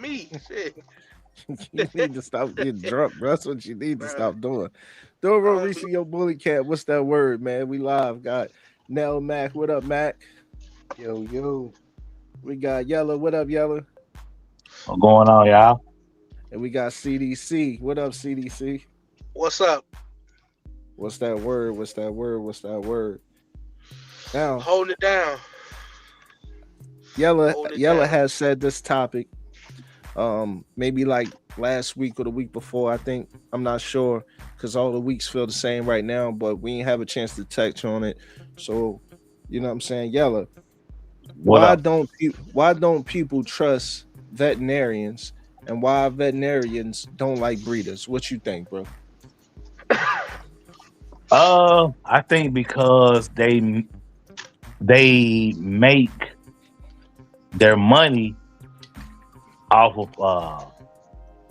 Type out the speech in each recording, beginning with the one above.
me. Shit. You need to stop getting drunk, bro. That's what you need to Bro, stop doing. Doro I don't Reese, be. your bully cat. What's that word, man? We live. Got Nell Mac. What up, Mac? Yo, yo, We got Yellow. What up, Yellow? What's going on, y'all? And we got CDC. What up, CDC? What's up? What's that word? What's that word? What's that word? Now, Holding it down. Yellow Holding it Yellow down. has said this topic maybe like last week or the week before. I think I'm not sure because all the weeks feel the same right now, but we didn't have a chance to touch on it. So, you know what I'm saying? Yellow, What up? why don't people trust veterinarians and why veterinarians don't like breeders? What you think, bro? I think because they make their money off of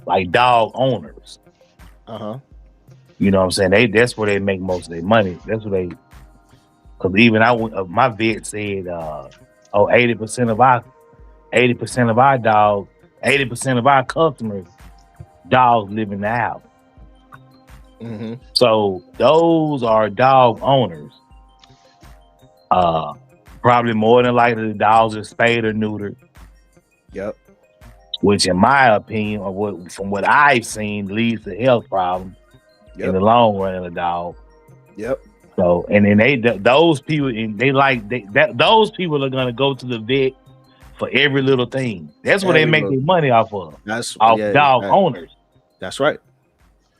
like dog owners. Uh-huh. You know what I'm saying? That's where they make most of their money. That's where they because even my vet said 80% of our 80% of our dogs, 80% of our customers dogs live in the house. Mm-hmm. So those are dog owners. Uh, Probably more than likely the dogs are spayed or neutered, Yep. which, in my opinion, or from what I've seen, leads to health problems in Yep. the long run of the dog. Yep. So, and then those people, and those people are gonna go to the vet for every little thing. That's what they Every make little their money off of, that's off yeah, dog exactly. owners. That's right.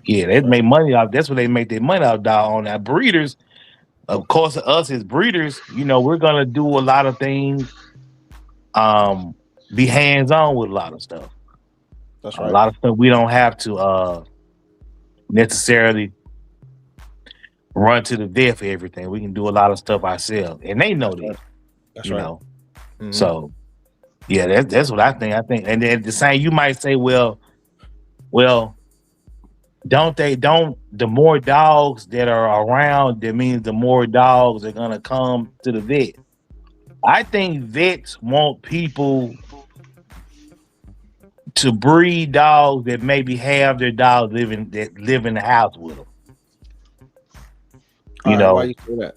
Yeah, they That's right. make money off. That's what they make their money off dog on. Now breeders, of course, us as breeders, we're gonna do a lot of things. Um, be hands on with a lot of stuff. That's A right. lot of stuff we don't have to necessarily run to the vet for everything. We can do a lot of stuff ourselves, and they know That's that. right. That's You right. know, Mm-hmm. so yeah, that's what I think. I think, and then the same, you might say, well, don't the more dogs that are around, that means the more dogs are gonna come to the vet. I think vets want people to breed dogs that maybe have their dogs live in the house with them. All You right. Why know, you say that?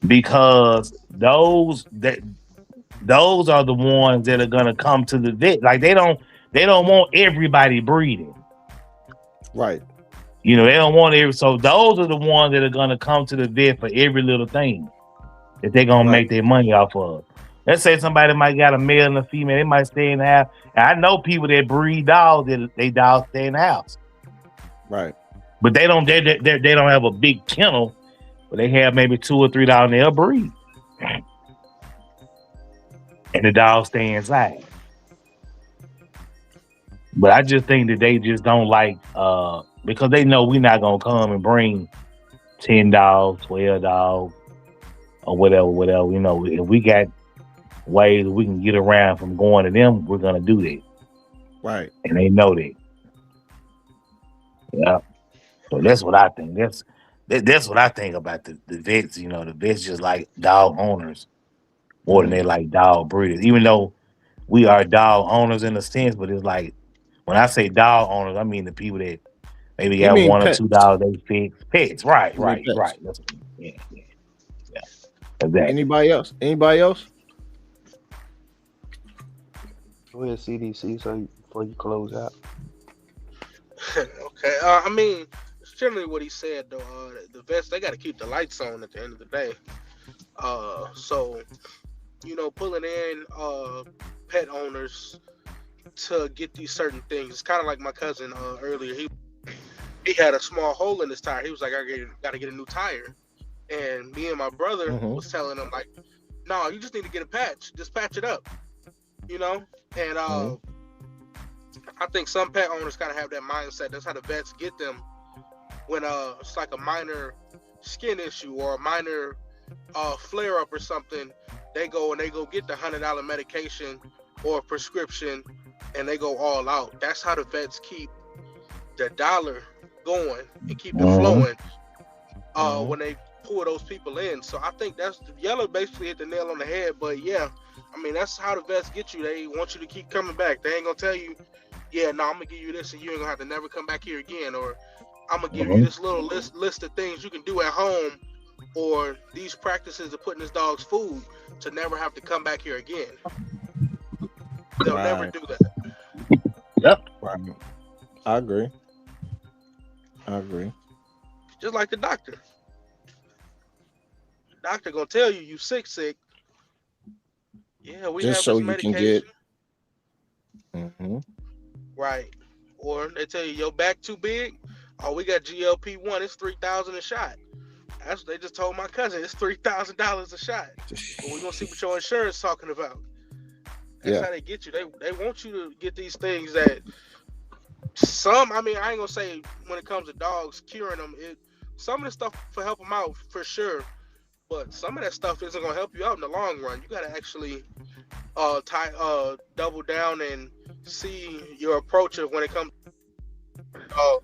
because those are the ones that are gonna come to the vet. Like they don't want everybody breeding. Right. They don't want every. So those are the ones that are gonna come to the vet for every little thing that they're gonna Right. make their money off of. Let's say somebody might got a male and a female, they might stay in the house. And I know people that breed dogs that they dogs stay in the house, Right. but they don't have a big kennel, but they have maybe two or three dogs they'll breed, and the dogs stay inside. But I just think that they just don't like because they know we're not gonna come and bring 10 dogs, 12 dogs, or whatever. If we got ways we can get around from going to them, we're gonna do that, Right. and they know that. Yeah. So that's what I think. That's what I think about the vets. The vets just like dog owners more than Mm-hmm. they like dog breeders. Even though we are dog owners in a sense, but it's like when I say dog owners, I mean the people that maybe You got mean one or two pets? dollars they fix pets. Right, You mean right, pets? right. That's what I mean. Yeah, yeah, yeah. Exactly. Anybody else? Anybody else? go ahead, CDC. So before you close out, Okay. I mean, it's generally what he said though. The vets they got to keep the lights on at the end of the day. So pulling in pet owners to get these certain things. It's kind of like my cousin earlier. He had a small hole in his tire. He was like, I got to get a new tire. And me and my brother Mm-hmm. was telling him like, no, you just need to get a patch. Just patch it up, you know. And Mm-hmm. I think some pet owners kind of have that mindset. That's how the vets get them when it's like a minor skin issue or a minor flare up or something. They go get the $100 medication or prescription, and they go all out. That's how the vets keep the dollar going and keep it Mm-hmm. flowing Mm-hmm. when they pull those people in. So I think that's Yellow basically hit the nail on the head. But yeah, I mean, that's how the vets get you. They want you to keep coming back. They ain't gonna tell you, yeah, no, I'm gonna give you this, and you ain't gonna have to never come back here again, or I'm gonna give you Mhm. this little list of things you can do at home, or these practices of putting this dog's food to never have to come back here again. They'll never Right. do that. Yep. Right. I agree. I agree. Just like the doctor. The doctor gonna tell you sick. Yeah, we Just have so this you can get. medication, Hmm. right? Or they tell you your back too big. Oh, we got GLP-1. It's 3,000 a shot. That's what they just told my cousin. It's $3,000 a shot. But we're gonna see what your insurance talking about. That's Yeah. how they get you. They want you to get these things that some. I mean, I ain't gonna say when it comes to dogs curing them. Some of the stuff for help them out for sure, but some of that stuff isn't gonna help you out in the long run. You gotta actually double down and see your approach of when it comes to the dog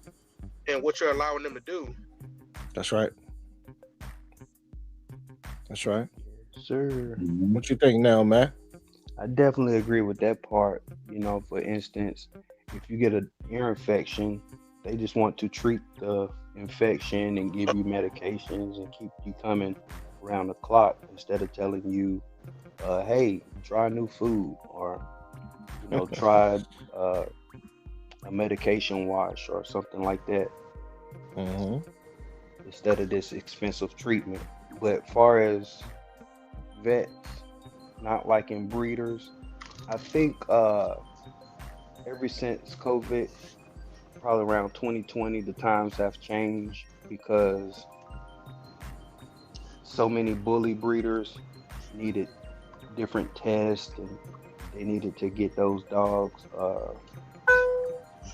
and what you're allowing them to do. That's right. That's right. Sir, Mhm. What you think now, man? I definitely agree with that part. For instance, if you get an ear infection, they just want to treat the infection and give you medications and keep you coming around the clock instead of telling you, hey, try new food or, try uh, a medication wash or something like that Hmm. instead of this expensive treatment. But far as vets not liking breeders, I think ever since COVID, probably around 2020, the times have changed because so many bully breeders needed different tests and they needed to get those dogs.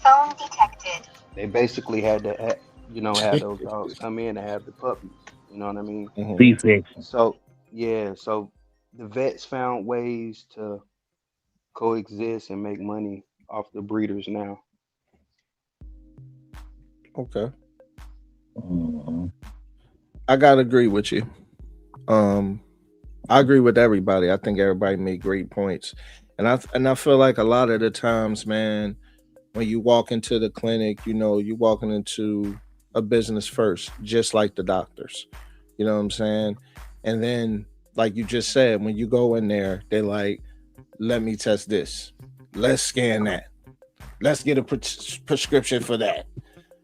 Phone detected. They basically had to, have those dogs come in and have the puppies. You know what I mean? Hmm. C-section. So yeah, so the vets found ways to coexist and make money off the breeders now. Okay. Mhm. I gotta agree with you. Um, I agree with everybody. I think everybody made great points, and I feel like a lot of the times, man, when you walk into the clinic, you walking into a business first, just like the doctors. You know what I'm saying? And then, like you just said, when you go in there, they like, let me test this, let's scan that, let's get a prescription for that.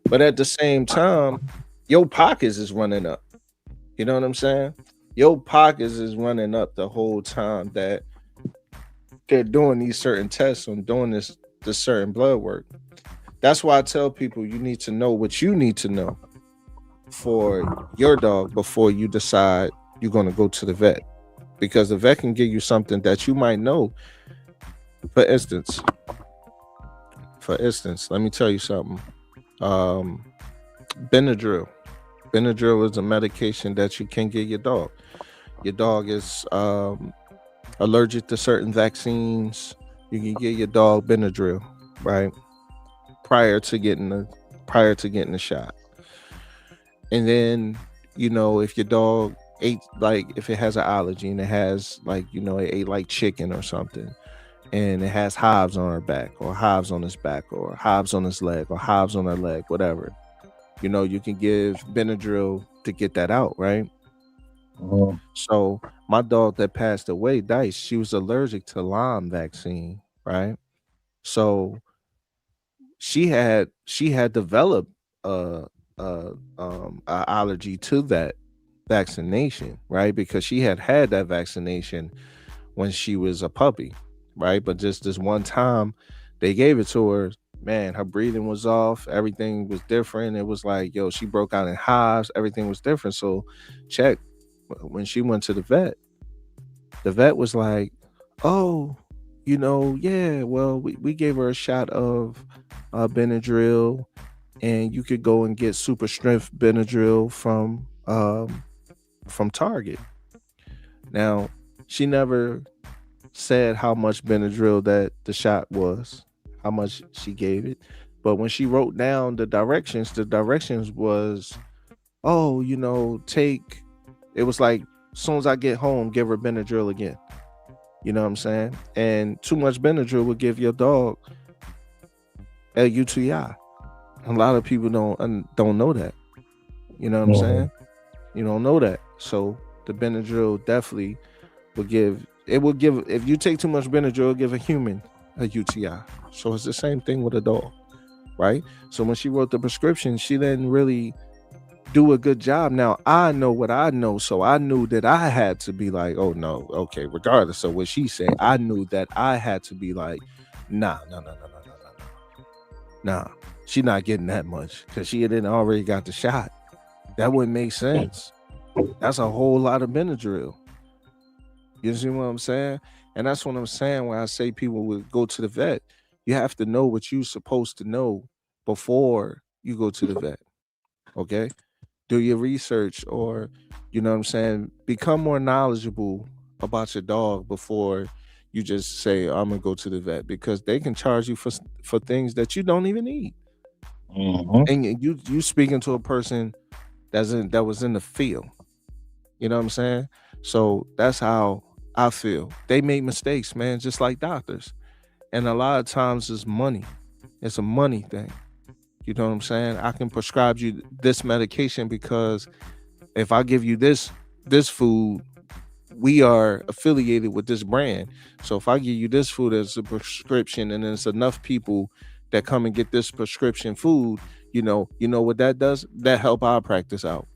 But at the same time, your pockets is running up. You know what I'm saying? Your pockets is running up the whole time that they're doing these certain tests and doing this certain blood work. That's why I tell people you need to know what you need to know for your dog before you decide you're going to go to the vet, because the vet can give you something that you might know. For instance, let me tell you something. Um, Benadryl. Benadryl is a medication that you can give your dog. Your dog is allergic to certain vaccines. You can give your dog Benadryl, right? Prior to getting the shot. And then, if your dog ate, like, if it has an allergy and it has, like, it ate like chicken or something, and it has hives on her back or hives on his back or hives on his leg or hives on her leg, whatever, you can give Benadryl to get that out, right? Mhm. So my dog that passed away, Dice, she was allergic to Lyme vaccine, right? So she had developed a, a allergy to that vaccination, right? Because she had that vaccination when she was a puppy, right? But just this one time they gave it to her, man, her breathing was off, everything was different. It was like, yo, she broke out in hives, everything was different. So check, when she went to the vet was like, oh, yeah, well, we gave her a shot of Benadryl, and you could go and get super strength Benadryl from Target. Now, she never said how much Benadryl that the shot was, how much she gave it. But when she wrote down the directions was, oh, take, it was like, as soon as I get home, give her Benadryl again. You know what I'm saying? And too much Benadryl will give your dog a UTI. A lot of people don't know that. You know what I'm Mhm. saying? You don't know that. So the Benadryl definitely will give. It will give. If you take too much Benadryl, it'll give a human a UTI. So it's the same thing with a dog, right? So when she wrote the prescription, she didn't really do a good job. Now I know what I know, so I knew that I had to be like, oh no, okay, regardless of what she said, I knew that I had to be like, nah, no, no, no, no, no, no, no, nah. She not getting that much because she had already got the shot. That wouldn't make sense. That's a whole lot of Benadryl. You see what I'm saying? And that's what I'm saying when I say people would go to the vet. You have to know what you're supposed to know before you go to the vet. Okay? Do your research, or you know what I'm saying, become more knowledgeable about your dog before you just say I'm gonna go to the vet, because they can charge you for things that you don't even need. Mhm. And you speaking to a person that was in the field. You know what I'm saying? So that's how I feel. They make mistakes, man, just like doctors. And a lot of times it's money. It's a money thing. You know what I'm saying? I can prescribe you this medication because if I give you this food, we are affiliated with this brand. So if I give you this food as a prescription and there's enough people that come and get this prescription food, you know what that does? That help our practice out.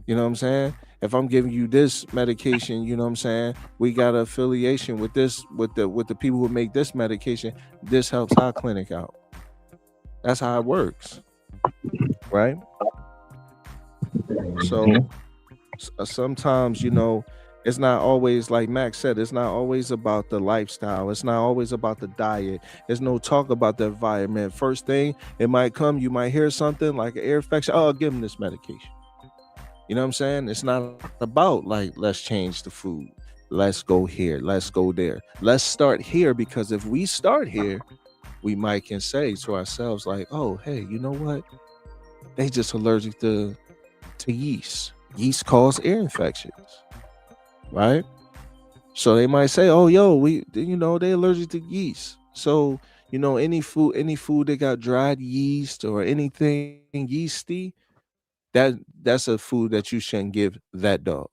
You know what I'm saying? If I'm giving you this medication, you know what I'm saying? We got an affiliation with this with the people who make this medication. This helps our clinic out. That's how it works, right? So Mhm. sometimes, it's not always, like Max said, it's not always about the lifestyle. It's not always about the diet. There's no talk about the environment. First thing, it might come, you might hear something like an ear infection. Oh, give them this medication. You know what I'm saying? It's not about like, let's change the food. Let's go here. Let's go there. Let's start here, because if we start here, we might can say to ourselves like, oh, hey, you know what? They just allergic to yeast. Yeast cause ear infections, right? So they might say, "Oh, yo, they allergic to yeast." So any food that got dried yeast or anything yeasty, that's a food that you shouldn't give that dog.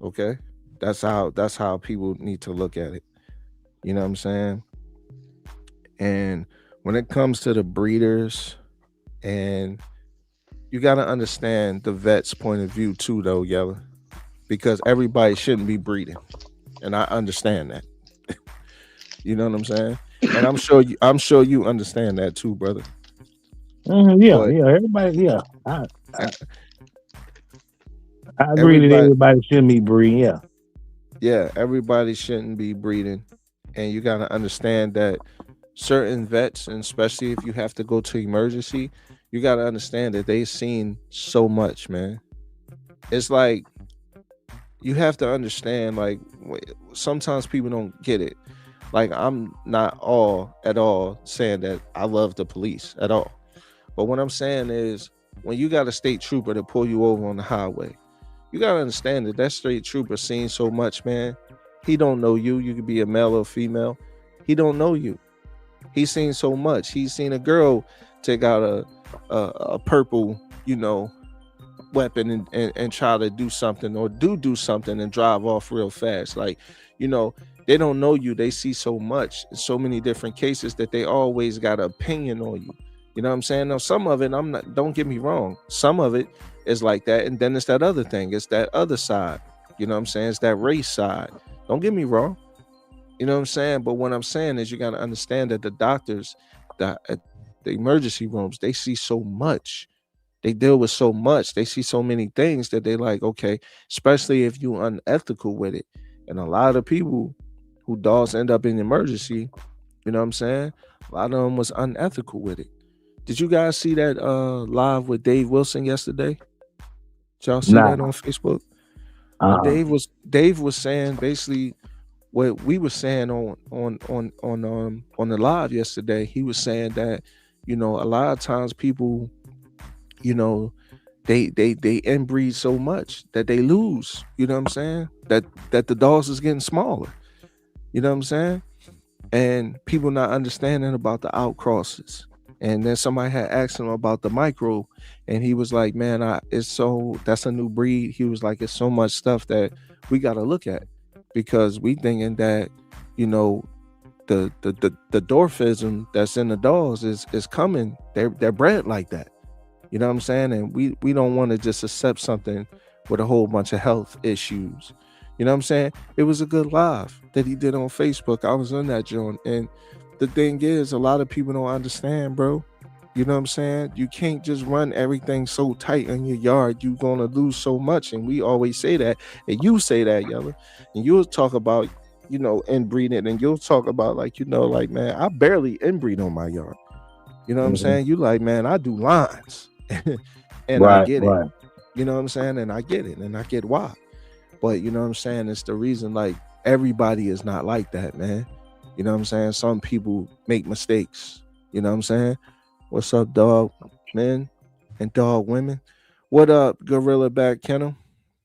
Okay, that's how people need to look at it. You know what I'm saying? And when it comes to the breeders, and you got to understand the vet's point of view too, though, Yella, because everybody shouldn't be breeding, and I understand that. You know what I'm saying? And I'm sure you understand that too, brother. Mhm. Yeah, But yeah. Everybody, yeah. I, uh, I agree that everybody, everybody should be breeding. Yeah. yeah, everybody shouldn't be breeding, and you got to understand that certain vets, and especially if you have to go to emergency, you got to understand that they've seen so much, man. It's like you have to understand, like sometimes people don't get it. Like I'm not all at all saying that I love the police at all. But what I'm saying is, when you got a state trooper to pull you over on the highway, you gotta understand that state trooper seen so much, man. He don't know you. You could be a male or female. He don't know you. He's seen so much. He's seen a girl take out a purple, weapon, and try to do something, or do something and drive off real fast. Like, you know, they don't know you. They see so much, so many different cases, that they always got an opinion on you. You know what I'm saying? Now, some of it, I'm not, don't get me wrong. Some of it is like that. And then it's that other thing. It's that other side. You know what I'm saying? It's that race side. Don't get me wrong. You know what I'm saying? But what I'm saying is, you got to understand that the doctors, at the emergency rooms, they see so much. They deal with so much. They see so many things that they like, okay, especially if you unethical with it. And a lot of people who dogs end up in emergency, you know what I'm saying? A lot of them was unethical with it. Did you guys see that live with Dave Wilson yesterday? Did y'all see that Nah. on Facebook? Well, Uh. Dave was saying basically what we were saying on the live yesterday. He was saying that, a lot of times people, you know, they inbreed so much that they lose. You know what I'm saying? That the dogs is getting smaller. You know what I'm saying? And people not understanding about the outcrosses. And then somebody had asked him about the micro, and he was like, "Man, it's so that's a new breed." He was like, "It's so much stuff that we got to look at because we thinking that you know the dwarfism that's in the dogs is coming. They're bred like that. You know what I'm saying? And we don't want to just accept something with a whole bunch of health issues. You know what I'm saying? It was a good live that he did on Facebook. I was on that joint. And the thing is, a lot of people don't understand, bro. You know what I'm saying? You can't just run everything so tight in your yard. You're gonna lose so much. And we always say that. And you say that, Yella. And you'll talk about, inbreeding, and you'll talk about like, like, man, I barely inbreed on my yard. You know what I'm Mhm. saying? You like, man, I do lines. And I Right, get it. right. You know what I'm saying? And I get it. And I get why. But you know what I'm saying? It's the reason like everybody is not like that, man. You know what I'm saying? Some people make mistakes. You know what I'm saying? What's up, dog men and dog women? What up, Gorilla Back Kennel?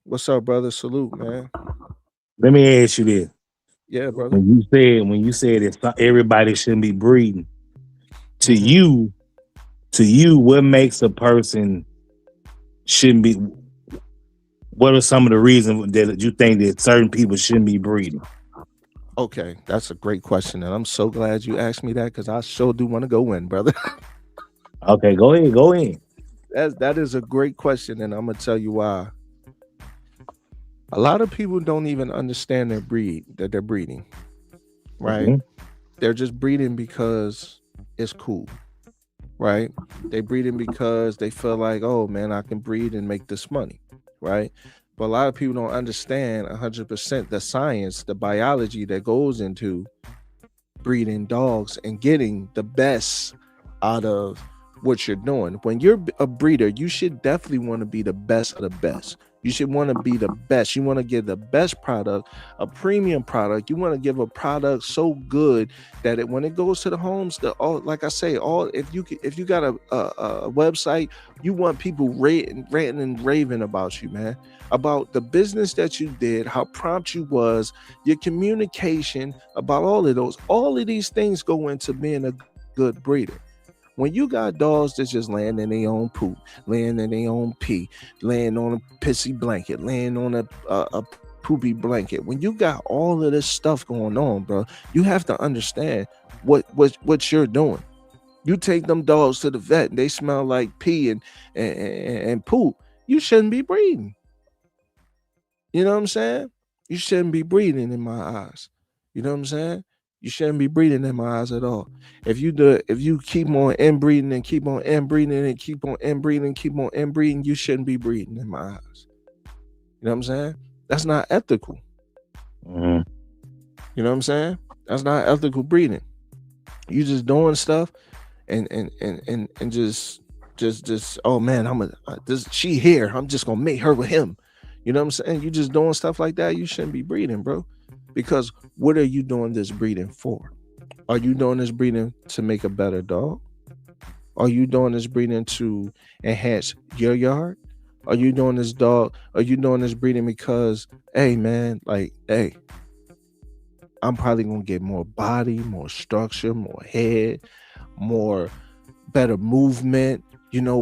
What's up, brother? Salute, man. Let me ask you this: Yeah, brother. when you said that everybody shouldn't be breeding, to Mm-hmm. you, to you, what makes a person shouldn't be? What are some of the reasons that you think that certain people shouldn't be breeding? Okay, that's a great question. And I'm so glad you asked me that because I sure do want to go in, brother. Okay, go ahead, go in. That is a great question, and I'm gonna tell you why. A lot of people don't even understand their breed that they're breeding, right? Mhm. They're just breeding because it's cool, right? They breeding because they feel like, oh man, I can breed and make this money, right? But a lot of people don't understand 100% the science, the biology that goes into breeding dogs and getting the best out of what you're doing. When you're a breeder, you should definitely want to be the best of the best. You should want to be the best. You want to give the best product, a premium product. You want to give a product so good that when it goes to the homes, like I say, if you got a website, you want people ranting and raving about you, man, about the business that you did, how prompt you was, your communication, about all of these things go into being a good breeder. When you got dogs that's just laying in their own poop, laying in their own pee, laying on a pissy blanket, laying on a poopy blanket, when you got all of this stuff going on, bro, you have to understand what you're doing. You take them dogs to the vet and they smell like pee and poop. You shouldn't be breeding. You know what I'm saying? You shouldn't be breathing in my eyes. You know what I'm saying? You shouldn't be breathing in my eyes at all. If you keep on inbreeding and keep on inbreeding and keep on inbreeding, keep on inbreeding, you shouldn't be breeding in my eyes. You know what I'm saying? That's not ethical. Mhm. You know what I'm saying? That's not ethical breeding. You just doing stuff and just oh man, this she here. I'm just gonna make her with him. You know what I'm saying? You just doing stuff like that. You shouldn't be breeding, bro. Because what are you doing this breeding for? Are you doing this breeding to make a better dog? Are you doing this breeding to enhance your yard? Are you doing this breeding because, hey man, like, hey, I'm probably gonna get more body, more structure, more head, more better movement,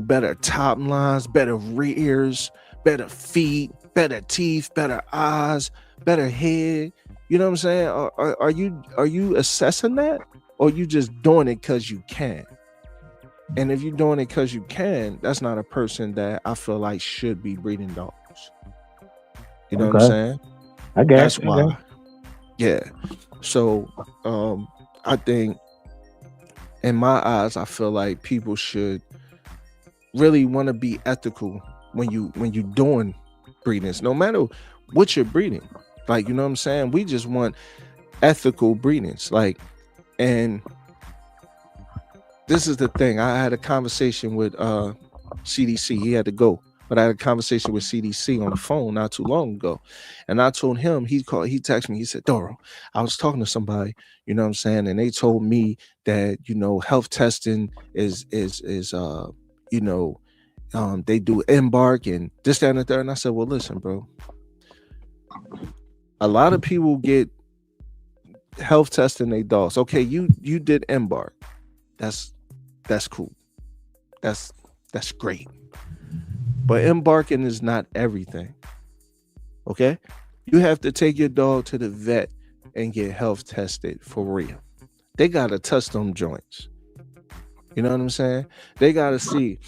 better top lines, better rears, better feet, better teeth, better eyes, better head. You know what I'm saying? Are you assessing that, or you just doing it because you can? And if you're doing it because you can, that's not a person that I feel like should be breeding dogs. You know what I'm Okay, saying? I got That's you. I got why. Yeah. So I think in my eyes, I feel like people should really want to be ethical when you doing breedings, no matter what you're breeding. Like, you know what I'm saying? We just want ethical breedings. Like, and this is the thing. I had a conversation with CDC. He had to go. But I had a conversation with CDC on the phone not too long ago. And I told him, he texted me, he said, Doro, I was talking to somebody, you know what I'm saying? And they told me that, health testing is you know, They do embark and this, that, and the third. And I said, well, listen, bro. A lot of people get health testing their dogs. Okay, you did embark. That's cool. That's great. But embarking is not everything. Okay? You have to take your dog to the vet and get health tested for real. They gotta touch them joints. You know what I'm saying? They gotta see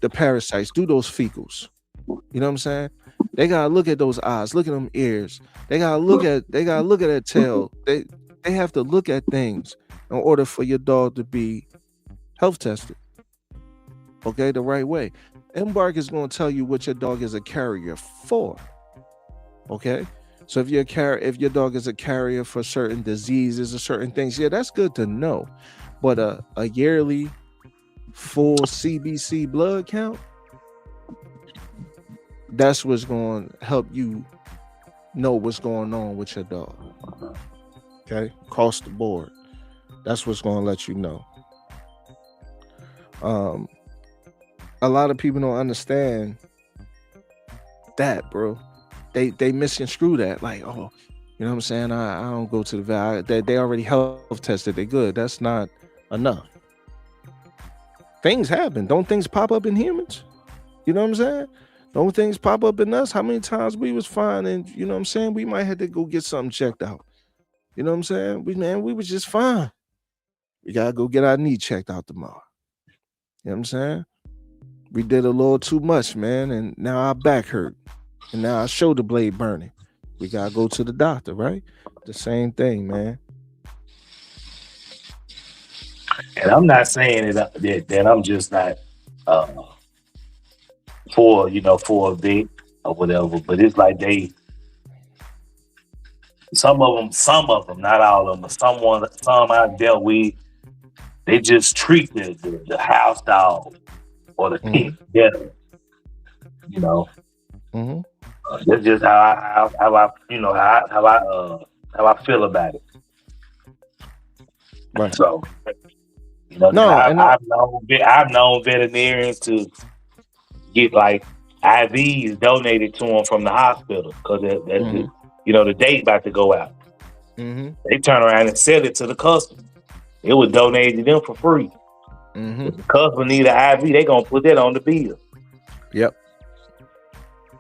the parasites, do those fecals. You know what I'm saying? They gotta look at those eyes, look at them ears. They gotta look at that tail. They have to look at things in order for your dog to be health tested. Okay, the right way. Embark is going to tell you what your dog is a carrier for. Okay, so if your dog is a carrier for certain diseases or certain things, yeah, that's good to know. But a yearly full CBC blood count, that's what's going to help you know what's going on with your dog. Okay, across the board, that's what's going to let you know. A lot of people don't understand that, bro. They misconstrue that, like, oh, you know what I'm saying? I don't go to the vet. They already health tested. They good. That's not enough. Things happen. Don't things pop up in humans? You know what I'm saying? Don't things pop up in us? How many times we was fine and, you know what I'm saying, we might have to go get something checked out. You know what I'm saying? We was just fine. We gotta go get our knee checked out tomorrow. You know what I'm saying? We did a little too much, man, and now our back hurt. And now our shoulder blade burning. We gotta go to the doctor, right? The same thing, man. And I'm not saying that I'm just not uh, for a vet or whatever, but it's like some of them, not all of them, but some I've dealt with, they just treat the house dog or the pet better. You know, Mm-hmm. that's just how I feel about it. Right. So No, I've known veterinarians to get like IVs donated to them from the hospital because the date about to go out. Mm-hmm. They turn around and sell it to the customer. It was donated to them for free. Mm-hmm. If the customer need an IV, they gonna put that on the bill. Yep.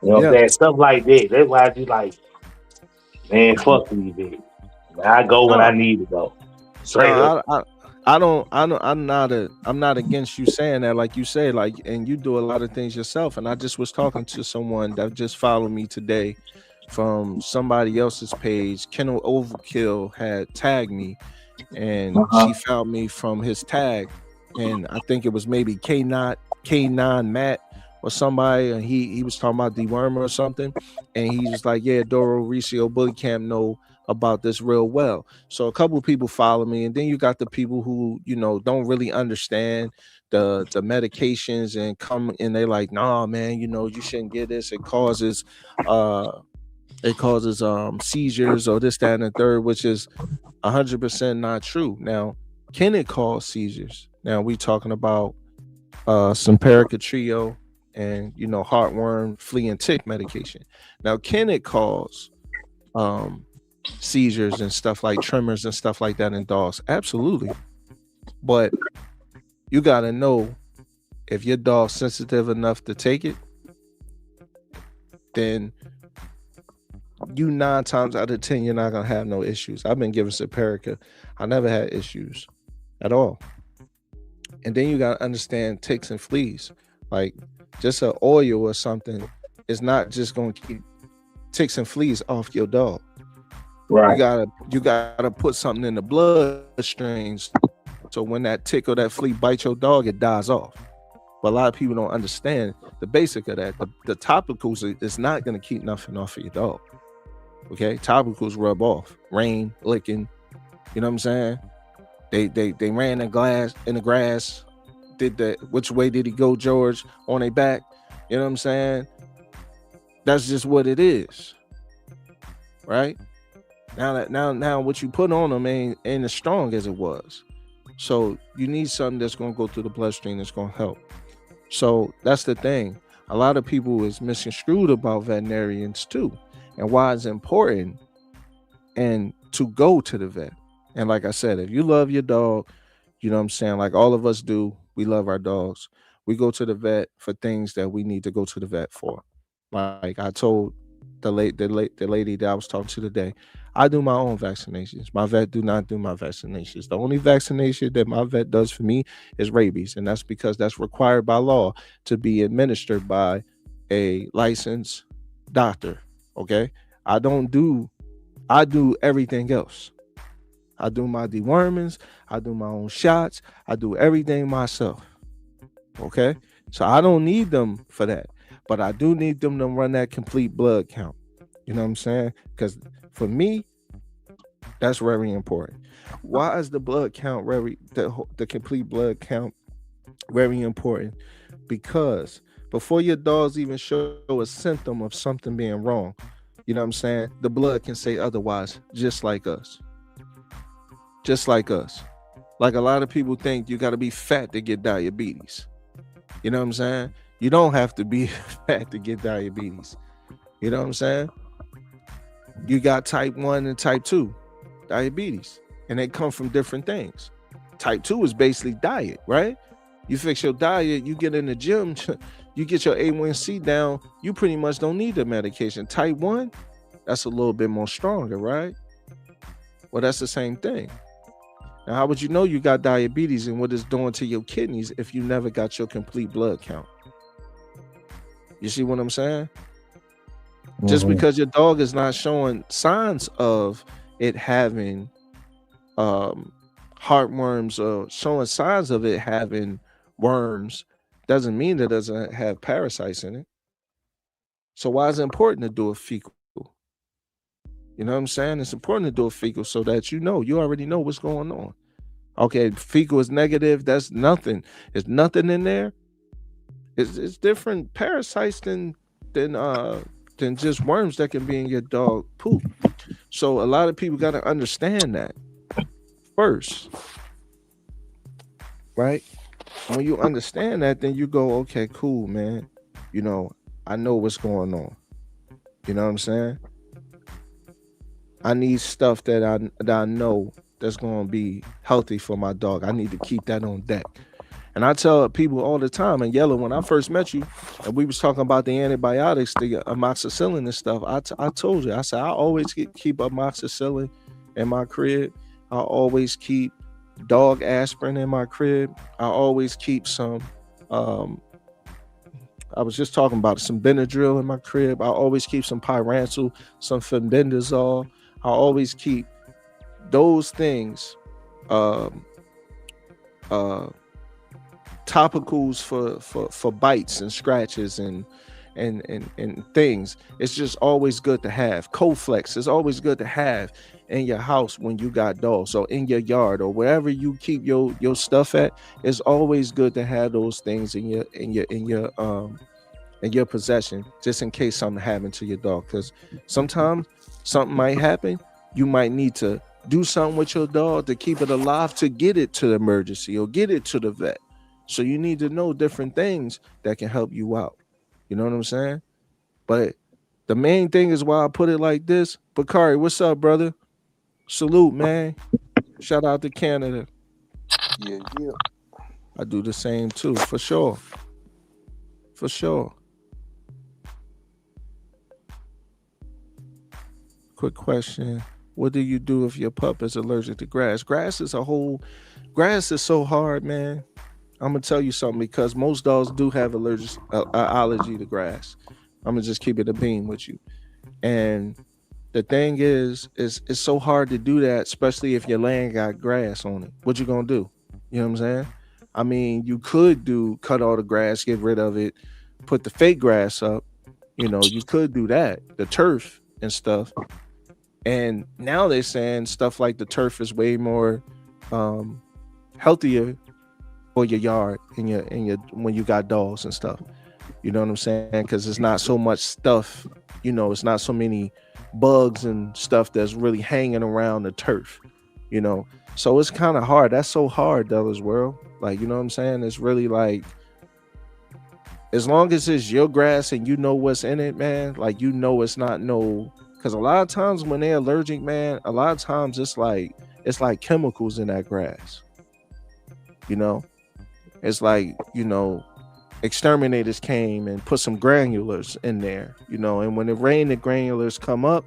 You know what I'm saying? Stuff like that. That's why I just like, man, fuck these bitches. I go when I need to go. Straight up. I'm not against you saying that, like you say, like, and you do a lot of things yourself. And I just was talking to someone that just followed me today from somebody else's page. Kennel Overkill had tagged me, and she found me from his tag, and I think it was maybe K9 Matt or somebody, and he was talking about dewormer or something, and he was like, yeah, Doro Recio Bully Camp know about this real well. So a couple of people follow me, and then you got the people who, you know, don't really understand the medications and come and they like, nah, man, you know, you shouldn't get this. It causes seizures or this, that, and the third, which is 100% not true. Now, can it cause seizures? Now we talking about Simparica Trio and, you know, heartworm, flea and tick medication. Now, can it cause seizures and stuff like tremors and stuff like that in dogs? Absolutely. But you got to know if your dog's sensitive enough to take it, then you 9 times out of 10 you're not gonna have no issues. I've been given Simparica. I never had issues at all. And then you gotta understand ticks and fleas. Like just an oil or something is not just gonna keep ticks and fleas off your dog. Right. You gotta put something in the bloodstream so when that tick or that flea bites your dog, it dies off. But a lot of people don't understand the basic of that. The topicals is not gonna keep nothing off of your dog. Okay, topicals rub off, rain, licking. You know what I'm saying? They ran in the grass. Did the which way did he go, George? On their back. You know what I'm saying? That's just what it is, right? Now what you put on them ain't as strong as it was. So you need something that's gonna go through the bloodstream that's gonna help. So that's the thing. A lot of people is misconstrued about veterinarians too, and why it's important and to go to the vet. And like I said, if you love your dog, you know what I'm saying, like all of us do, we love our dogs. We go to the vet for things that we need to go to the vet for. Like I told the lady that I was talking to today, I do my own vaccinations. My vet do not do my vaccinations. The only vaccination that my vet does for me is rabies, and that's because that's required by law to be administered by a licensed doctor. Okay, I don't do I do everything else. I do my dewormings, I do my own shots, I do everything myself. Okay? So I don't need them for that. But I do need them to run that complete blood count. You know what I'm saying? Because for me, that's very important. Why is the blood count the complete blood count very important? Because before your dogs even show a symptom of something being wrong, you know what I'm saying? The blood can say otherwise, just like us. Just like us. Like a lot of people think you got to be fat to get diabetes. You know what I'm saying? You don't have to be fat to get diabetes. You know what I'm saying? You got type 1 and type 2 diabetes, and they come from different things. Type 2 is basically diet, right? You fix your diet, you get in the gym, you get your A1C down, you pretty much don't need the medication. Type 1, that's a little bit more stronger, right? Well, that's the same thing. Now, how would you know you got diabetes and what it's doing to your kidneys if you never got your complete blood count? You see what I'm saying? Just because your dog is not showing signs of it having heartworms or showing signs of it having worms doesn't mean that it doesn't have parasites in it. So why is it important to do a fecal? You know what I'm saying? It's important to do a fecal so that you already know what's going on. Okay, fecal is negative. That's nothing. There's nothing in there. It's different parasites than just worms that can be in your dog poop. So a lot of people got to understand that first, right? When you understand that, then you go, okay, cool, man. I know what's going on. You know what I'm saying? I need stuff that I know that's going to be healthy for my dog. I need to keep that on deck. And I tell people all the time, and Yellow, when I first met you, and we was talking about the antibiotics, the amoxicillin and stuff, I told you, I said, I always keep amoxicillin in my crib. I always keep dog aspirin in my crib. I always keep some, I was just talking about some Benadryl in my crib. I always keep some Pyrantel, some Fenbendazole. I always keep those things, topicals for bites and scratches and things. It's just always good to have. Coflex is always good to have in your house when you got dogs, or in your yard, or wherever you keep your stuff at. It's always good to have those things in your possession, just in case something happened to your dog. Because sometimes something might happen. You might need to do something with your dog to keep it alive, to get it to the emergency or get it to the vet. So you need to know different things that can help you out. You know what I'm saying? But the main thing is why I put it like this. Bakari, what's up, brother? Salute, man. Shout out to Canada. Yeah. I do the same too, for sure. For sure. Quick question. What do you do if your pup is allergic to grass? Grass is so hard, man. I'm gonna tell you something, because most dogs do have allergy to grass. I'm gonna just keep it a beam with you. And the thing is it's so hard to do that, especially if your land got grass on it. What you gonna do? You know what I'm saying? I mean, you could cut all the grass, get rid of it, put the fake grass up. You could do that, the turf and stuff. And now they're saying stuff like the turf is way more healthier for your yard and your when you got dogs and stuff. You know what I'm saying? Because it's not so much stuff. It's not so many bugs and stuff that's really hanging around the turf. So it's kind of hard. That's so hard, Della's World. Like, you know what I'm saying? It's really like as long as it's your grass and you know what's in it, man, like you know it's not no, because a lot of times when they're allergic, man, a lot of times it's like chemicals in that grass. You know, it's like, you know, exterminators came and put some granulars in there, you know, and when it rained, the granulars come up,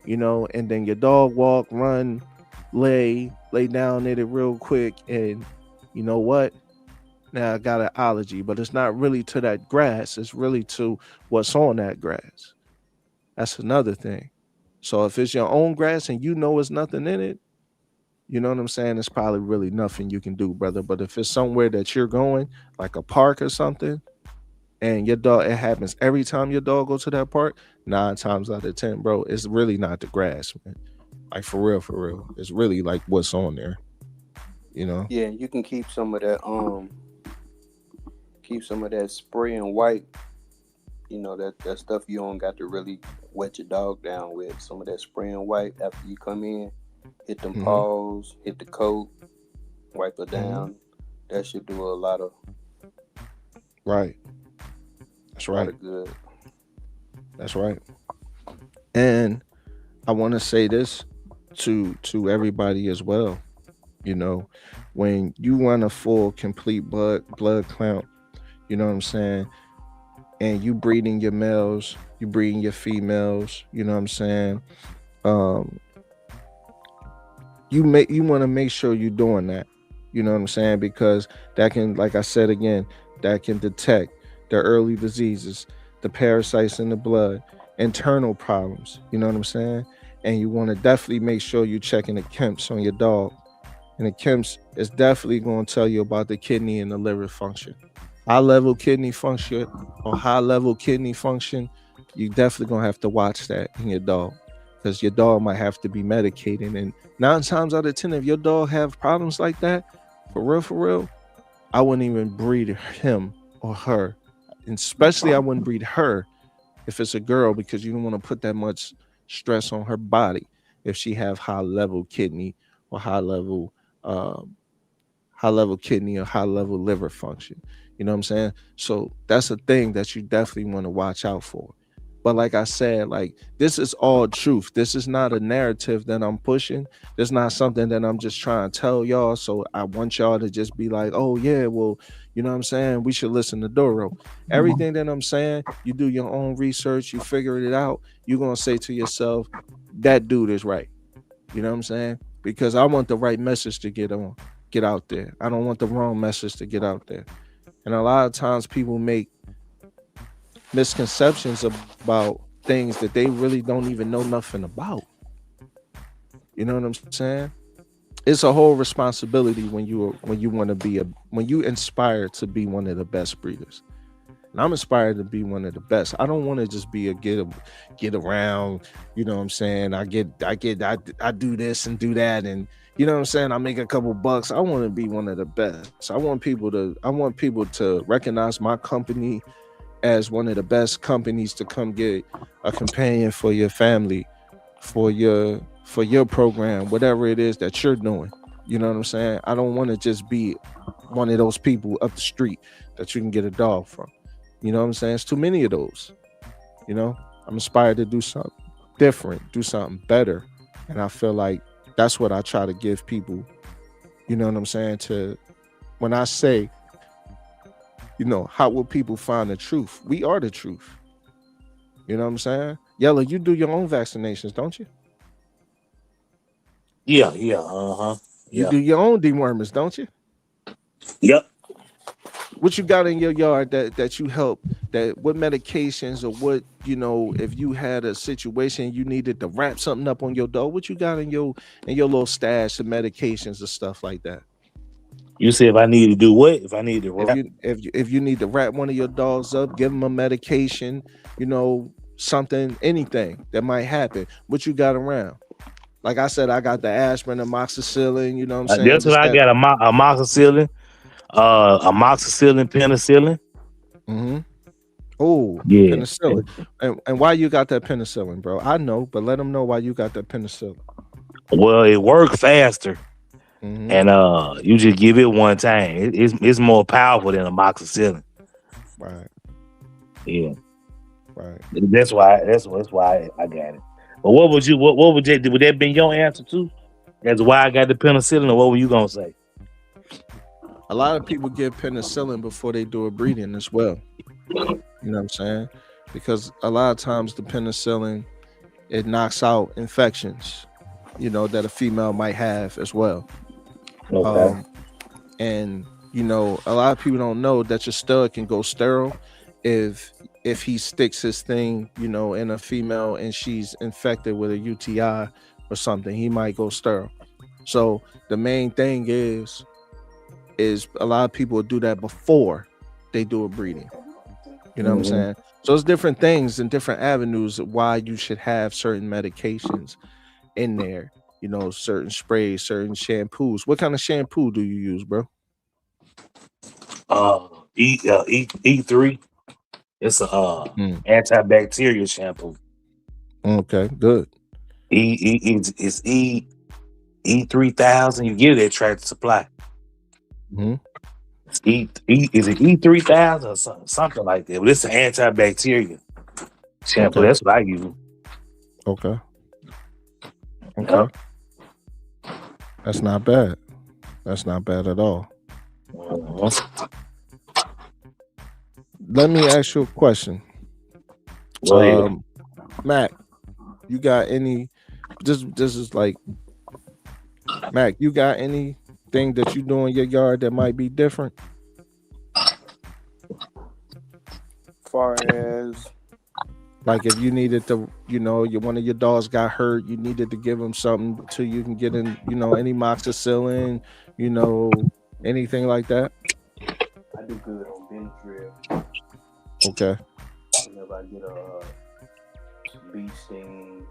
you know, and then your dog walk, run, lay down in it real quick, and you know what? Now I got an allergy, but it's not really to that grass, it's really to what's on that grass. That's another thing. So if it's your own grass and you know there's nothing in it, you know what I'm saying? It's probably really nothing you can do, brother. But if it's somewhere that you're going, like a park or something, and your dog, it happens every time your dog goes to that park, 9 times out of 10, bro, it's really not the grass, man. Like for real. It's really like what's on there, you know? Yeah, you can keep some of that spray and wipe. You know, that stuff you don't got to really wet your dog down with. Some of that spray and wipe after you come in, hit them Mm-hmm. paws, hit the coat, wipe it Mm-hmm. down. That should do a lot of Right. That's right. good. That's right. And I want to say this to everybody as well. You know, when you run a full complete blood count, you know what I'm saying, and you breeding your males, you breeding your females, you know what I'm saying. Um, you want to make sure you're doing that. You know what I'm saying, because that can, like I said again, that can detect the early diseases, the parasites in the blood, internal problems. You know what I'm saying, and you want to definitely make sure you're checking the chems on your dog. And the chems is definitely going to tell you about the kidney and the liver function. High level kidney function or high level kidney function, you definitely gonna have to watch that in your dog, because your dog might have to be medicated. And 9 times out of 10, if your dog have problems like that, for real, I wouldn't even breed him or her. And especially I wouldn't breed her if it's a girl, because you don't want to put that much stress on her body if she have high level kidney or um, high level kidney or high level liver function. You know what I'm saying? So that's a thing that you definitely want to watch out for. But like I said, like this is all truth. This is not a narrative that I'm pushing. This is not something that I'm just trying to tell y'all. So I want y'all to just be like, oh yeah, well, you know what I'm saying? We should listen to Doro. Everything that I'm saying, you do your own research, you figure it out. You're gonna say to yourself, that dude is right. You know what I'm saying? Because I want the right message to get out there. I don't want the wrong message to get out there. And a lot of times people make misconceptions about things that they really don't even know nothing about. You know what I'm saying? It's a whole responsibility when you want to be a when you inspire to be one of the best breeders. And I'm inspired to be one of the best. I don't want to just be a get around, you know what I'm saying? I do this and do that, and you know what I'm saying? I make a couple bucks. I want to be one of the best. I want people to recognize my company as one of the best companies to come get a companion for your family, for your program, whatever it is that you're doing. You know what I'm saying? I don't want to just be one of those people up the street that you can get a dog from. You know what I'm saying? It's too many of those. You know, I'm inspired to do something different, do something better. And I feel like that's what I try to give people. You know what I'm saying? To when I say, you know, how will people find the truth? We are the truth. You know what I'm saying? Yellow, you do your own vaccinations, don't you? Yeah, uh-huh. You Yeah. do your own dewormers, don't you? Yep. What you got in your yard that you help, that what medications, or what, you know, if you had a situation you needed to wrap something up on your dog, what you got in your little stash of medications and stuff like that? You said if I need to do what? If I need to If rap? you need to wrap one of your dogs up, give them a medication, you know, something, anything that might happen, what you got around? Like I said, I got the aspirin, amoxicillin, you know what I'm saying? That's what Just I that. got, amoxicillin, penicillin. Mm-hmm. Oh, Yeah. penicillin. And why you got that penicillin, bro? I know, but let them know why you got that penicillin. Well, it worked faster. Mm-hmm. And you just give it one time. It's more powerful than amoxicillin. Right. Yeah, Right. that's why. That's why I got it. But what would you? What would that? Would that been your answer too? That's why I got the penicillin. Or what were you gonna say? A lot of people give penicillin before they do a breeding as well. You know what I'm saying? Because a lot of times the penicillin, it knocks out infections, that a female might have as well. Okay. Um, and a lot of people don't know that your stud can go sterile if he sticks his thing, in a female and she's infected with a UTI or something. He might go sterile. So the main thing is a lot of people do that before they do a breeding. You know what I'm saying? So it's different things and different avenues of why you should have certain medications in there. Certain sprays, certain shampoos. What kind of shampoo do you use, bro? E3. It's a antibacterial shampoo. Okay, good. It's E3000. You get it at Tractor Supply. Mm-hmm. Is it E3000 or something like that? But it's an antibacterial shampoo. Okay. That's what I use. Okay. That's not bad. That's not bad at all. Let me ask you a question. Mac, you got any? This is like, Mac, you got anything that you do in your yard that might be different? Far as like if you needed to, one of your dogs got hurt, you needed to give him something till you can get in, any moxicillin, anything like that. I do good on Benadryl. Okay. Whenever I get a bee sting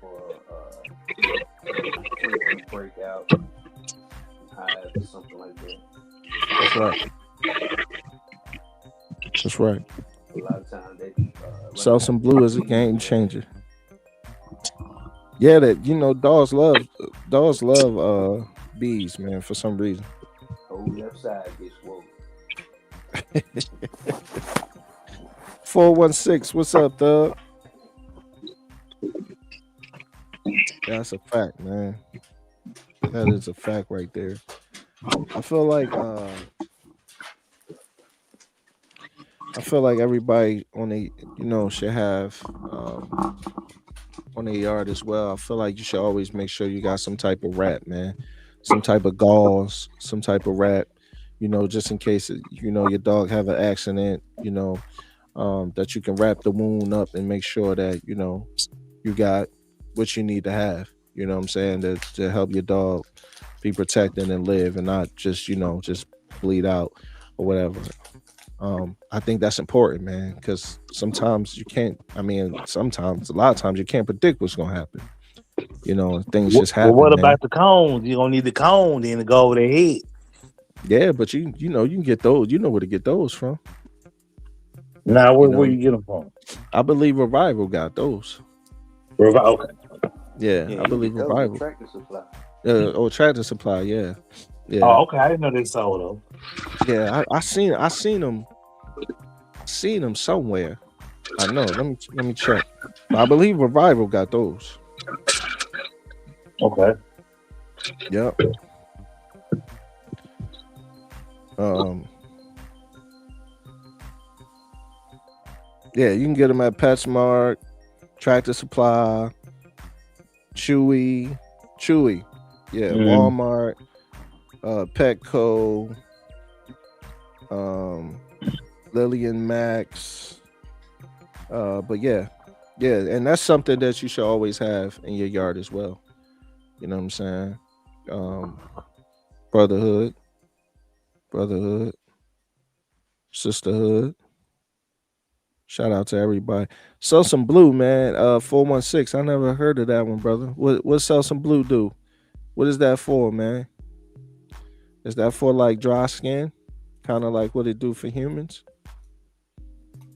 or breakout, hives or something like that. That's right. That's right. A lot of times they Selsun Blue is a game changer. Yeah, that dogs love bees, man, for some reason. whole left side gets woke. 416, what's up, Thug? That's a fact, man. That is a fact right there. I feel like everybody on a should have on their yard as well. I feel like you should always make sure you got some type of wrap, man. Some type of gauze, some type of wrap, just in case your dog have an accident, that you can wrap the wound up and make sure that you got what you need to have. You know what I'm saying? To help your dog be protected and live and not just just bleed out or whatever. I think that's important, man, because sometimes you can't. I mean, a lot of times you can't predict what's gonna happen. Things just happen. Well, what man. about the cones? You don't need the cone then to go over their head. Yeah, but you can get those. You know where to get those from. Now, where you get them from? I believe Revival got those. Okay. Yeah, I believe Revival. Tractor Supply. Tractor Supply. Yeah. Oh, okay. I didn't know they sold them. Yeah, I seen them. Seen them somewhere. I know. Let me check. But I believe Revival got those. Okay. Yep. Yeah, you can get them at PetSmart, Tractor Supply, Chewy. Yeah, Walmart, Petco, Lillian Max. But yeah, and that's something that you should always have in your yard as well. You know what I'm saying? Brotherhood, sisterhood. Shout out to everybody. Selsun Blue, man. 416. I never heard of that one, brother. What Selsun Blue do? What is that for, man? Is that for like dry skin? Kind of like what it do for humans?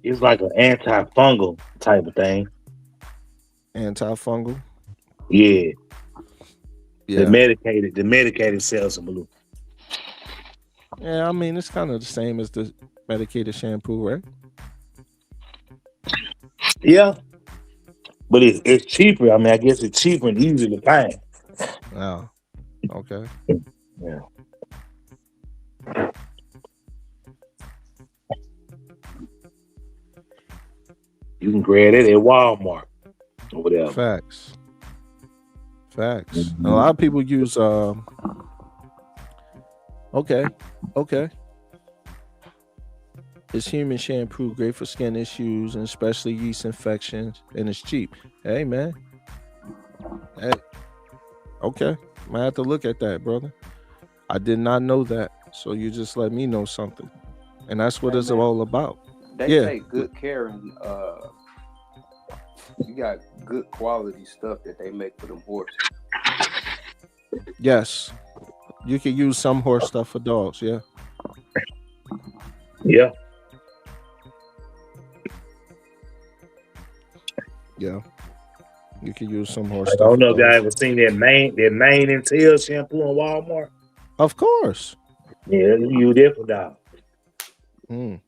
It's like an antifungal type of thing. Antifungal? Yeah. Yeah. The medicated Selsun Blue. Yeah, I mean it's kind of the same as the medicated shampoo, right? Yeah, but it's cheaper. I mean, I guess it's cheaper and easier to find. Oh, okay. Yeah, you can grab it at Walmart or whatever. Facts. Facts. A Mhm. lot of people use okay. Okay. It's human shampoo, great for skin issues and especially yeast infections, and it's cheap. Hey man. Hey, okay. Might have to look at that, brother. I did not know that. So you just let me know something. And that's what Hey it's man, all about. they Yeah. take good care and you got good quality stuff that they make for them horses. Yes. You can use some horse stuff for dogs, yeah. Yeah, Yeah. You can use some horse I stuff don't for know if y'all dogs. ever seen that mane and tail shampoo in Walmart. Of course. Yeah, you use that for dogs. Mm,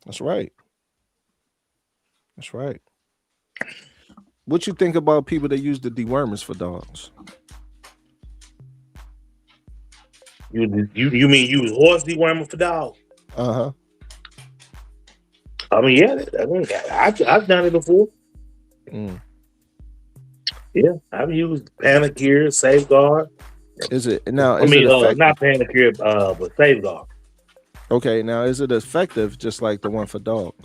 that's right. That's right. What you think about people that use the dewormers for dogs? You mean use horse dewormer for dogs? Uh-huh. I mean, yeah, I mean, I've done it before. Mm. Yeah, I've used Panicure, Safeguard. Is it now I is it mean, effective? not Panicure, but Safeguard. Okay, now is it effective just like the one for dogs?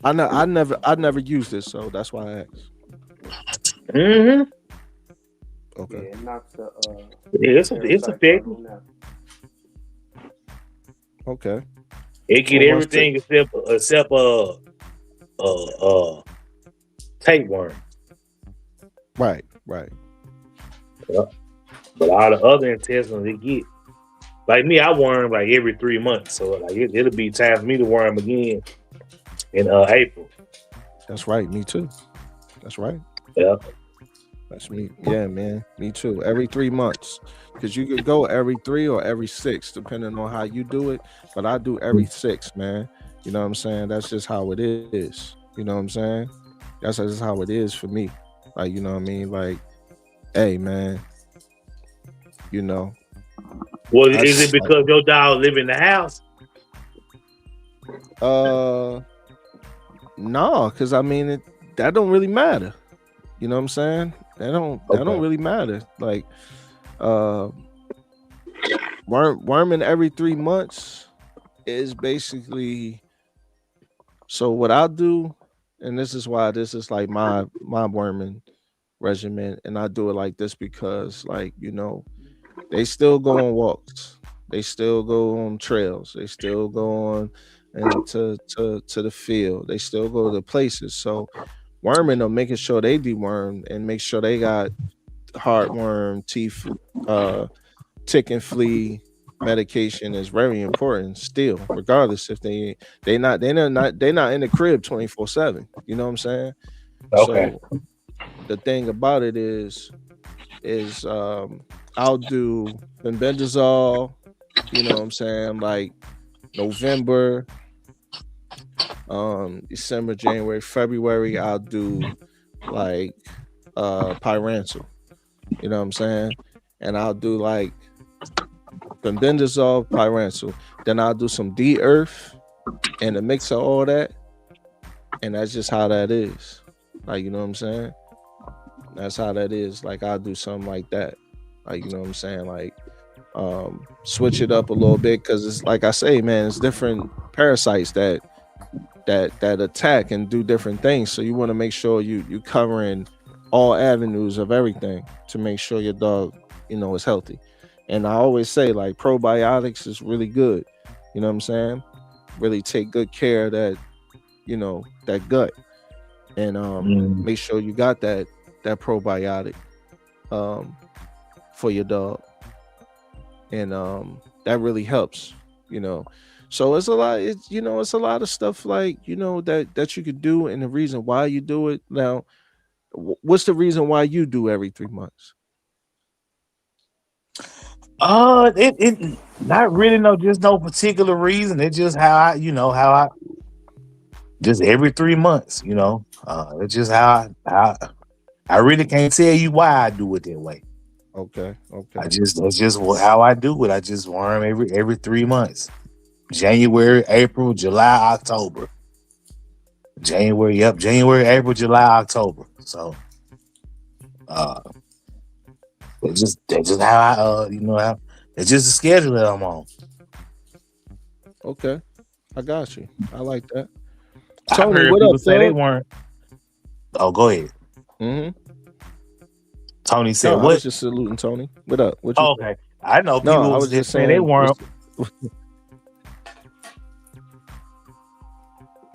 I never used it, so that's why I asked. Mm-hmm. Yeah, Okay. it knocks Yeah, the it's parasites right effective. on out. Okay. It get Well once it everything except uh tapeworm. right, right. Yeah. But all the other intestines it get. Like me, I worm like every 3 months, so like it'll be time for me to worm again in April. That's right, me too. That's right. Yeah. That's me. Yeah, man. Me too. Every 3 months. Because you could go every 3 or every 6, depending on how you do it. But I do every 6, man. You know what I'm saying? That's just how it is. You know what I'm saying? That's just how it is for me. Like, you know what I mean? Like, hey, man, you know, Well, is it that's like, because your dog live in the house? uh, no, because I mean, that don't really matter. You know what I'm saying? That don't Okay. really matter. Like, uh, worming every 3 months is basically so what I'll do, and this is why this is like my worming regimen, and I do it like this because like they still go on walks, they still go on trails, they still go on and to the field, they still go to places. So worming them, making sure they deworm and make sure they got heartworm, teeth, uh tick and flea medication is very important still, regardless if they not in the crib 24/7. You know what I'm saying? Okay. So the thing about it is I'll do benzodazole, you know what I'm saying, like November, December, January, February, I'll do like pyrantel, you know what I'm saying? And I'll do like benzodazole, pyrantel. Then I'll do some D-earth and a mix of all that. And that's just how that is. Like, you know what I'm saying? That's how that is. Like, I'll do something like that. Like, you know what I'm saying? Like, switch it up a little bit because it's like I say, man, it's different parasites that attack and do different things. So you want to make sure you covering all avenues of everything to make sure your dog, is healthy. And I always say like probiotics is really good. You know what I'm saying? Really take good care of that gut and Mm. make sure you got that probiotic um for your dog. And that really helps, you know. So it's a lot of stuff like, that you could do and the reason why you do it. Now, what's the reason why you do every 3 months? It Not really, no, just no particular reason. It's just how I just every 3 months, it's just how I really can't tell you why I do it that way. Okay, I okay. just That's just how I do it. I just worm every 3 months. January, April, July, October. January, yep, January, April, July, October. So uh that's just how I how it's just the schedule that I'm on. Okay, I got you. I like that. I've Tony, heard what up, people say they dog? weren't. Oh, go ahead. Mm-hmm. Tony No, said I was what? just saluting Tony. What up? What you Oh, say? okay. I know No, I people was that just say they saying. weren't.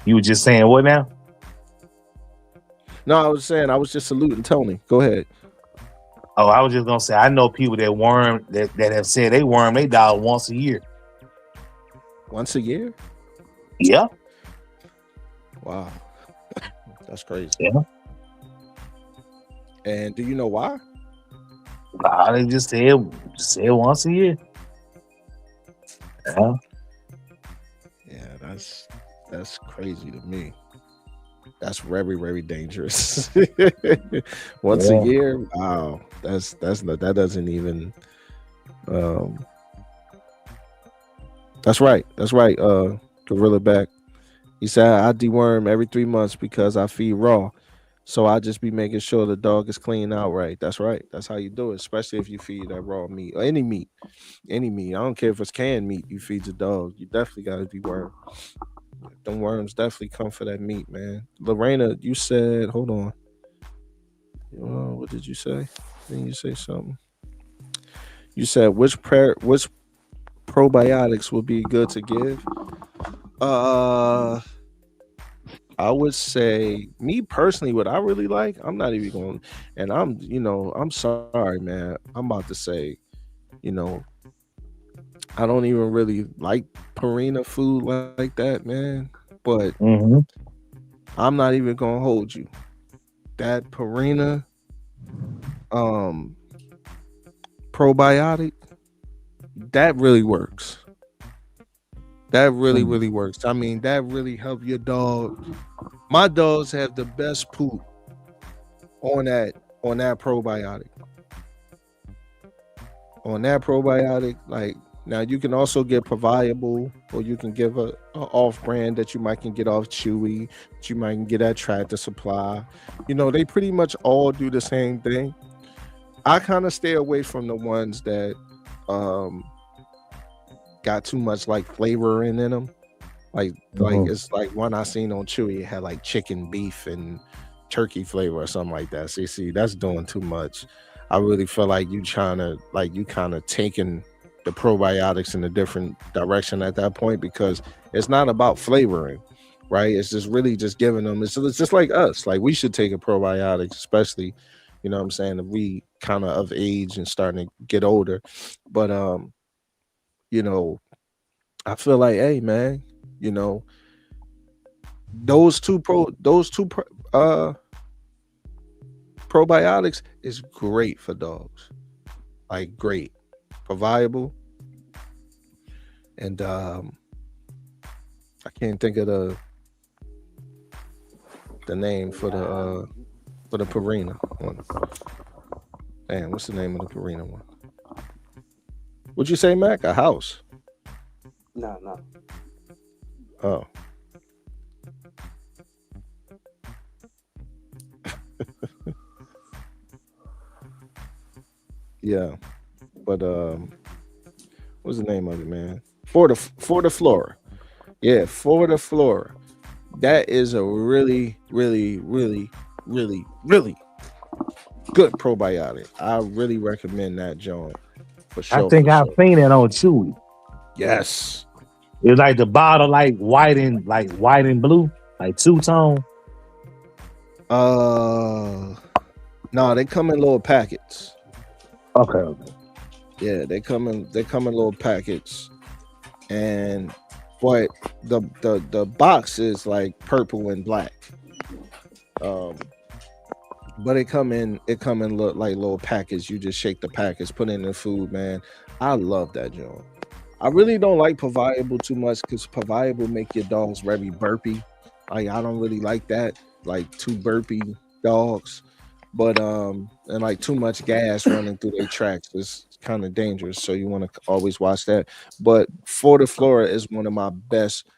You were just saying what now? No, I was saying I was just saluting Tony. Go ahead. Oh, I was just gonna say I know people that that have said they worm they dog once a year. Once a year? Yeah, Wow, that's crazy. yeah. And do you know why? They just said once a year. Yeah, Yeah, that's crazy to me. That's very, very dangerous. Once a yeah. year, wow. That's not that doesn't even um that's right. That's right. Gorilla back. He said I deworm every 3 months because I feed raw. So I just be making sure the dog is clean out right. That's right. That's how you do it, especially if you feed that raw meat or any meat. Any meat. I don't care if it's canned meat you feed the dog. You definitely gotta deworm. Them worms definitely come for that meat, man. Lorena, you said, hold on. What did you say? Didn't you say something? You said which probiotics would be good to give? Uh, I would say me personally, what I really like. I'm not even going, and I'm sorry, man. I'm about to say, you know, I don't even really like Purina food like that, man. But Mm-hmm. I'm not even gonna hold you. That Purina um probiotic, that really works. That really, really works. I mean, that really help your dog. My dogs have the best poop on that probiotic. On that probiotic, like now you can also get Proviable, or you can give a off brand that you might can get off Chewy, that you might can get at Tractor Supply. They pretty much all do the same thing. I kind of stay away from the ones that um got too much like flavor in them. Like Mm-hmm. it's like one I seen on Chewy. It had like chicken, beef, and turkey flavor or something like that. See, that's doing too much. I really feel like you kind of taking the probiotics in a different direction at that point, because it's not about flavoring, right? It's just really just giving them. It's just like us. Like we should take a probiotic, especially, what I'm saying, if we kind of age and starting to get older. But you know, I feel like, hey man, you know, those two probiotics is great for dogs. Like great. Proviable. And I can't think of the name for the Purina one. Damn, what's the name of the Purina one? Would you say, Mac? A house? No, no. Oh. Yeah. But what's the name of it, man? For the Flora. Yeah, for the Flora. That is a really, really, really, really, really good probiotic. I really recommend that, John. For I sure, think for I've sure. seen that on Chewy. Yes. It's like the bottle, like white and blue, like two tone. Uh no, they come in little packets. Okay, okay. Yeah, they come in little packets. And but the box is like purple and black. Um but it come in like little packets. You just shake the packets, put it in the food, man. I love that joint. I really don't like Proviable too much because Proviable make your dogs very burpy. Like I don't really like that. Like too burpy dogs. But and like too much gas running through their tracks is kind of dangerous. So you want to always watch that. But Fortiflora is one of my best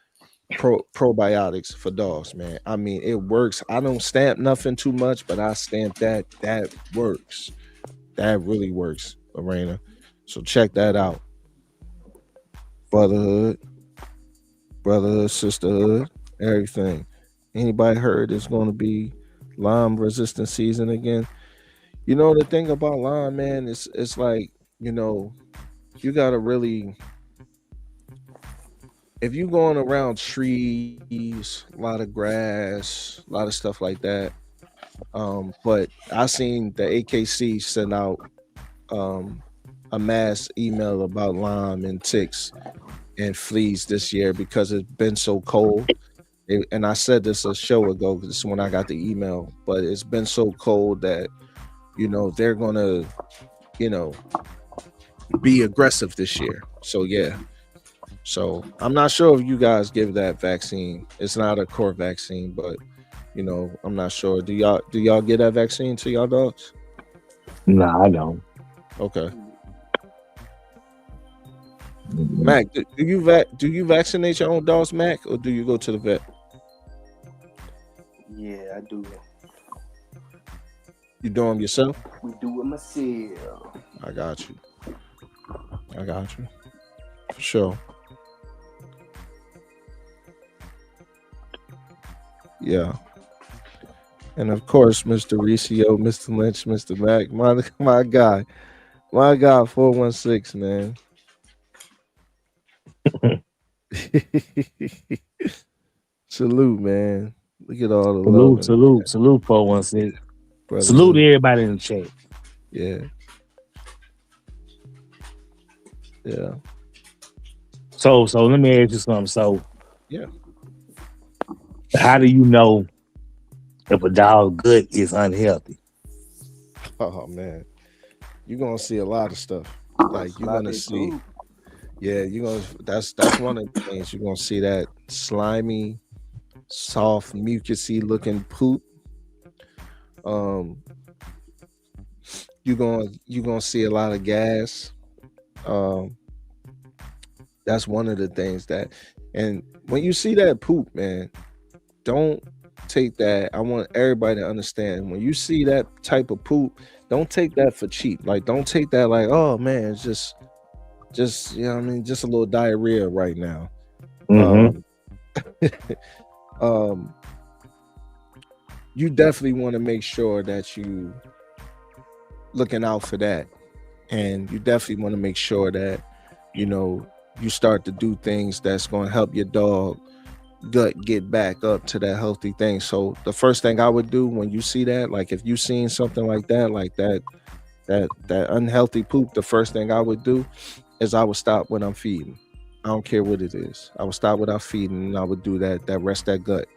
probiotics for dogs, man. I mean, it works. I don't stamp nothing too much, but I stamp that. That works. That really works, Arena. So check that out. Brotherhood, brotherhood, sisterhood, everything. Anybody heard it's going to be Lyme resistant season again? You know the thing about Lyme, man, it's like you know you gotta really if you going around trees, a lot of grass, a lot of stuff like that. But I seen the AKC send out um a mass email about Lyme and ticks and fleas this year because it's been so cold. And I said this a show ago. This is when I got the email, but it's been so cold that they're gonna you know be aggressive this year. So yeah. So I'm not sure if you guys give that vaccine. It's not a core vaccine, but I'm not sure. Do y'all get that vaccine to y'all dogs? No, I don't. Okay. Mhm. Mac, do you vaccinate your own dogs, Mac, or do you go to the vet? Yeah, I do. You do them yourself? We do it myself. I got you. I got you. For sure. Yeah. And of course, Mr. Riccio, Mr. Lynch, Mr. Mac, my guy, 416, man. Salute, man. Look at all the love Salute, in the salute, chat, salute, 416. Salute to brotherhood. everybody in the chat. Yeah, yeah, So let me ask you something. So yeah. how do you know if a dog gut is unhealthy? Oh man, you're gonna see a lot of stuff. Like you're Slide gonna that see, too. yeah, you're gonna. That's one of the things you're gonna see that slimy, soft, mucusy looking poop. Um, you're gonna see a lot of gas. Um, that's one of the things that, and when you see that poop, man, don't take that. I want everybody to understand when you see that type of poop, don't take that for cheap. Like, don't take that like, oh man, it's just you know what I mean, just a little diarrhea right now. Mm-hmm. Um, um, you definitely want to make sure that you looking out for that, and you definitely want to make sure that you know you start to do things that's going to help your dog gut get back up to that healthy thing. So the first thing I would do when you see that, like if you seen something like that unhealthy poop, the first thing I would do is I would stop what I'm feeding. I don't care what it is. I would stop what I'm feeding and I would do that rest that gut.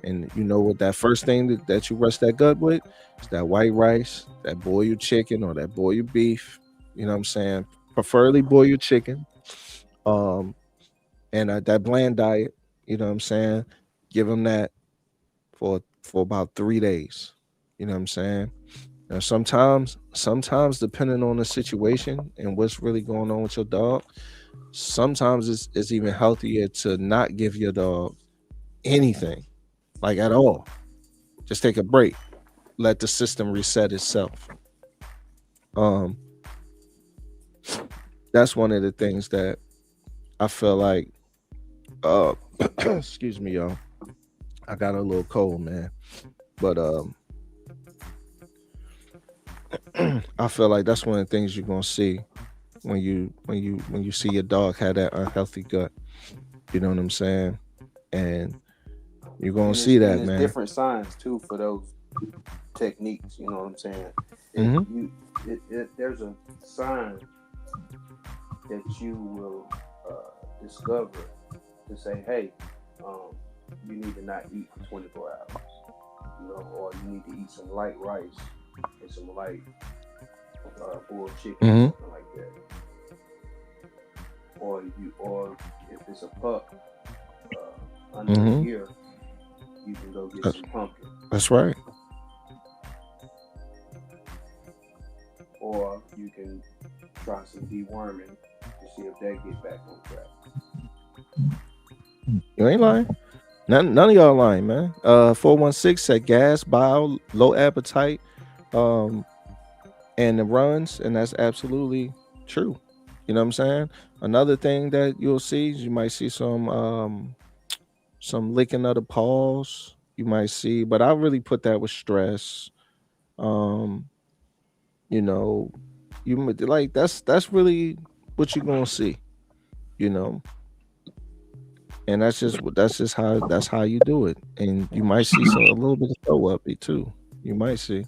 And you know what that first thing that you rest that gut with is that white rice, that boiled chicken or that boiled beef. You know what I'm saying? Preferably boiled chicken. Um and that bland diet, you know what I'm saying? Give them that for about 3 days. You know what I'm saying? Now sometimes depending on the situation and what's really going on with your dog, sometimes it's even healthier to not give your dog anything, like at all. Just take a break. Let the system reset itself. Um, that's one of the things that I feel like uh excuse me, y'all. I got a little cold, man. But I feel like that's one of the things you're gonna see when you see your dog have that unhealthy gut. You know what I'm saying? And you're gonna And see that, it's man. different signs too for those techniques. You know what I'm saying? It, Hmm. you, there's a sign that you will discover to say, hey, um, you need to not eat for 24 hours. Or you need to eat some light rice and some light boiled chicken or Hmm. something like that. or if it's a pup under a Mm-hmm. year, you can go get That's, some pumpkin, that's right. or you can try some deworming to see if that get back on track. You ain't lying. None of y'all lying, man. 416 said gas, bile, low appetite, um, and the runs, and that's absolutely true. You know what I'm saying? Another thing that you'll see is you might see some licking of the paws. You might see, but I really put that with stress. Um, you know, like that's really what you're gonna see. You know, and that's just how you do it. And you might see a little bit of throw up too. You might see,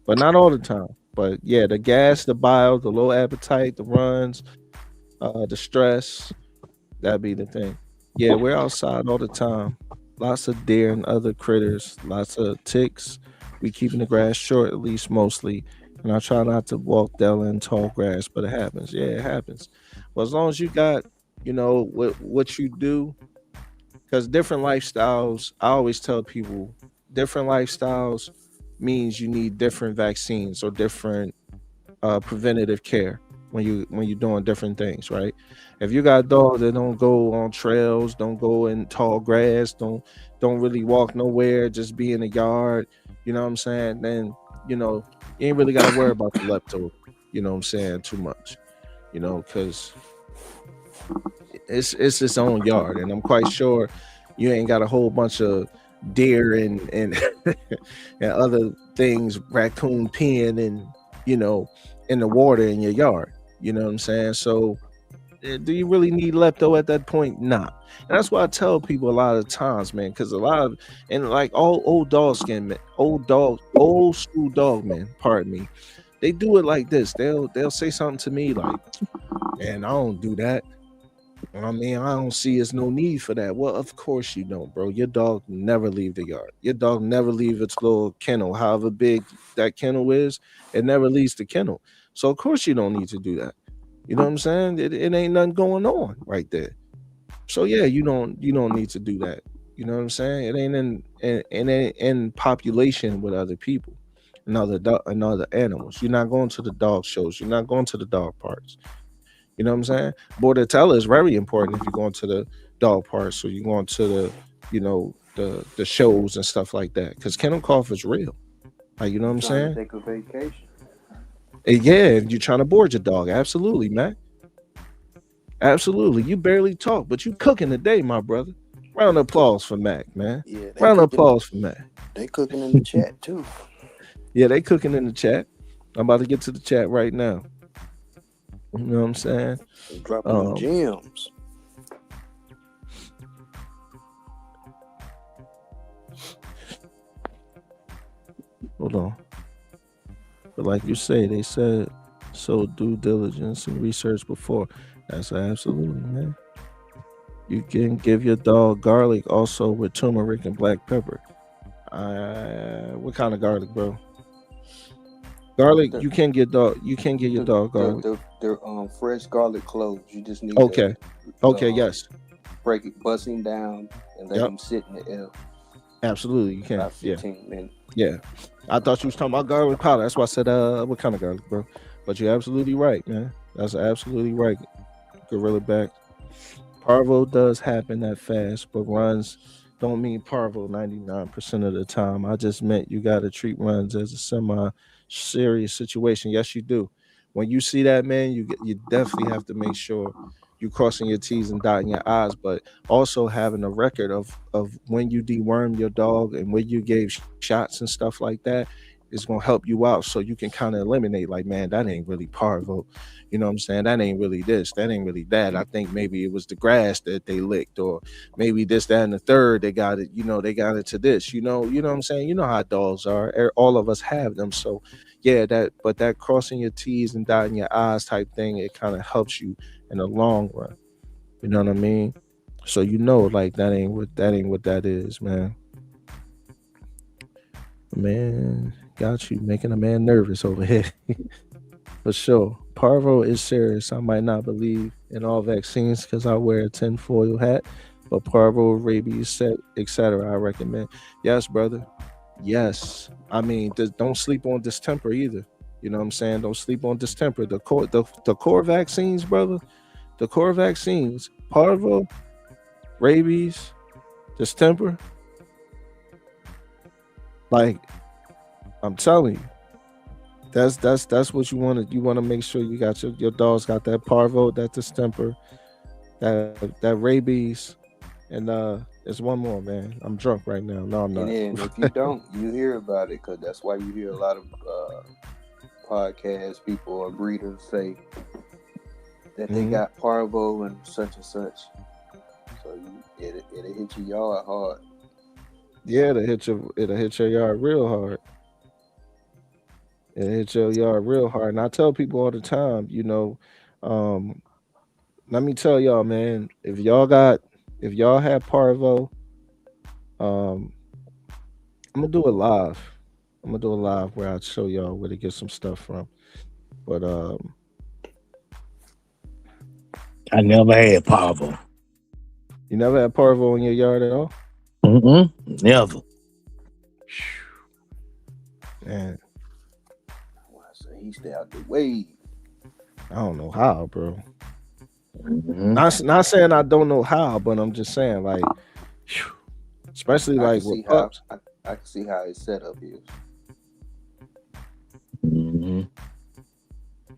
but not all the time. But yeah, the gas, the bile, the low appetite, the runs, the stress, that'd be the thing. Yeah, we're outside all the time. Lots of deer and other critters, lots of ticks. We keeping the grass short, at least mostly. And I try not to walk down in tall grass, but it happens. Yeah, it happens. Well, as long as you got, what you do, because different lifestyles, I always tell people, different lifestyles means you need different vaccines or different preventative care when you're doing different things, right? If you got dogs that don't go on trails, don't go in tall grass, don't really walk nowhere, just be in the yard, you know what I'm saying? Then you ain't really got to worry about the lepto, you know what I'm saying, too much, because it's its own yard, and I'm quite sure you ain't got a whole bunch of deer and and other things, raccoon pen and you know in the water in your yard. You know what I'm saying? So do you really need lepto at that point? Nah. And that's why I tell people a lot of times, man, because a lot of and like all old dog skin men, old school dog men, pardon me, they do it like this. They'll say something to me like, "Man, I don't do that. I mean, I don't see there's no need for that." Well, of course you don't, bro. Your dog never leave the yard. Your dog never leave its little kennel. However big that kennel is, it never leaves the kennel. So of course you don't need to do that. You know what I'm saying? It ain't nothing going on right there. So yeah, you don't need to do that. You know what I'm saying? It ain't in population with other people and other animals. You're not going to the dog shows. You're not going to the dog parks. You know what I'm saying? Bordetella is very important if you're going to the dog park. So you're going to the shows and stuff like that. Because kennel cough is real. Like, you know what I'm Trying to saying? take a vacation. And yeah, you're trying to board your dog. Absolutely, man. Absolutely. You barely talk, but you cooking today, my brother. Round of applause for Mac, man. Yeah, Round of applause for Mac. they cooking in the chat too. Yeah, they cooking in the chat. I'm about to get to the chat right now. You know what I'm saying? They dropping them Um, gems. hold on. But like you say, they said so due diligence and research before. That's absolutely, man. You can give your dog garlic also with turmeric and black pepper. What kind of garlic, bro? Garlic, The you can get your the dog the garlic. fresh garlic cloves. You just need to Okay. Okay, yes. break it, bust him down, and let Yep. him sit in the air Absolutely, you can. about Yeah. 15 minutes. Yeah. I thought you was talking about garlic powder. That's why I said what kind of garlic, bro? But you're absolutely right, man. That's absolutely right. Gorilla back. Parvo does happen that fast, but runs don't mean parvo 99% of the time. I just meant you got to treat runs as a semi serious situation. Yes, you do. When you see that, man, you definitely have to make sure you crossing your T's and dotting your I's, but also having a record of when you dewormed your dog and when you gave shots and stuff like that is gonna help you out so you can kind of eliminate like, man, that ain't really parvo. You know what I'm saying? That ain't really this, that ain't really that. I think maybe it was the grass that they licked, or maybe this, that, and the third. They got it, they got into this, you know what I'm saying? You know how dogs are. All of us have them. So yeah, that crossing your T's and dotting your I's type thing, it kind of helps you in the long run. You know what I mean? So like that ain't what that is, man. Man, got you making a man nervous over here. For sure. Parvo is serious. I might not believe in all vaccines because I wear a tinfoil hat, but Parvo, rabies, etc. I recommend. Yes, brother. Yes. I mean, don't sleep on distemper either. You know what I'm saying? Don't sleep on distemper. The core vaccines, brother. The core vaccines, Parvo, rabies, distemper. Like I'm telling you, that's what you want to. You want to make sure you got your dog's got that Parvo, that distemper, that rabies, and there's one more, man. I'm drunk right now. No, I'm And not. then if you don't, you hear about it because that's why you hear a lot of podcast people or breeders say that they Mhm. got parvo and such and such. So it'll hit your yard hard. Yeah, it'll hit your yard real hard. It'll hit your yard real hard. And I tell people all the time, um, let me tell y'all, man, if y'all have parvo, um, I'm gonna do it live. I'm gonna do it live where I show y'all where to get some stuff from. But I never had Parvo. you never had parvo in your yard at all? Never. Man, So he stay out the way. I don't know how, bro. Mm-hmm. Not saying I don't know how, but I'm just saying like, phew, especially I like can with see how pups. I can see how his setup is. Mm-hmm.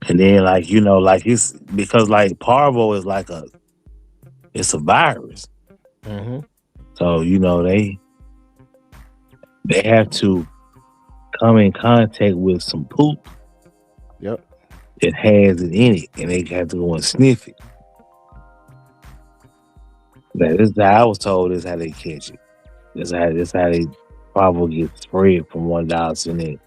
And then like it's because like Parvo is it's a virus. Mm-hmm. So they have to come in contact with some poop Yep. that has it in it, and they have to go and sniff it. Now, this is how I was told. This is how they catch it. This how they probably get spread from one dog to the next.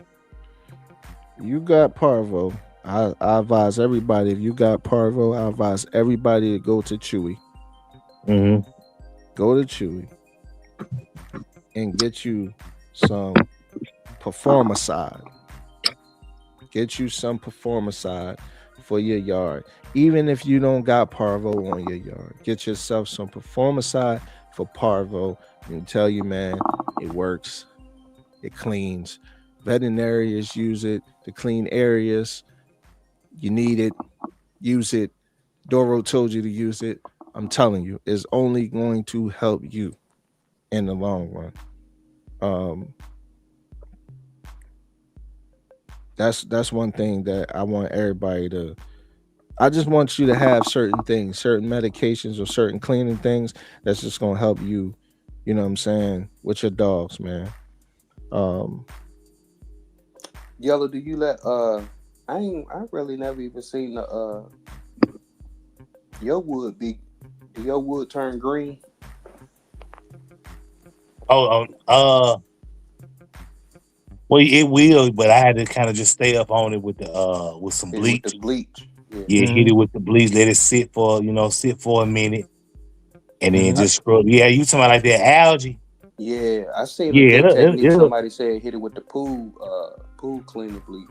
You got parvo. I advise everybody if you got parvo, I advise everybody to go to Chewy. Mm-hmm. Go to Chewy and get you some performicide. Get you some performicide for your yard. Even if you don't got parvo on your yard, get yourself some performicide for parvo. And tell you, man, it works. It cleans. Veterinarians use it to clean areas. You need it. Use it. Doro told you to use it. I'm telling you, it's only going to help you in the long run. Um, that's one thing that I want everybody to. I just want you to have certain things, certain medications or certain cleaning things that's just gonna help you. You know what I'm saying with your dogs, man. Um, Yellow, do you let I really never even seen the your wood be do your wood turn green? Well, it will, but I had to kind of just stay up on it with the with some Hit it with the bleach. bleach. Yeah. Yeah, hit it mhm, with the bleach, let it sit for a minute, and then mhm. I, just scrub. Yeah, you talking about like that algae? yeah, I seen a Yeah, good technique. it'll Somebody said hit it with the pool cleaner bleach.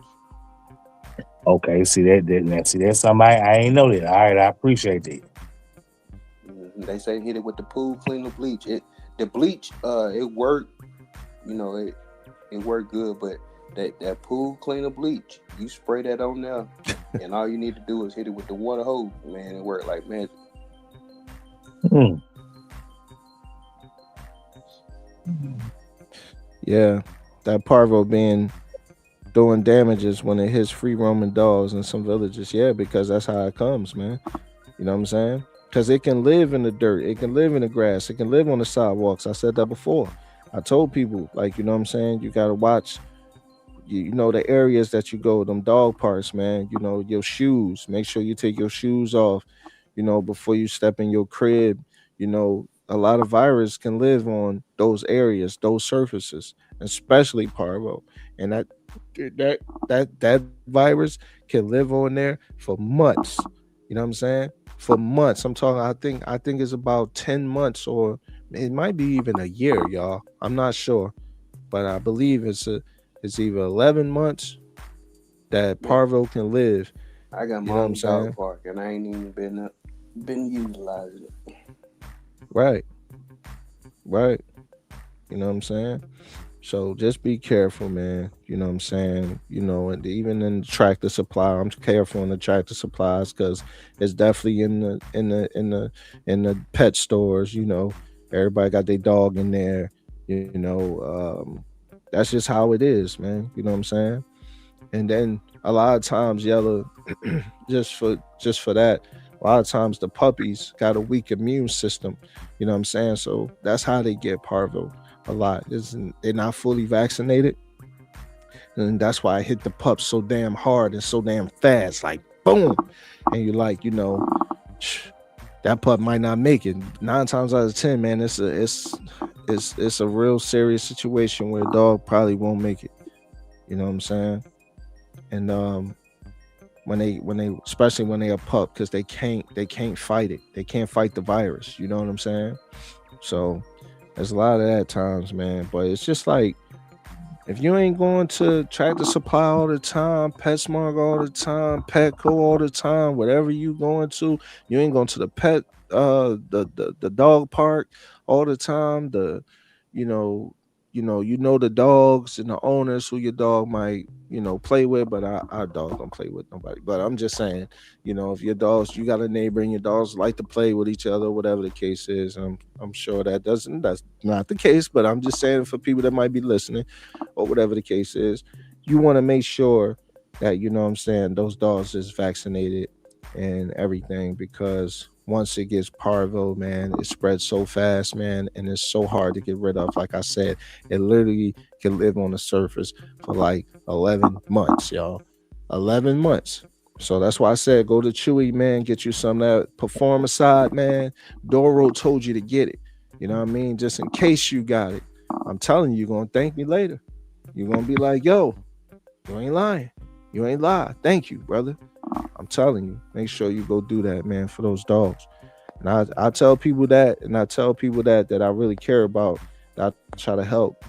okay. See that's something I ain't know that. All right, I appreciate that. They say hit it with the pool cleaner bleach. The bleach it worked, it worked good, but that pool cleaner bleach, you spray that on there, and all you need to do is hit it with the water hose. Man, it worked like magic. Hmm. Yeah, that parvo being doing damages when it hits free roaming dogs in some villages. Yeah, because that's how it comes, man. You know what I'm saying? Because it can live in the dirt, it can live in the grass, it can live on the sidewalks. I said that before. I told people, like, you know what I'm saying? You got to watch, the areas that you go, them dog parks, man. Your shoes. Make sure you take your shoes off, before you step in your crib. A lot of virus can live on those areas, those surfaces, especially parvo. And that virus can live on there for months. You know what I'm saying? For months. I'm talking. I think it's about 10 months, or it might be even a year, y'all. I'm not sure, but I believe it's either 11 months that Man, parvo can live, I got You my know what I'm own dog saying? park, and I ain't even been utilizing it. Right, right. You know what I'm saying? So just be careful, man. You know what I'm saying? And even in the tractor supply, I'm careful in the tractor supplies because it's definitely in the pet stores. Everybody got their dog in there. That's just how it is, man. You know what I'm saying? And then a lot of times, yellow, just for that, a lot of times the puppies got a weak immune system. You know what I'm saying? So that's how they get parvo a lot. They're not fully vaccinated, and that's why I hit the pups so damn hard and so damn fast, like boom. And you're like, that pup might not make it. 9 times out of 10, man, it's a real serious situation where a dog probably won't make it. You know what I'm saying? And when they especially when they a pup, because they can't fight it. They can't fight the virus. You know what I'm saying? So there's a lot of that times, man. But it's just like, if you ain't going to Tractor Supply all the time, PetSmart all the time, Petco all the time, whatever you going to, you ain't going to the the dog park all the time. You know, the dogs and the owners who your dog might play with, but our dogs don't play with nobody. But I'm just saying, if your dogs, you got a neighbor and your dogs like to play with each other, whatever the case is. I'm sure that's not the case, but I'm just saying for people that might be listening or whatever the case is, you want to make sure that, what I'm saying, those dogs is vaccinated and everything, because once it gets parvo, man, it spreads so fast, man, and it's so hard to get rid of. Like I said, it literally can live on the surface for like 11 months, y'all. 11 months. So that's why I said go to Chewy, man, get you some of that Performicide, man. Doro told you to get it. You know what I mean? Just in case you got it. I'm telling you, you're going to thank me later. You're going to be like, yo, you ain't lying. You ain't lie. Thank you, brother. I'm telling you, make sure you go do that, man, for those dogs. And I tell people that, and I tell people that I really care about, that I try to help,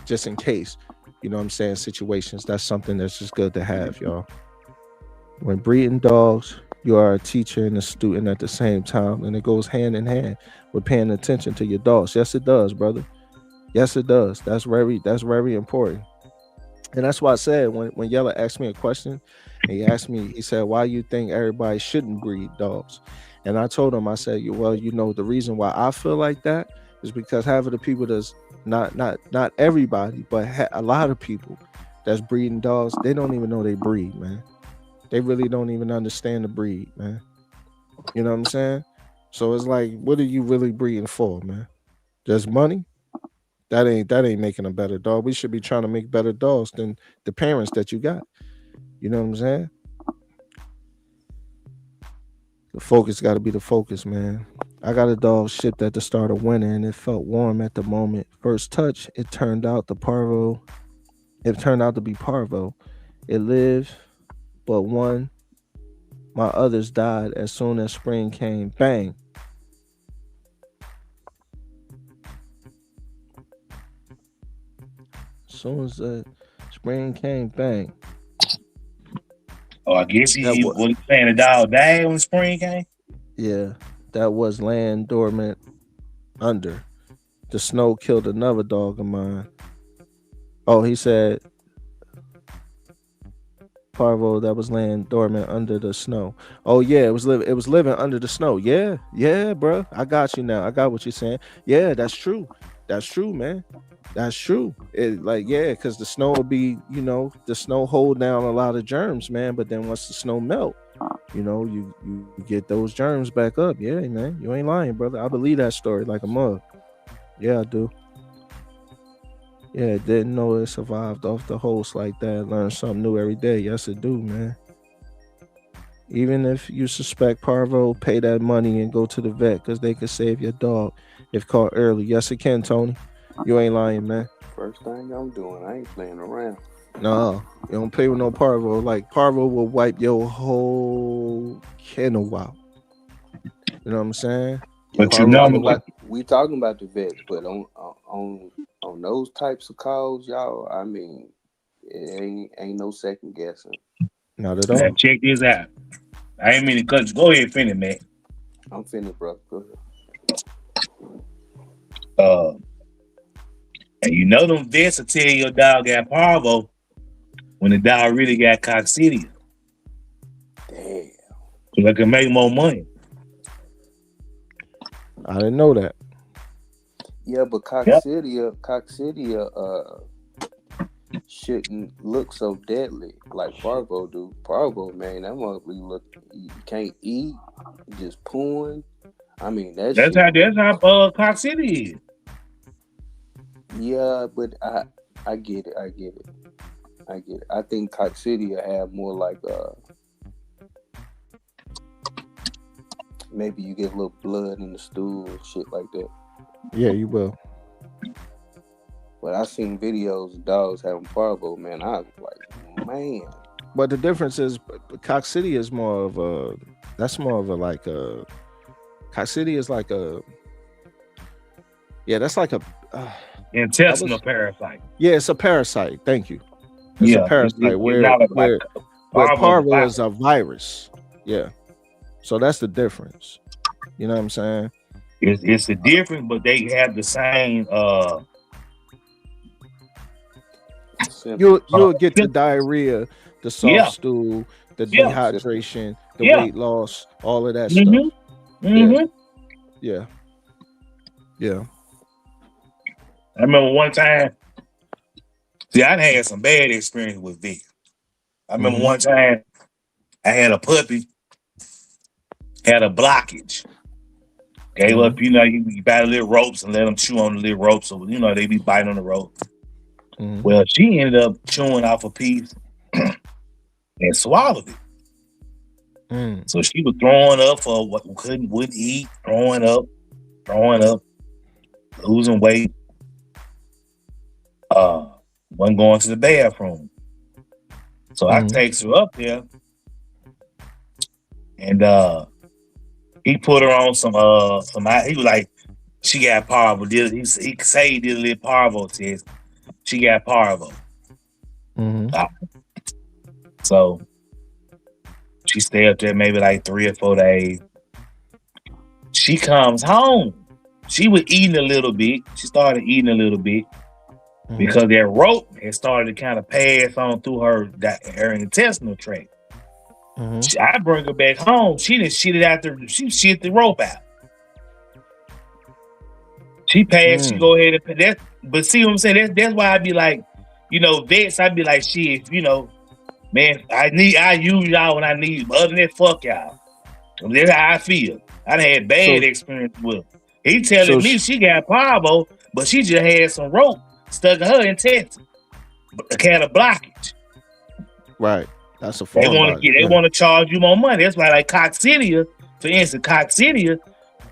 just in case, what I'm saying, situations. That's something that's just good to have, y'all. When breeding dogs, you are a teacher and a student at the same time, and it goes hand in hand with paying attention to your dogs. Yes, it does, brother. Yes, it does. That's very important. And that's why I said, when Yella asked me a question, and he said, why you think everybody shouldn't breed dogs? And I told him, I said, well, the reason why I feel like that is because half of the people that's not everybody, but a lot of people that's breeding dogs, they don't even know they breed, man. They really don't even understand the breed, man. You know what I'm saying? So it's like, what are you really breeding for, man? Just money? That ain't making a better dog. We should be trying to make better dogs than the parents that you got. You know what I'm saying? The focus got to be the focus, man. I got a dog shipped at the start of winter, and it felt warm at the moment. First touch, it turned out the parvo. It turned out to be parvo. It lived, but my others died as soon as spring came. Bang. As soon as the spring came, bang. Oh, I guess That he was was saying the dog died when spring came. Yeah, that was laying dormant under. The snow killed another dog of mine. Oh, he said parvo that was laying dormant under the snow. Oh yeah, it was living under the snow. Yeah, yeah, bro. I got you now. I got what you're saying. Yeah, that's true. That's true, man. That's true. It like, yeah, because the snow will be, the snow hold down a lot of germs, man. But then once the snow melt, you get those germs back up. Yeah, man. You ain't lying, brother. I believe that story like a mug. Yeah, I do. Yeah, didn't know it survived off the host like that. Learn something new every day. Yes, it do, man. Even if you suspect parvo, pay that money and go to the vet because they can save your dog if caught early. Yes, it can, Tony. You ain't lying, man. First thing I'm doing, I ain't playing around. No, you don't play with no parvo. Like, parvo will wipe your whole kennel out. You know what I'm saying? Yeah, But we you Parvo know, talking will about wipe. the vets, but on those types of calls, y'all. I mean, it ain't no second guessing. Not at Now all. check this out. I ain't mean to cut you. Go ahead, finish, man. I'm finished, bro. Go ahead. And you know them vets will tell your dog got parvo when the dog really got coccidia. Damn. So they can make more money. I didn't know that. Yeah, but coccidia shouldn't look so deadly like parvo do. Parvo, man, that motherfucker look, you can't eat, just pooing. I mean, That's shit. how coccidia is. Yeah, but I get it. I think coccidia have more like maybe you get a little blood in the stool and shit like that. Yeah, you will. But I seen videos of dogs having parvo, man. I was like, man. But the difference is coccidia is more of a, that's more of a like a, coccidia is like a, yeah, that's like a Intestinal parasite. Yeah, it's a parasite. Thank you. It's a parasite where parvo is a virus. Yeah. So that's the difference. You know what I'm saying? It's a difference, but they have the same You'll get the diarrhea, the soft stool, the dehydration, the weight loss, all of that stuff. Yeah. I remember one time. See, I had some bad experience with Vic. I remember one time I had a puppy, had a blockage. Gave up, you buy the little ropes and let them chew on the little ropes. So, they be biting on the rope. Well, she ended up chewing off a piece and swallowed it. So she was throwing up for what wouldn't eat, throwing up, losing weight. Wasn't going to the bathroom. So I takes her up there and he put her on some he was like, she got parvo. He say he did a little parvo test. She got parvo. So she stayed up there maybe like 3 or 4 days. She comes home. She was eating a little bit. She started eating a little bit because that rope had started to kind of pass on through her intestinal tract. I bring her back home. She didn't shit it out there. She shit the rope out. She passed. She go ahead and that. But see what I'm saying? That's why I be like, vets. I be like, shit, man. I use y'all when I need. But other than that, fuck y'all. That's how I feel. I done had bad experience with her. He telling me she got parvo, but she just had some rope stuck in her intestine. Had a blockage. Right. That's a They want to charge you more money. That's why, like coccidia, for instance,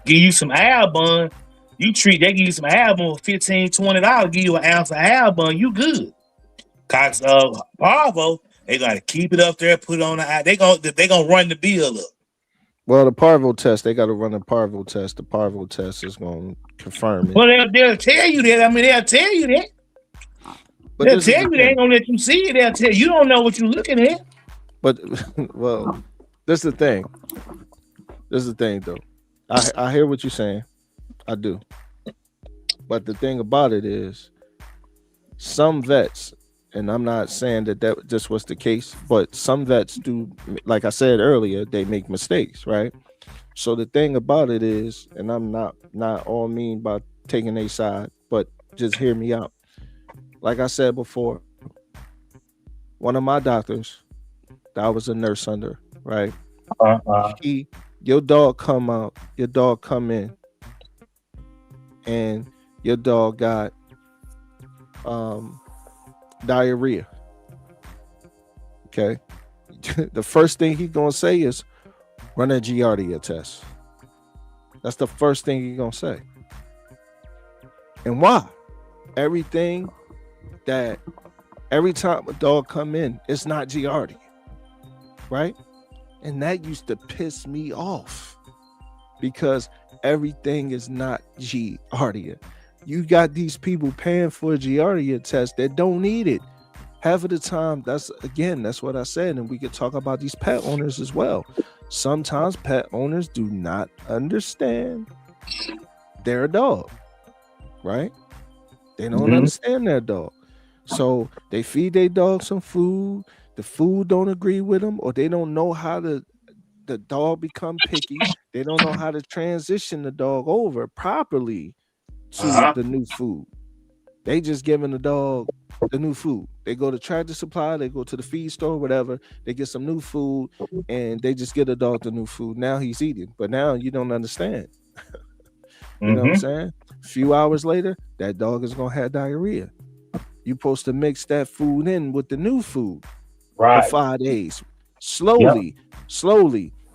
give you some Albon. They give you some Albon for $15, $20, give you an ounce of Albon, you good. Parvo, they gotta keep it up there, put it on the they gonna run the bill up. Well, the parvo test, they gotta run a parvo test. The parvo test is gonna confirm it. Well, they'll tell you that. I mean, they'll tell you that. But they'll tell you they ain't gonna let you see it. They'll tell you don't know what you're looking at. But well, this is the thing. Though. I hear what you're saying. I do. But the thing about it is, some vets, and I'm not saying that just was the case, but some vets do, like I said earlier, they make mistakes, right? So the thing about it is, and I'm not all mean by taking a side, but just hear me out. Like I said before, one of my doctors that I was a nurse under, right? Your dog come in, and your dog got diarrhea. Okay. The first thing he's gonna say is run a Giardia test. That's the first thing he's gonna say. And why? Every time a dog come in, it's not Giardia, right? And that used to piss me off because everything is not Giardia. You got these people paying for a Giardia test that don't need it. half of the time, that's what I said, and we could talk about these pet owners as well. Sometimes pet owners do not understand their dog, right? They don't understand their dog. So they feed their dog some food. The food don't agree with them, or they don't know how to the dog become picky. They don't know how to transition the dog over properly to the new food. They just giving the dog the new food. They go to Tractor Supply, they go to the feed store, whatever. They get some new food, and they just get the dog the new food. Now he's eating, but now you don't understand. You know what I'm saying? A few hours later, that dog is gonna have diarrhea. You're supposed to mix that food in with the new food for 5 days. Slowly.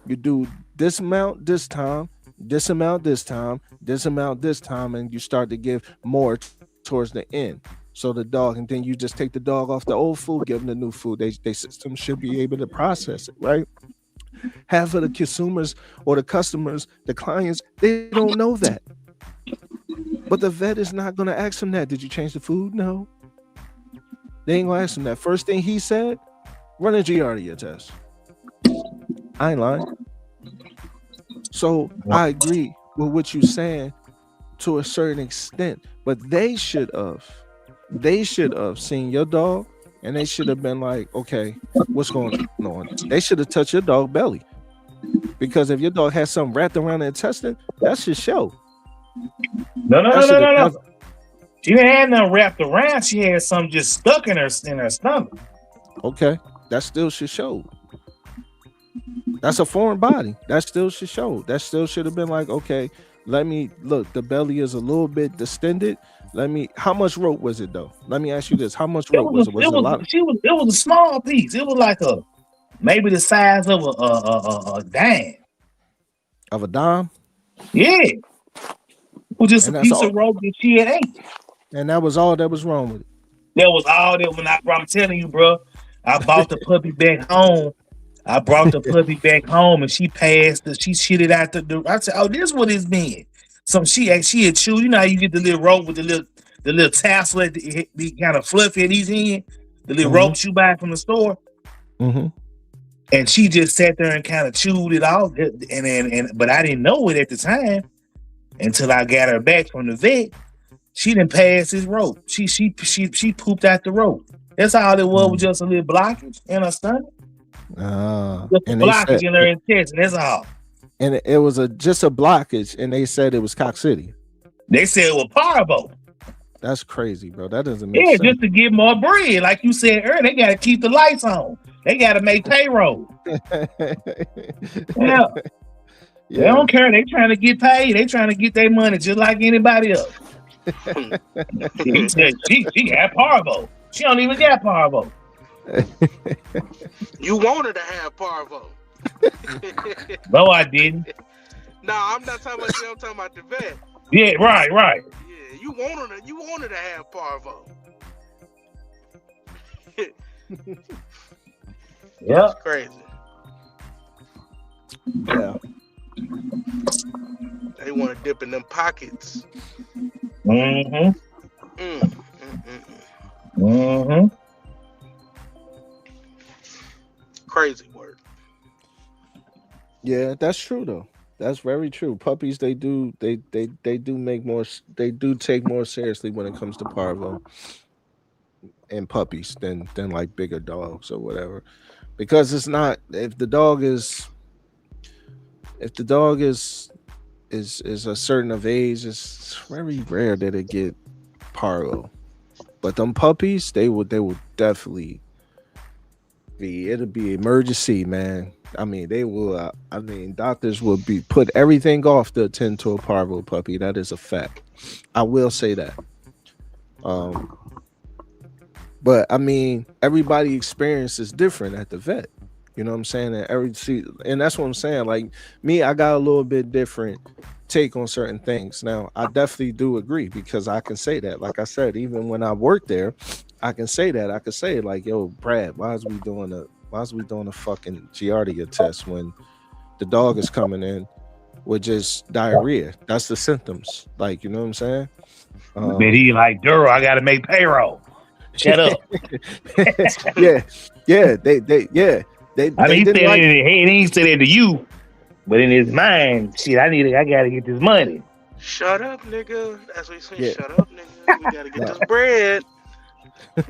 You do this amount this time, this amount this time, this amount this time, and you start to give more towards the end. So the dog, and then you just take the dog off the old food, give them the new food. They system should be able to process it, right? Half of the consumers or the customers, the clients, they don't know that. But the vet is not going to ask them that. Did you change the food? No. They ain't going to ask him that. First thing he said, run a Giardia test. I ain't lying. So I agree with what you're saying to a certain extent, but they should have seen your dog, and they should have been like, okay, what's going on? They should have touched your dog belly, because if your dog has something wrapped around the intestine, that should show. No. She didn't have nothing wrapped around. She had something just stuck in her stomach. Okay, that still should show. That's a foreign body. That still should show. That still should have been like, okay, let me look. The belly is a little bit distended. How much rope was it though? Let me ask you this: how much rope was it? Was it a lot? It was a small piece. It was like maybe the size of a dime. Of a dime? Yeah. It was just a piece of rope that she had ate. And that was all that was wrong with it. That was all that. I'm telling you, bro. I bought the puppy back home. I brought the puppy back home, and she shitted out the door. I said, "Oh, this is what it's been." So she had chewed. You know how you get the little rope with the little tassel at the kind of fluffy at each end, the little ropes you buy from the store. Mm-hmm. And she just sat there and kind of chewed it off, but I didn't know it at the time until I got her back from the vet. She didn't pass this rope. She pooped out the rope. That's all it was just a little blockage in her stomach. Just a blockage in her intestine. That's all. And it was just a blockage, and they said it was coccidia. They said it was parvo. That's crazy, bro. That doesn't make sense. Just to get more bread, like you said earlier. They got to keep the lights on. They got to make payroll. Yeah. They don't care. They trying to get paid. They trying to get their money just like anybody else. He said she had parvo. She don't even got parvo. You wanted to have parvo. No, I didn't. Nah, I'm not talking about you. I'm talking about the vet. Yeah, right. Yeah, you wanted to have parvo. Yeah, it's crazy. Yeah, they want to dip in them pockets. Crazy word. Yeah, that's true though. That's very true. Puppies, they do make more. They do take more seriously when it comes to parvo and puppies than like bigger dogs or whatever, because it's not if the dog is a certain of age, it's very rare that it get parvo. But them puppies, they will definitely it'll be emergency, man. I mean, they will. Doctors will be put everything off to attend to a parvo puppy. That is a fact. I will say that. But I mean, everybody experience is different at the vet. You know what I'm saying? And that's what I'm saying. Like me, I got a little bit different take on certain things. Now, I definitely do agree, because I can say that. Like I said, even when I worked there, I can say that. I could say like, "Yo, Brad, why is we doing a fucking Giardia test when the dog is coming in with just diarrhea?" That's the symptoms. Like, you know what I'm saying? But he like, Duro, I got to make payroll. Shut up. yeah, yeah, I they mean, he said didn't like. it. He ain't said it to you, but in his mind, shit, I gotta get this money. Shut up, nigga. That's what he said. Yeah, Shut up, nigga. We gotta get nah, this bread.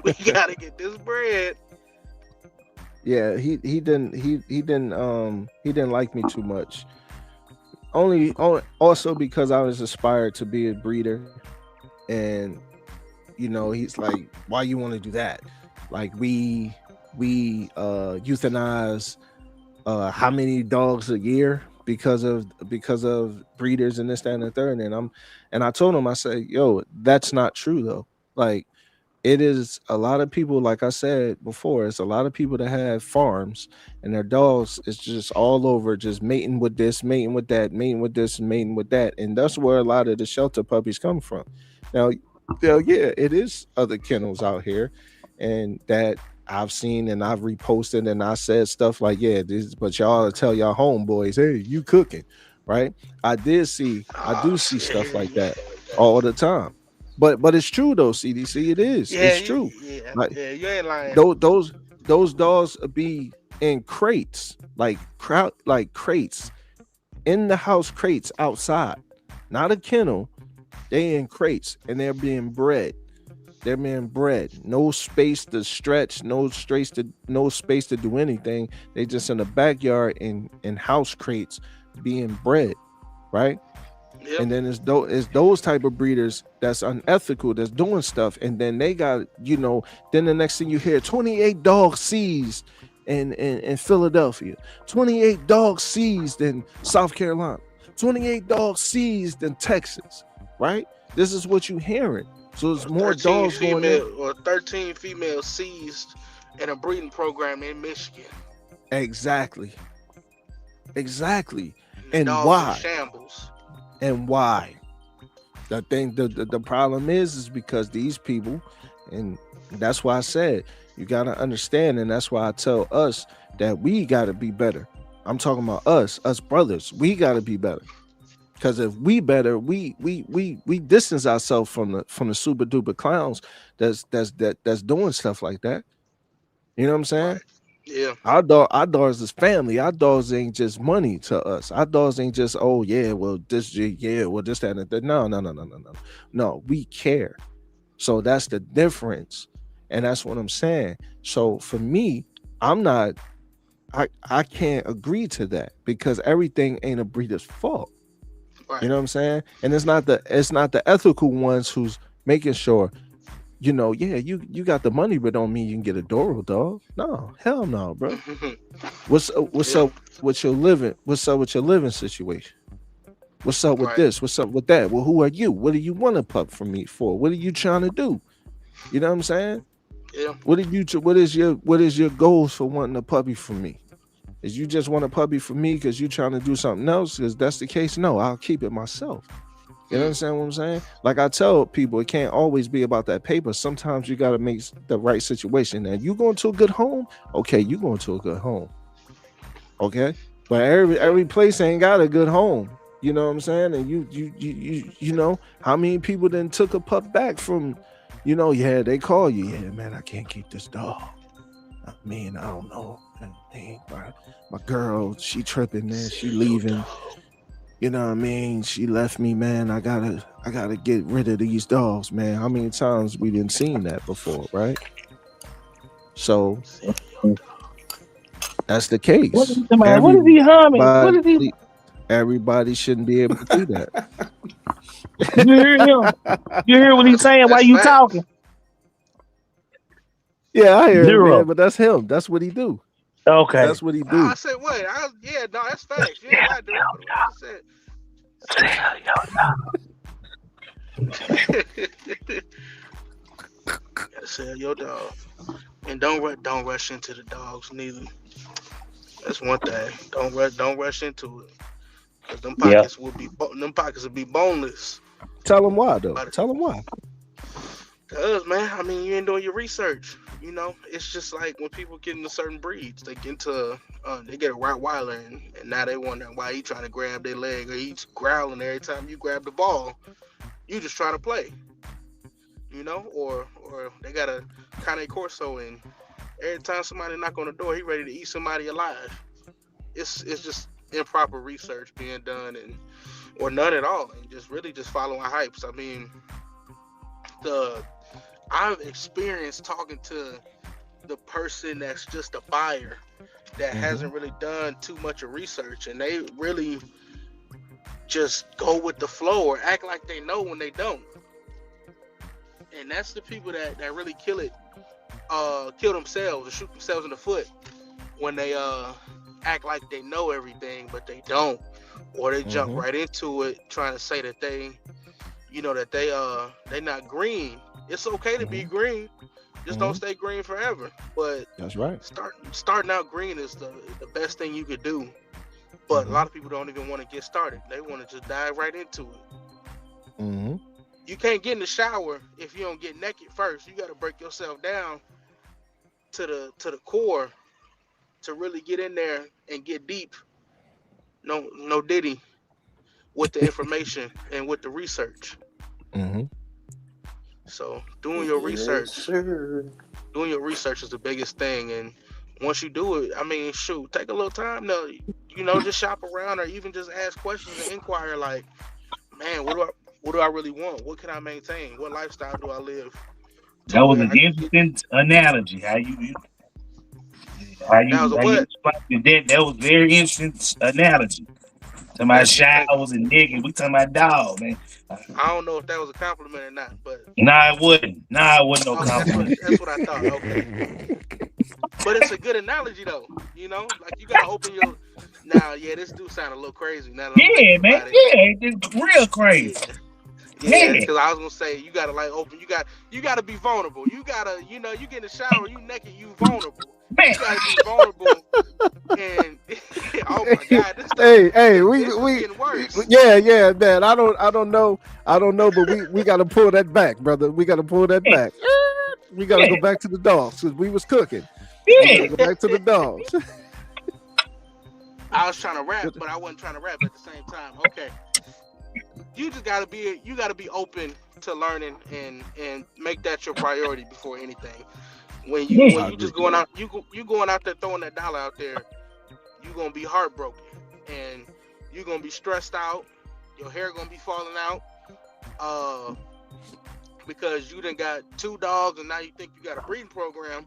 We gotta get this bread. yeah. He didn't like me too much. Also because I was inspired to be a breeder, and he's like, why you want to do that? Like we euthanize how many dogs a year because of breeders and this, that, and the third. And I told him, I said, yo, that's not true though. Like, it is a lot of people, like I said before, it's a lot of people that have farms and their dogs is just all over, just mating with this, mating with that, mating with this, and mating with that. And that's where a lot of the shelter puppies come from. Now, yeah, it is other kennels out here, and that I've seen and I've reposted and I said stuff like, yeah, this, but y'all tell y'all homeboys, hey, you cooking, right? I do see stuff like that all the time. But it's true though, CDC. It is. Yeah, It's true. Like yeah. You ain't lying. those dogs be in crates, like crates, in the house, crates outside, not a kennel. They in crates and they're being bred. They're being bred. No space to stretch. No space to do anything. They just in the backyard in house crates being bred, right? Yep. And then it's those type of breeders that's unethical, that's doing stuff, and then they got, then the next thing you hear, 28 dogs seized in Philadelphia, 28 dogs seized in South Carolina, 28 dogs seized in Texas, right? This is what you hearing. So there's more 13 dogs going in. or 13 females seized in a breeding program in Michigan. Exactly. And And dogs why? in shambles. And why? The problem is because these people, and that's why I said you gotta understand, and that's why I tell us that we gotta be better. I'm talking about us brothers. We gotta be better. Because if we better, we distance ourselves from the super duper clowns that's doing stuff like that. You know what I'm saying? Right. Yeah. Our dogs is family. Our dogs ain't just money to us. Our dogs ain't just, oh yeah, well this, that, and that. No, we care. So that's the difference, and that's what I'm saying. So for me, I can't agree to that because everything ain't a breeder's fault. Right. You know what I'm saying? And it's not the ethical ones who's making sure, yeah, you got the money, but don't mean you can get a Doro dog. No, hell no, bro. What's Yeah. up with your living situation? What's up with Right. this? What's up with that? Well, who are you? What do you want a pup from me for? What are you trying to do? You know what I'm saying? Yeah. What is your goals for wanting a puppy from me? Is you just want a puppy from me because you trying to do something else? Because that's the case, no, I'll keep it myself. You understand what I'm saying? Like I tell people, it can't always be about that paper. Sometimes you got to make the right situation. And you going to a good home? Okay, you going to a good home. Okay, but every place ain't got a good home. You know what I'm saying? And you know how many people then took a pup back from, yeah, they call you, yeah, man, I can't keep this dog. I mean, I don't know. My girl, she tripping, man. She leaving. You know what I mean? She left me, man. I gotta get rid of these dogs, man. How many times we didn't seen that before, right? So that's the case. What is he humming? What is he? Everybody shouldn't be able to do that. You hear him? You hear what he's saying while you talking? Yeah, I hear Zero. him, man, but that's him. That's what he do. Okay. That's what he do. I said, wait. No, that's facts. You ain't got to do it. Gotta sell your dog, and don't rush into the dogs neither. That's one thing. Don't rush into it, cause them pockets will be boneless. Tell him why though. Tell him why. Cause man, I mean, you ain't doing your research. It's just like when people get into certain breeds, they get into they get a Rottweiler and now they wonder why he trying to grab their leg or he's growling every time you grab the ball. You just trying to play. or they got a Cane Corso, and every time somebody knock on the door, he ready to eat somebody alive. It's just improper research being done, and or none at all, and just really just following hypes. I mean, the I've experienced talking to the person that's just a buyer that Mm-hmm. hasn't really done too much of research, and they really just go with the flow or act like they know when they don't. And that's the people that really kill themselves or shoot themselves in the foot when they act like they know everything but they don't, or they jump Mm-hmm. right into it trying to say that they not green. It's okay to be Mm-hmm. green, just don't Mm-hmm. stay green forever. But That's right. starting out green is the best thing you could do. But a Mm-hmm. lot of people don't even want to get started. They want to just dive right into it. Mm-hmm. You can't get in the shower if you don't get naked first. You got to break yourself down to the core to really get in there and get deep. No diddy with the information and with the research. Mm-hmm. So Yes, sir. doing your research is the biggest thing. And once you do it, I mean, shoot, take a little time to, just shop around or even just ask questions and inquire. Like, man, what do I really want? What can I maintain? What lifestyle do I live to That was where an I can get? interesting analogy. Now, so How you what? explained that. That was very interesting analogy. Talking about Thank you. showers and niggas. We talking about dog, man. I don't know if that was a compliment or not, but Nah, it wouldn't. Nah, it wasn't no okay, that's what compliment. that's what I thought. Okay, but it's a good analogy though. Like you gotta open your. Now, yeah, this do sound a little crazy now that I'm thinking Yeah, man. about it. Yeah, it's real Yeah, crazy. yeah, Yeah, because I was gonna say you gotta like open. You gotta be vulnerable. You gotta, you get in the shower, you naked, you vulnerable. man. You gotta be vulnerable, and oh my God, this stuff, Hey, this is getting worse. yeah, man. I don't know, but we got to pull that back, brother. We got to pull that Yeah, back. We got to yeah, go back to the dogs because we was cooking. We got yeah. to go back to the dogs. I was trying to rap, but I wasn't trying to rap at the same time. Okay, you gotta be open to learning and make that your priority before anything. When you Yeah. when I you agree. just going out, you going out there throwing that dollar out there, you gonna be heartbroken and you gonna be stressed out. Your hair gonna be falling out, uh, because you done got two dogs and now you think you got a breeding program.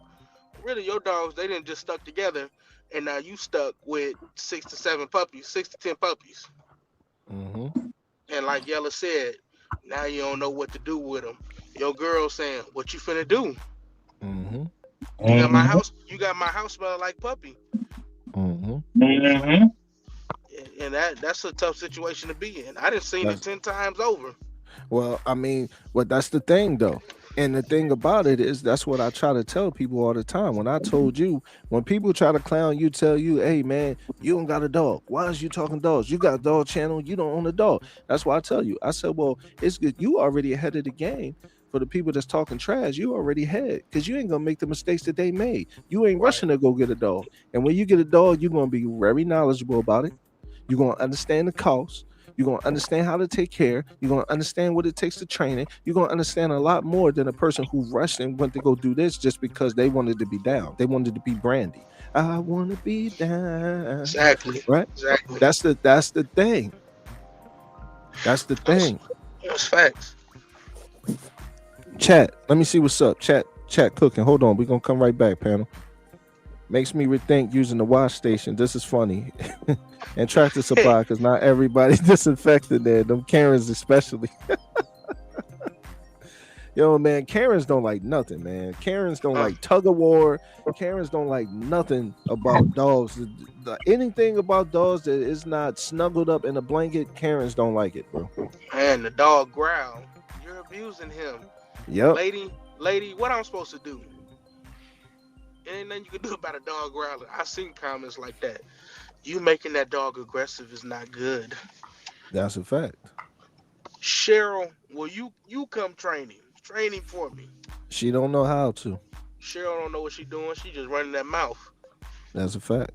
Really, your dogs they didn't just stuck together, and now you stuck with 6 to 7 puppies, 6 to 10 puppies. Mm-hmm. And like Yella said, now you don't know what to do with them. Your girl saying, "What you finna do? Mm-hmm. You got my Mm-hmm. house. You got my house smelling like puppy." Mm-hmm. Mm-hmm. And that's a tough situation to be in. I done seen it That's 10 times over. Well, I mean, that's the thing though. And the thing about it is that's what I try to tell people all the time. When I told you, when people try to clown you, tell you, hey man, you don't got a dog. Why is you talking dogs? You got a dog channel, you don't own a dog. That's why I tell you. I said, well, it's good. You already ahead of the game. For the people that's talking trash, you already ahead because you ain't gonna make the mistakes that they made. You ain't Right. rushing to go get a dog. And when you get a dog, you're gonna be very knowledgeable about it. You're gonna understand the cost. You're gonna understand how to take care. You're gonna understand what it takes to train it. You're gonna understand a lot more than a person who rushed and went to go do this just because they wanted to be down. They wanted to be brandy. I wanna be down. Exactly. Right? Exactly. That's the thing. That's the That's, thing. that's facts. Chat. Let me see what's up. Chat cooking. Hold on. We're gonna come right back, panel. Makes me rethink using the wash station. This is funny. And Tractor Supply, because not everybody's disinfected there. Them Karens especially. Yo, man, Karens don't like nothing, man. Karens don't Uh, like tug of war. Karens don't like nothing about dogs. Anything about dogs that is not snuggled up in a blanket, Karens don't like it, bro. man, the dog growl. You're abusing him, Yep. lady. What I'm supposed to do? Ain't nothing you can do about a dog growling. I seen comments like that. You making that dog aggressive is not good. That's a fact. Cheryl, will you come training for me? She don't know how to. Cheryl don't know what she doing. She just running that mouth. That's a fact.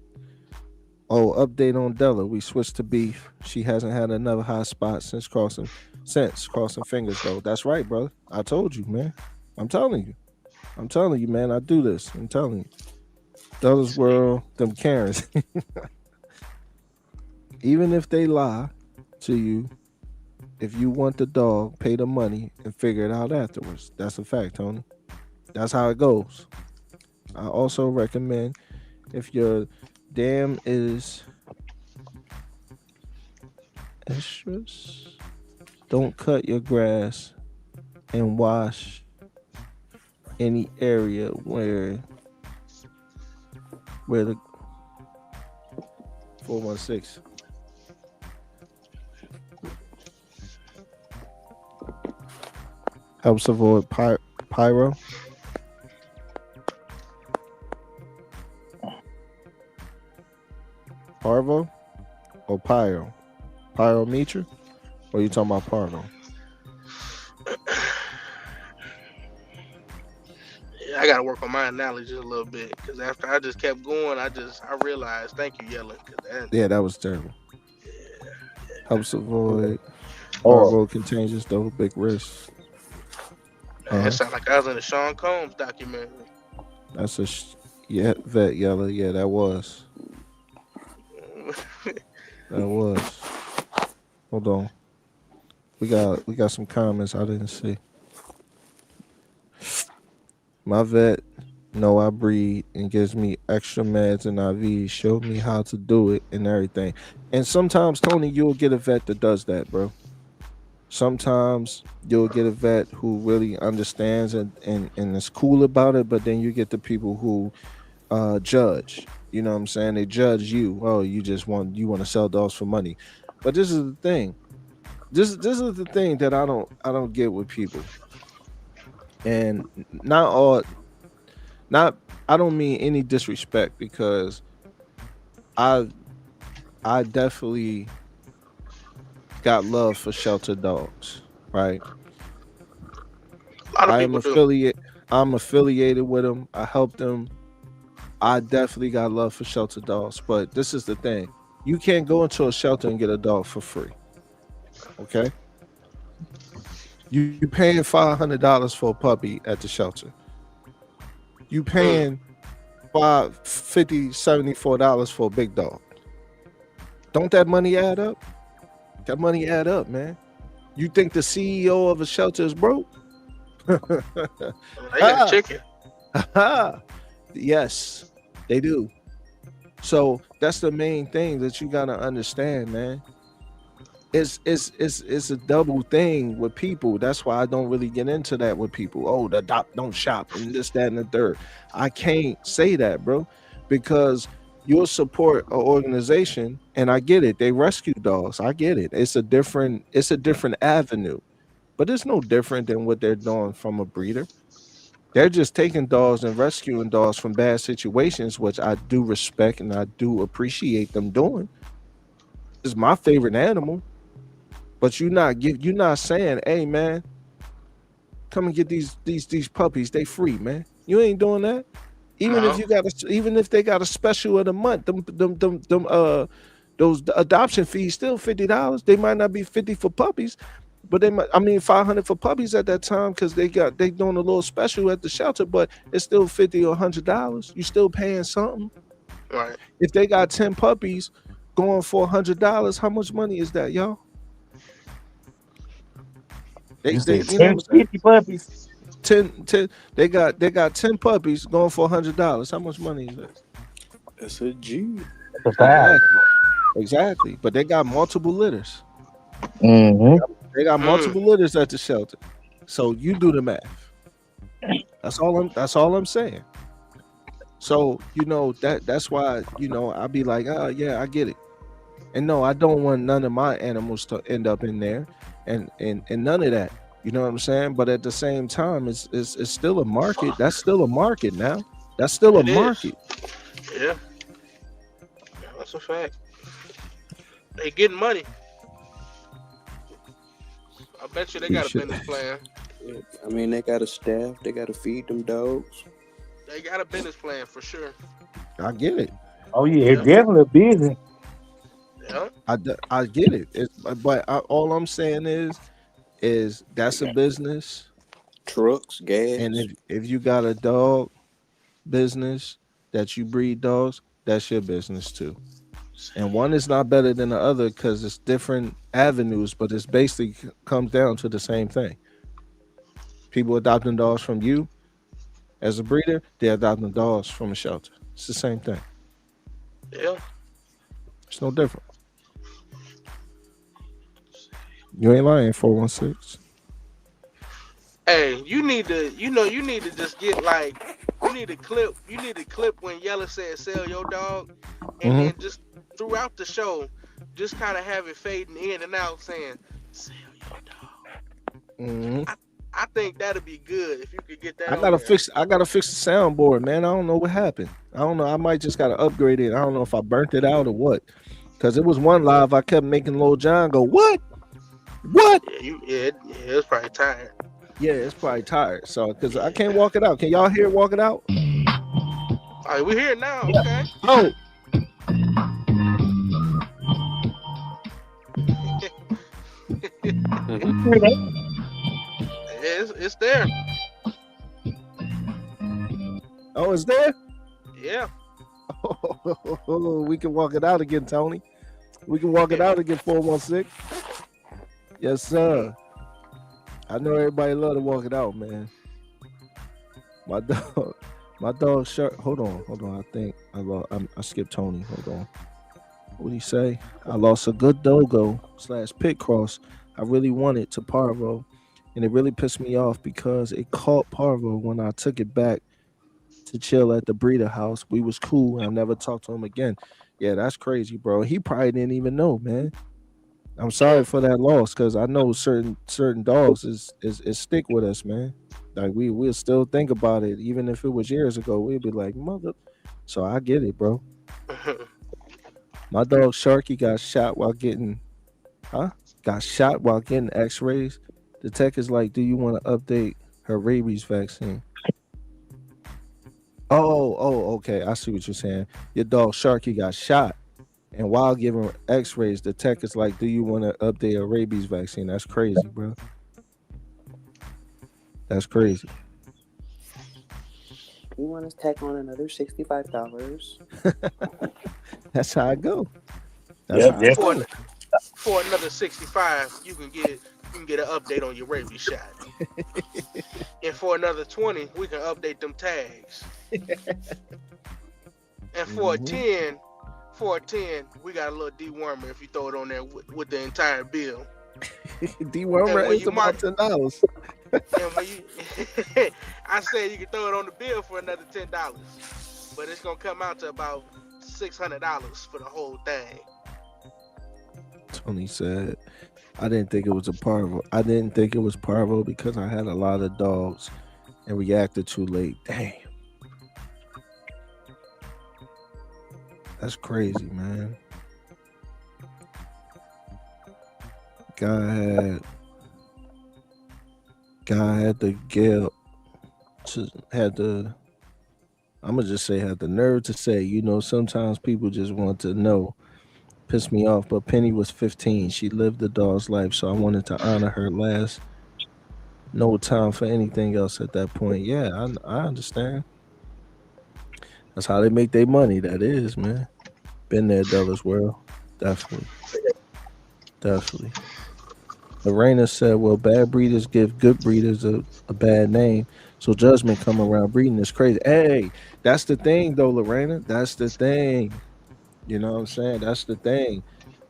Oh, update on Della. We switched to beef. She hasn't had another hot spot since crossing sense. Crossing fingers though. That's right, brother. I told you, man. I'm telling you. I'm telling you, man. I do this. I'm telling you. Dollars World, them Karens. Even if they lie to you, if you want the dog, pay the money and figure it out afterwards. That's a fact, Tony. That's how it goes. I also recommend if your dam is estrus, don't cut your grass and wash any area where the 416 helps avoid pyro. Parvo or pyro? Pyrometer? Or are you talking about parvo? I gotta work on my analogy a little bit because after I just kept going, I realized. Thank you, yelling. Yeah, that was terrible. Helps avoid Or parvo contagious though big risk. That sounded like I was in a Sean Combs documentary. That's a vet yellow. Yeah, that was. That was. Hold on. We got some comments I didn't see. My vet know I breed and gives me extra meds and IVs, showed me how to do it and everything. And sometimes, Tony, you'll get a vet that does that, bro. Sometimes you'll get a vet who really understands and is cool about it, but then you get the people who judge. You know what I'm saying? They judge you. Oh, you want to sell dogs for money. But this is the thing. This is the thing that I don't get with people. And I don't mean any disrespect because I definitely got love for shelter dogs, right? A lot of people do. I'm affiliated with them. I help them. I definitely got love for shelter dogs, but this is the thing. You can't go into a shelter and get a dog for free. Okay? You paying $500 for a puppy at the shelter. You paying $74 for a big dog. Don't that money add up? That money add up, man. You think the CEO of a shelter is broke? They got chicken. Yes, they do. So that's the main thing that you gotta understand, man. It's a double thing with people. That's why I don't really get into that with people. Oh, the doc don't shop and this, that, and the third. I can't say that, bro, because you'll support an organization, and I get it. They rescue dogs. I get it. It's a different avenue, but it's no different than what they're doing from a breeder. They're just taking dogs and rescuing dogs from bad situations, which I do respect and I do appreciate them doing. It's my favorite animal. But you're not saying, hey man, come and get these puppies. They free, man. You ain't doing that. Even if they got a special of the month, those adoption fees still $50. They might not be 50 for puppies, but $500 for puppies at that time because they doing a little special at the shelter, but it's still $50 or $100. You still paying something. Right. If they got 10 puppies going for $100, how much money is that, y'all? They 10, 50 puppies. 10, they got 10 puppies going for $100. How much money is that? That's a G. Exactly. But they got multiple litters. Mm-hmm. They got multiple litters at the shelter. So you do the math. That's all I'm saying. So, that's why, I'll be like, oh yeah, I get it. And no, I don't want none of my animals to end up in there and none of that. You know what I'm saying? But at the same time, it's still a market. That's still a market now. That's still a market. Yeah. That's a fact. They getting money. I bet you they got a business plan. I mean, they got a staff. They got to feed them dogs. They got a business plan for sure. I get it. Oh yeah, it's definitely a business. Yeah. I get it. But all I'm saying is, is that's a business, Trucks, and gas. if you got a dog business that you breed dogs, that's your business too. And one is not better than the other because it's different avenues, but it's basically comes down to the same thing. People adopting dogs from you as a breeder, they're adopting dogs from a shelter. It's the same thing. Yeah. It's no different. You ain't lying, 416. Hey, you need to just get like, you need to clip when Yella said sell your dog, and Mm-hmm. then just throughout the show, just kind of have it fading in and out saying, sell your dog. Mm-hmm. I think that'd be good if you could get that I on gotta there. fix. I gotta fix the soundboard, man. I don't know what happened. I don't know. I might just gotta upgrade it. I don't know if I burnt it out or what. Cause it was one live I kept making Lil John go, what? What? Yeah, it's probably tired. Yeah, it's probably tired. So, cause I can't walk it out. Can y'all hear it walk it out? All right, we here now. Yeah. Okay. Oh, It's there. oh, it's there. Yeah. Oh, we can walk it out again, Tony. We can walk it out again, 416. Yes, sir. I know everybody love to walk it out, man. My dog shirt. Hold on. I think I skipped Tony. Hold on. What did he say? I lost a good dogo / pit cross. I really wanted to Parvo, and it really pissed me off because it caught Parvo when I took it back to chill at the breeder house. We was cool, and I never talked to him again. Yeah, that's crazy, bro. He probably didn't even know, man. I'm sorry for that loss because I know certain dogs is stick with us, man. Like we'll still think about it, even if it was years ago. We'd be like, mother. So I get it, bro. My dog Sharky got shot while getting, got shot while getting X-rays. The tech is like, do you want to update her rabies vaccine? Oh, okay. I see what you're saying. Your dog Sharky got shot. And while giving X-rays, the tech is like, "Do you want to update a rabies vaccine?" That's crazy, bro. That's crazy. You want to tack on another $65? That's how I go. That's Yep, how I yep. go. For another 65, you can get an update on your rabies shot. And for another 20, we can update them tags. And for Mhm. a 10, we got a little dewormer if you throw it on there with the entire bill. Dewormer when is you about $10. And when you, I said you can throw it on the bill for another $10, but it's gonna come out to about $600 for the whole thing. Tony said, "I didn't think it was a parvo. I didn't think it was parvo because I had a lot of dogs and reacted too late." Damn, that's crazy, man. Guy had the guilt to had the I'm gonna just say had the nerve to say, sometimes people just want to know. Pissed me off, but Penny was 15. She lived the dog's life, so I wanted to honor her last. No time for anything else at that point. Yeah, I understand. That's how they make their money. That is, man. Been there, Dollars World. Definitely. Definitely. Lorena said, well, bad breeders give good breeders a bad name. So judgment come around breeding is crazy. Hey, that's the thing though, Lorena. That's the thing. You know what I'm saying? That's the thing.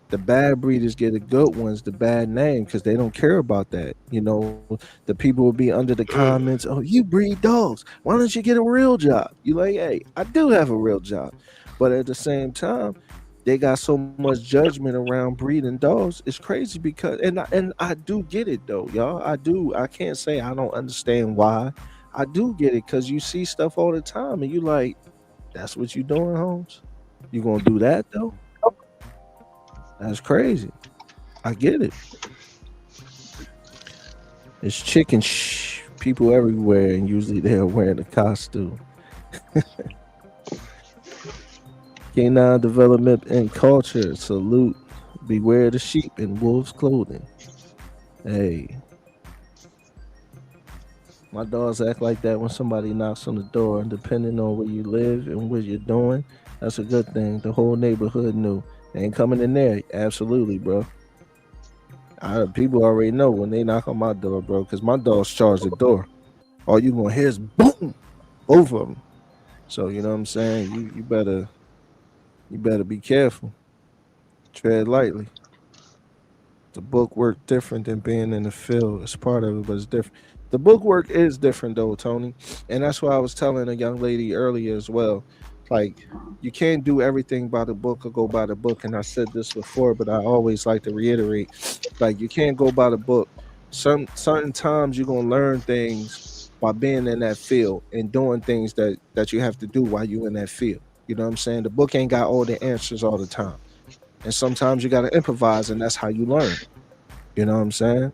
The bad breeders get the good ones the bad name because they don't care about that. The people will be under the comments, oh, you breed dogs. Why don't you get a real job? You like, hey, I do have a real job. But at the same time, they got so much judgment around breeding dogs. It's crazy because and I do get it though, y'all. I do. I can't say I don't understand why. I do get it because you see stuff all the time and you like, that's what you doing, Holmes? You gonna do that though? That's crazy. I get it. It's chicken people everywhere, and usually they're wearing a costume. Canine development and culture. Salute. Beware the sheep in wolves' clothing. Hey, My dogs act like that when somebody knocks on the door, and depending on where you live and what you're doing, that's a good thing. The whole neighborhood knew. They ain't coming in there. Absolutely, bro. People already know when they knock on my door, bro, because my dogs charge the door. All you gonna hear is boom, both of them. So you know what I'm saying. You better be careful. Tread lightly. The book work different than being in the field. It's part of it, but it's different. The book work is different though, Tony. And that's why I was telling a young lady earlier as well. Like you can't do everything by the book or go by the book. And I said this before, but I always like to reiterate, like you can't go by the book. Some certain times you're gonna learn things by being in that field and doing things that you have to do while you're in that field. You know what I'm saying? The book ain't got all the answers all the time. And sometimes you gotta improvise, and that's how you learn. You know what I'm saying?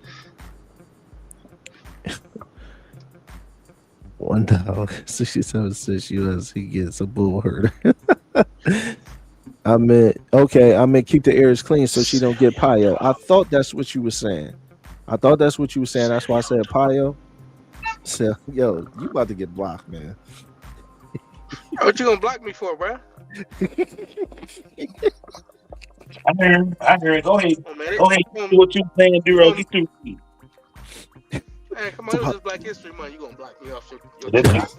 One dog, 67 cents US, he gets a bull herder. I meant keep the ears clean so she don't get pio. I thought that's what you were saying. I thought that's what you were saying. That's why I said pio. So, yo, you about to get blocked, man. What you gonna block me for, bro? I heard. Go ahead. Oh, man, Go ahead. Do what you saying, Duro. Get through. man, come on, it was just Black History Month. You gonna block me off your That's chat.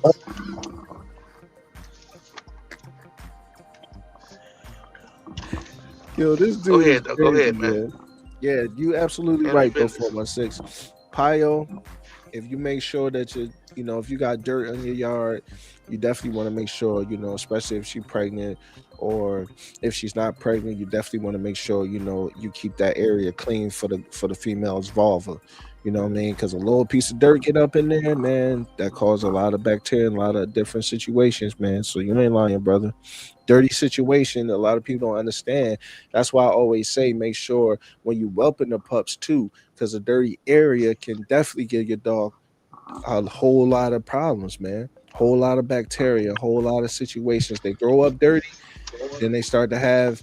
Yo, this dude. Go ahead, is though. Go crazy, ahead, man. Yeah, you absolutely Man, right, though, business. 416. Pio, if you make sure that if you got dirt in your yard, you definitely want to make sure, especially if she's pregnant or if she's not pregnant, you definitely want to make sure, you keep that area clean for the female's vulva. You know what I mean? Because a little piece of dirt get up in there, man, that cause a lot of bacteria and a lot of different situations, man. So you ain't lying, brother. Dirty situation, a lot of people don't understand. That's why I always say make sure when you whelping the pups too, because a dirty area can definitely give your dog a whole lot of problems, man. Whole lot of bacteria, a whole lot of situations. They grow up dirty, then they start to have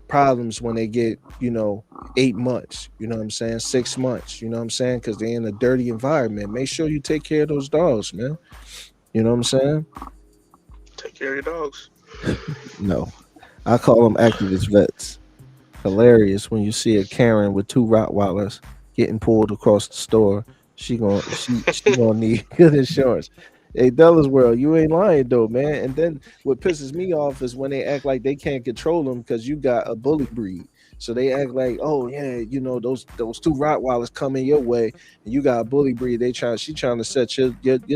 problems when they get, 8 months, you know what I'm saying? 6 months, you know what I'm saying? Because they're in a dirty environment. Make sure you take care of those dogs, man. You know what I'm saying? Take care of your dogs. No. I call them activist vets. Hilarious when you see a Karen with two Rottweilers getting pulled across the store. She gonna need good insurance. Hey, Della's World, you ain't lying though, man. And then what pisses me off is when they act like they can't control them because you got a bully breed. So they act like, oh yeah, those two Rottweilers coming your way, and you got a bully breed. She trying to set your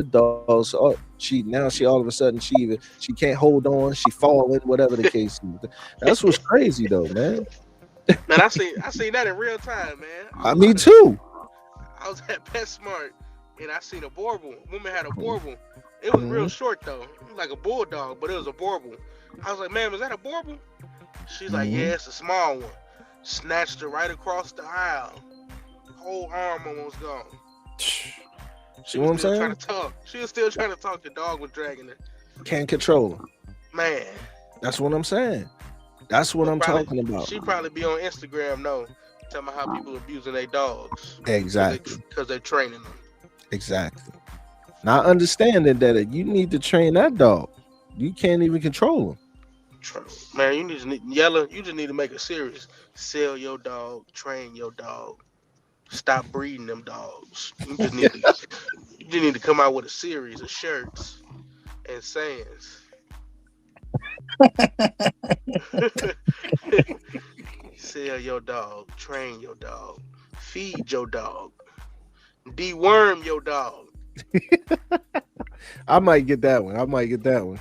dogs up. She all of a sudden she can't hold on, she falling, whatever the case is. That's what's crazy though, man. Man, I seen that in real time, man. Me too. I was at PetSmart and I seen a Borbal. Woman had a Borbal. It was real Mhm. short though, it was like a bulldog, but it was a Borbal. I was like, man, was that a Borbal? She's like, Mhm. yeah, it's a small one. Snatched her right across the aisle. Whole arm almost gone. She See what I'm was still trying saying? to talk. She was still trying to talk. The dog was dragging her. Can't control them. Man, That's what I'm saying. That's what but I'm probably talking about. she probably be on Instagram though, telling me how people abusing their dogs Exactly. because they training them. Exactly. Not understanding that you need to train that dog. You can't even control him. Man, Yella. You just need to make a series. Sell your dog, train your dog. Stop breeding them dogs. You just need to come out with a series of shirts and sayings. Sell your dog, train your dog, feed your dog, deworm your dog. I might get that one. I might get that one.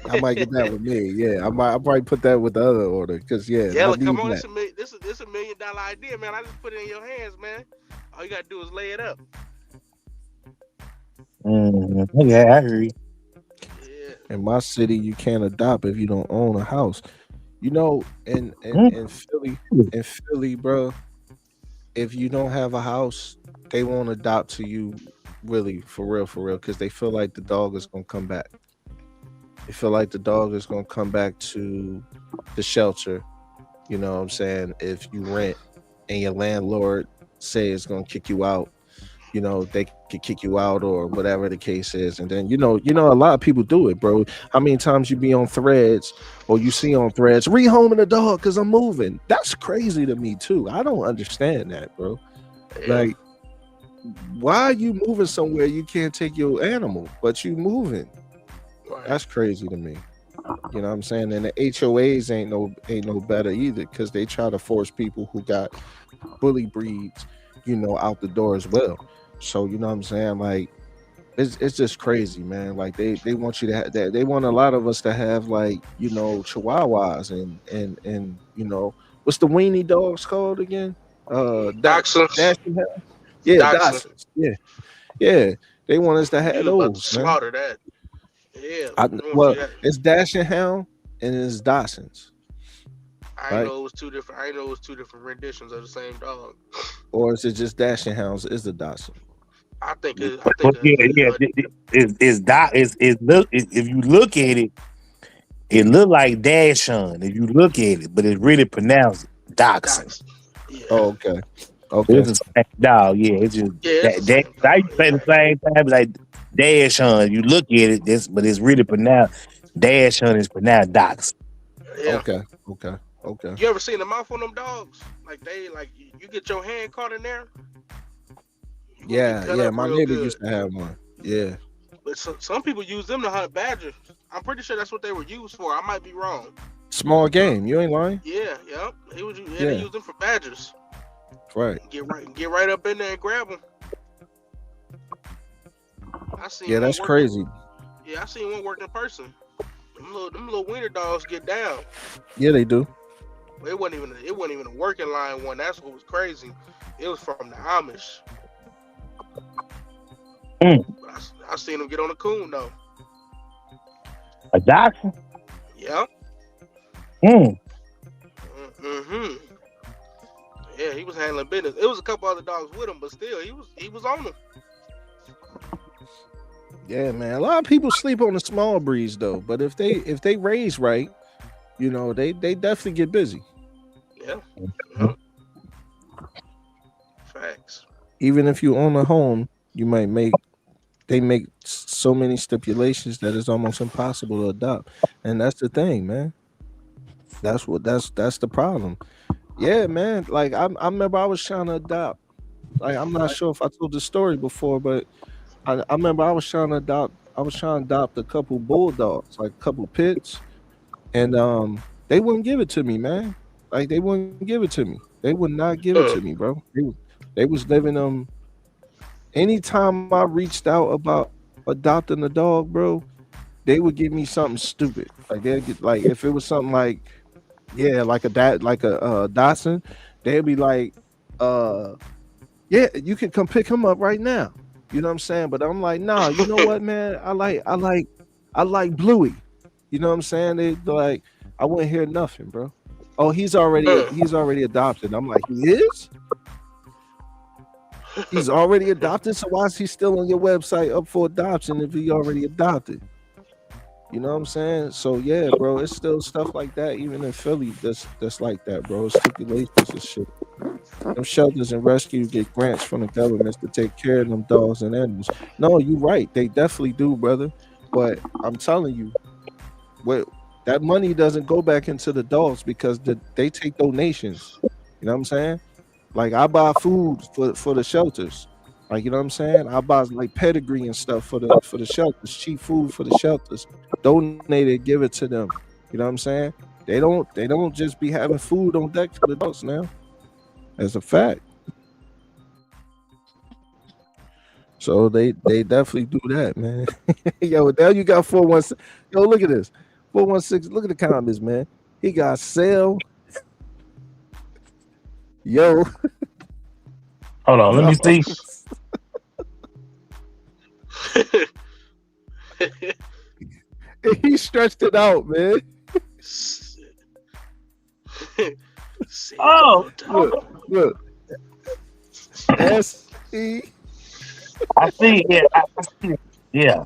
I might get that with me. Yeah, I'll probably put that with the other order because I Yella, come need on, that. this is $1 million idea, man. I just put it in your hands, man. All you gotta do is lay it up. Yeah, I hear you. Yeah. In my city, you can't adopt if you don't own a house. In Mm. Philly, bro, if you don't have a house, they won't adopt to you really for real, because they feel like the dog is gonna come back. They feel like the dog is gonna come back to the shelter. You know what I'm saying? If you rent and your landlord say it's gonna kick you out, they could kick you out or whatever the case is. And then a lot of people do it, bro. How many times you be on threads or you see on threads rehoming a dog because I'm moving? That's crazy to me too. I don't understand that, bro. Yeah. Like, why are you moving somewhere you can't take your animal, but you moving? Right. That's crazy to me. You know what I'm saying? And the HOAs ain't no better either, because they try to force people who got bully breeds, out the door as well. So you know what I'm saying? Like, it's just crazy, man. Like they want you to have that. They want a lot of us to have, like, Chihuahuas and what's the weenie dogs called again? Dachshunds. Dachshund Hound? Yeah, Dachshund. Dachshunds. Yeah. They want us to have You was about to those, man. slaughter that. Yeah. Well, it's Dachshund Hound and it's Dachshunds. I know it was two different. I know it was two different renditions of the same dog. Or is it just Dachshund Hounds? Is the Dachshund? I think it's. But if you look at it, it look like Dachshund. If you look at it, but it's really pronounced Dachshund. Yeah. Oh, okay. It's the same dog. Yeah, it's just that. I used to say the same time, like Dachshund. You look at it, but it's really pronounced Dachshund. Is pronounced Dachshund. Yeah. Okay. You ever seen the mouth on them dogs? Like you get your hand caught in there. Yeah. My neighbor used to have one. Yeah. But some people use them to hunt badgers. I'm pretty sure that's what they were used for. I might be wrong. Small game. You ain't lying. Yeah. They use them for badgers. Right. Get right up in there and grab them. I seen. Yeah, that's crazy. I seen one work in person. Them little wiener dogs get down. Yeah, they do. It wasn't even a working line one. That's what was crazy. It was from the Amish. But I seen them get on a coon though. A Dachshund? Yeah. Mm-hmm. Yeah, he was handling business. It was a couple other dogs with him, but still, he was on them. Yeah, man. A lot of people sleep on the small breeds though, but if they raise right, they definitely get busy. Yeah. Facts. Even if you own a home, they make so many stipulations that it's almost impossible to adopt. And that's the thing, man. That's the problem. Yeah, man. Like I remember I was trying to adopt. Like, I'm not sure if I told the story before, but I remember I was trying to adopt a couple bulldogs, like a couple pits, and they wouldn't give it to me, man. Like, they wouldn't give it to me. They would not give it to me, bro. They was living anytime I reached out about adopting a dog, bro, they would give me something stupid. Like, they'd get, like, if it was something like, yeah, like a Dachshund, they'd be like, yeah, you can come pick him up right now. You know what I'm saying? But I'm like, nah, you know what, man? I like Bluey. You know what I'm saying? They like, I wouldn't hear nothing, bro. Oh, he's already adopted. I'm like, he is? He's already adopted, so why is he still on your website up for adoption if he already adopted? You know what I'm saying? So yeah, bro, it's still stuff like that, even in Philly, that's like that, bro. Stipulations and shit. Them shelters and rescues get grants from the governments to take care of them dogs and animals. No, you're right. They definitely do, brother. But I'm telling you, that money doesn't go back into the dogs because they take donations. You know what I'm saying? Like, I buy food for the shelters. Like, you know what I'm saying? I buy like pedigree and stuff for the shelters, cheap food for the shelters. Donate it, give it to them. You know what I'm saying? They don't just be having food on deck for the dogs now. That's a fact. So they definitely do that, man. Yo, now you got 416. Yo, look at this. 416. Look at the comments, man. He got sale. Yo. Hold on, let me see. He stretched it out, man. Oh, look. S-E. I see. Yeah, I see. Yeah.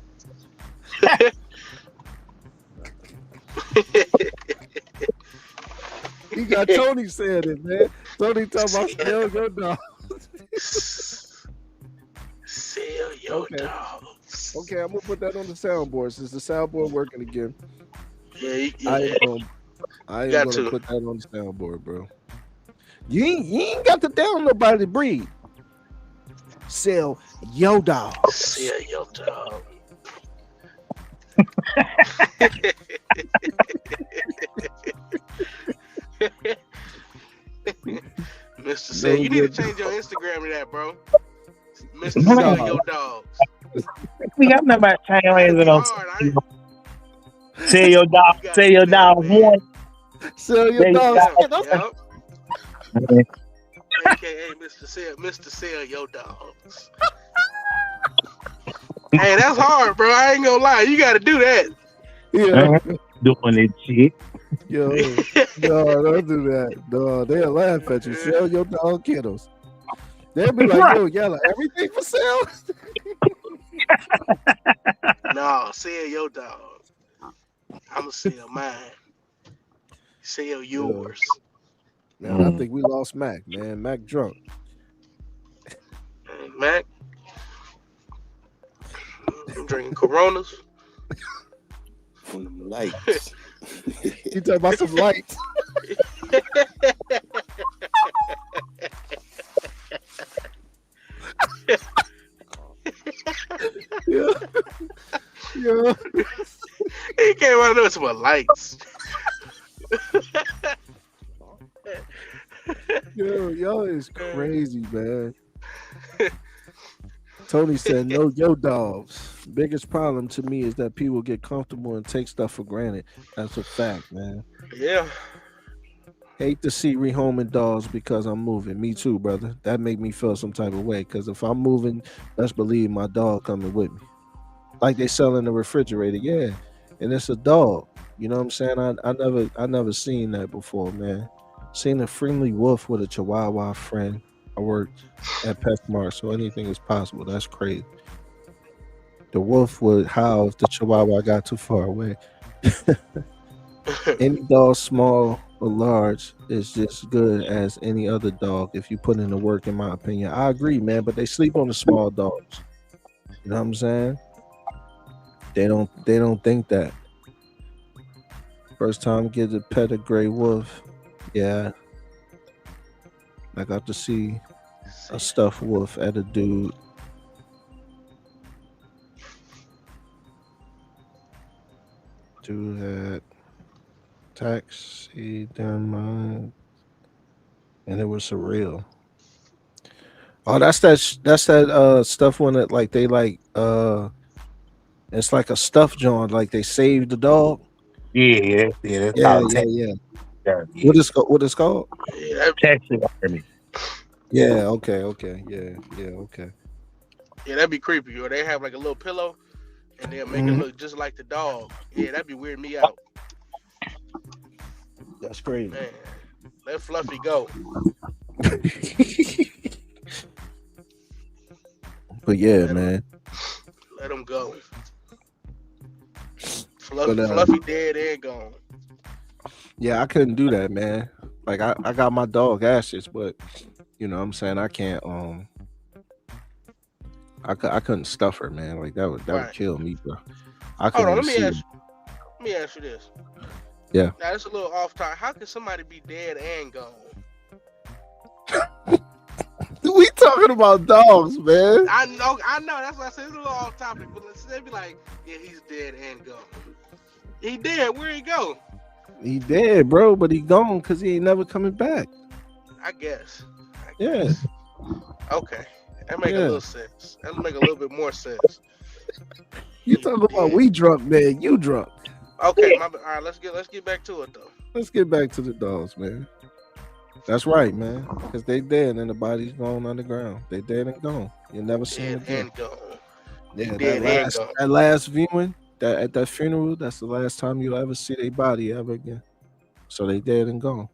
He got Tony saying it, man. Tony talking about sell your dog. Sell your Okay. dogs. Okay, I'm gonna put that on the soundboard. Since the soundboard working again, Yeah, I yeah. am Got gonna to. put that on the soundboard, bro. You ain't got to down nobody to breed. Sell your dogs. Sell your dog. Mr. Sell, No you need to good change your Instagram to that, bro. Mr. No. Sell your dogs. We got nothing about China That'd be on hard. I Sell your dog. You gotta Sell do your that, dog man. one. Sell your There you dogs. go. Yep. Man, AKA Mr. Sell your dogs. Hey, that's hard, bro. I ain't gonna lie. You gotta do that. Yeah. doing that shit. Yo, no, don't do that. No, they'll laugh at you. Sell your dog kennels. They'll be like, yo, yella, everything for sale? No, sell your dog. I'ma sell mine. Sell yours. Man, I think we lost Mac, man. Mac drunk. And Mac, I'm drinking Coronas. From them lights. You talking about some lights? Yeah. Yeah. He came out of there with lights. Yo, y'all is crazy, man. Tony said, "No, yo, dogs. Biggest problem to me is that people get comfortable and take stuff for granted. That's a fact, man. Yeah. Hate to see rehoming dogs because I'm moving. Me too, brother. That make me feel some type of way. Because if I'm moving, best believe my dog coming with me. Like they sell in the refrigerator, yeah. And it's a dog. You know what I'm saying? I never seen that before, man. Seen a friendly wolf with a Chihuahua friend. I worked at PetSmart, so anything is possible. That's crazy. The wolf would howl if the Chihuahua got too far away. Any dog, small or large, is just good as any other dog if you put in the work, in my opinion. I agree, man, but they sleep on the small dogs. You know what I'm saying? They don't think that. First time get to pet a gray wolf. Yeah. I got to see a stuffed wolf at a dude. Do that. Taxi down mine. And it was surreal. Oh, that's that stuff when it like they like it's like a stuffed joint, like they saved the dog. Yeah, that's Yeah, called yeah. Texas. What it's called? Yeah, Texas Army. Yeah, okay. Yeah, okay. that'd be creepy. Or they have like a little pillow and they'll make it look just like the dog. Yeah, that'd be weirding me out. That's crazy. Man, let Fluffy go. But yeah, man. Let him go. Fluffy dead and gone. Yeah, I couldn't do that, man. Like I got my dog ashes, but you know what I'm saying, I can't I couldn't stuff her, man. Like that would kill me, bro. I couldn't. Hold on, let me ask you this. Yeah. Now it's a little off topic. How can somebody be dead and gone? We talking about dogs, man. I know. That's why I said it's a little off topic. But let's say be like, yeah, he's dead and gone. He dead. Where he go? He dead, bro, but he gone because he ain't never coming back. I guess. Yeah. Okay. That make a little sense. That make a little bit more sense. You talking about we drunk, man? You drunk? Okay. All right. Let's get back to it though. Let's get back to the dogs, man. That's right, man. Because they dead and the body's gone underground. They dead and gone. You'll never see them again. And gone. Yeah, Dead and gone. that last viewing, that at that funeral, that's the last time you'll ever see their body ever again. So they dead and gone.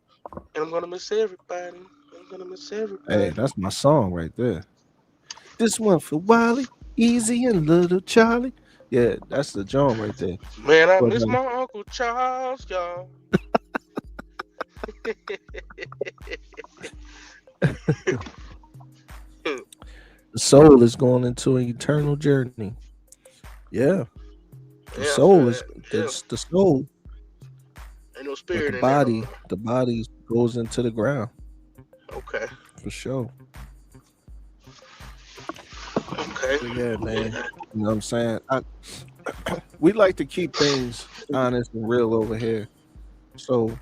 And I'm gonna miss everybody. Hey, that's my song right there. This one for Wally, Easy, and Little Charlie. Yeah, that's the John right there. Man, I miss my Uncle Charles, y'all. The soul is going into an eternal journey. Yeah, the Yeah, I feel soul is that. Yeah, the soul, ain't no but spirit in there no more. the body goes into the ground Okay, for sure. okay. But yeah, man, Yeah. you know what I'm saying. We like to keep things honest and real over here. So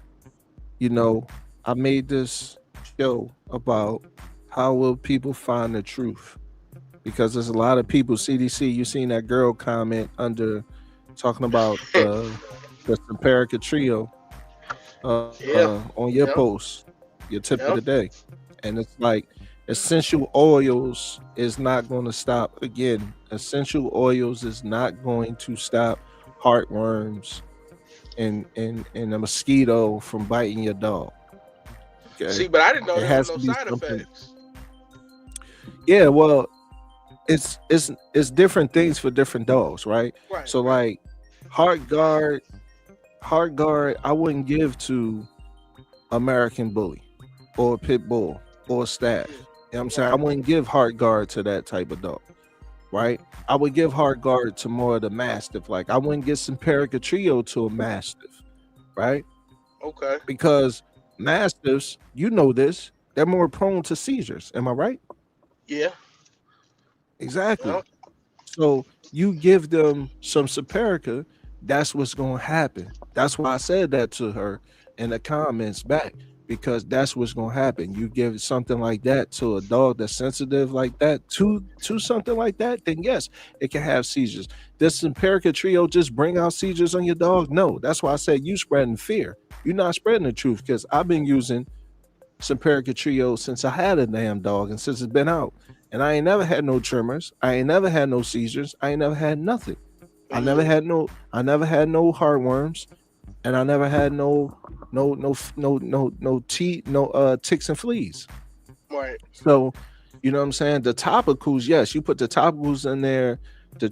you know, I made this show about how will people find the truth because there's a lot of people. CDC, you seen that girl comment under talking about the Simparica trio Yeah, on your yeah, post, your tip of the yeah. day, and it's like essential oils is not going to stop. Again, essential oils is not going to stop heartworms and a mosquito from biting your dog. Okay, See, but I didn't know it there was has no to be side something. effects. Yeah, well, it's different things for different dogs, right? Right, So right. like heart guard, heart guard, I wouldn't give to American Bully or Pit Bull or Staff. You Mm, know what I'm saying? I right. wouldn't give heart guard to that type of dog, right? I would give heart guard to more of the Mastiff. Like I wouldn't give some Perica Trio to a Mastiff, right? Okay. Because Mastiffs, you know this, they're more prone to seizures. Am I right? Yeah. Exactly. Yeah. So you give them some Saperica, that's what's going to happen. That's why I said that to her in the comments back because that's what's going to happen. You give something like that to a dog that's sensitive like that to something like that, then yes, it can have seizures. Does Simparica Trio just bring out seizures on your dog? No. That's why I said you spreading fear. You're not spreading the truth because I've been using Simparica Trio since I had a damn dog and since it's been out. And I ain't never had no tremors. I ain't never had no seizures. I ain't never had nothing. Mm-hmm. I never had no heartworms and I never had no ticks and fleas. Right. So, you know what I'm saying? The topicals, yes, you put the topicals in there to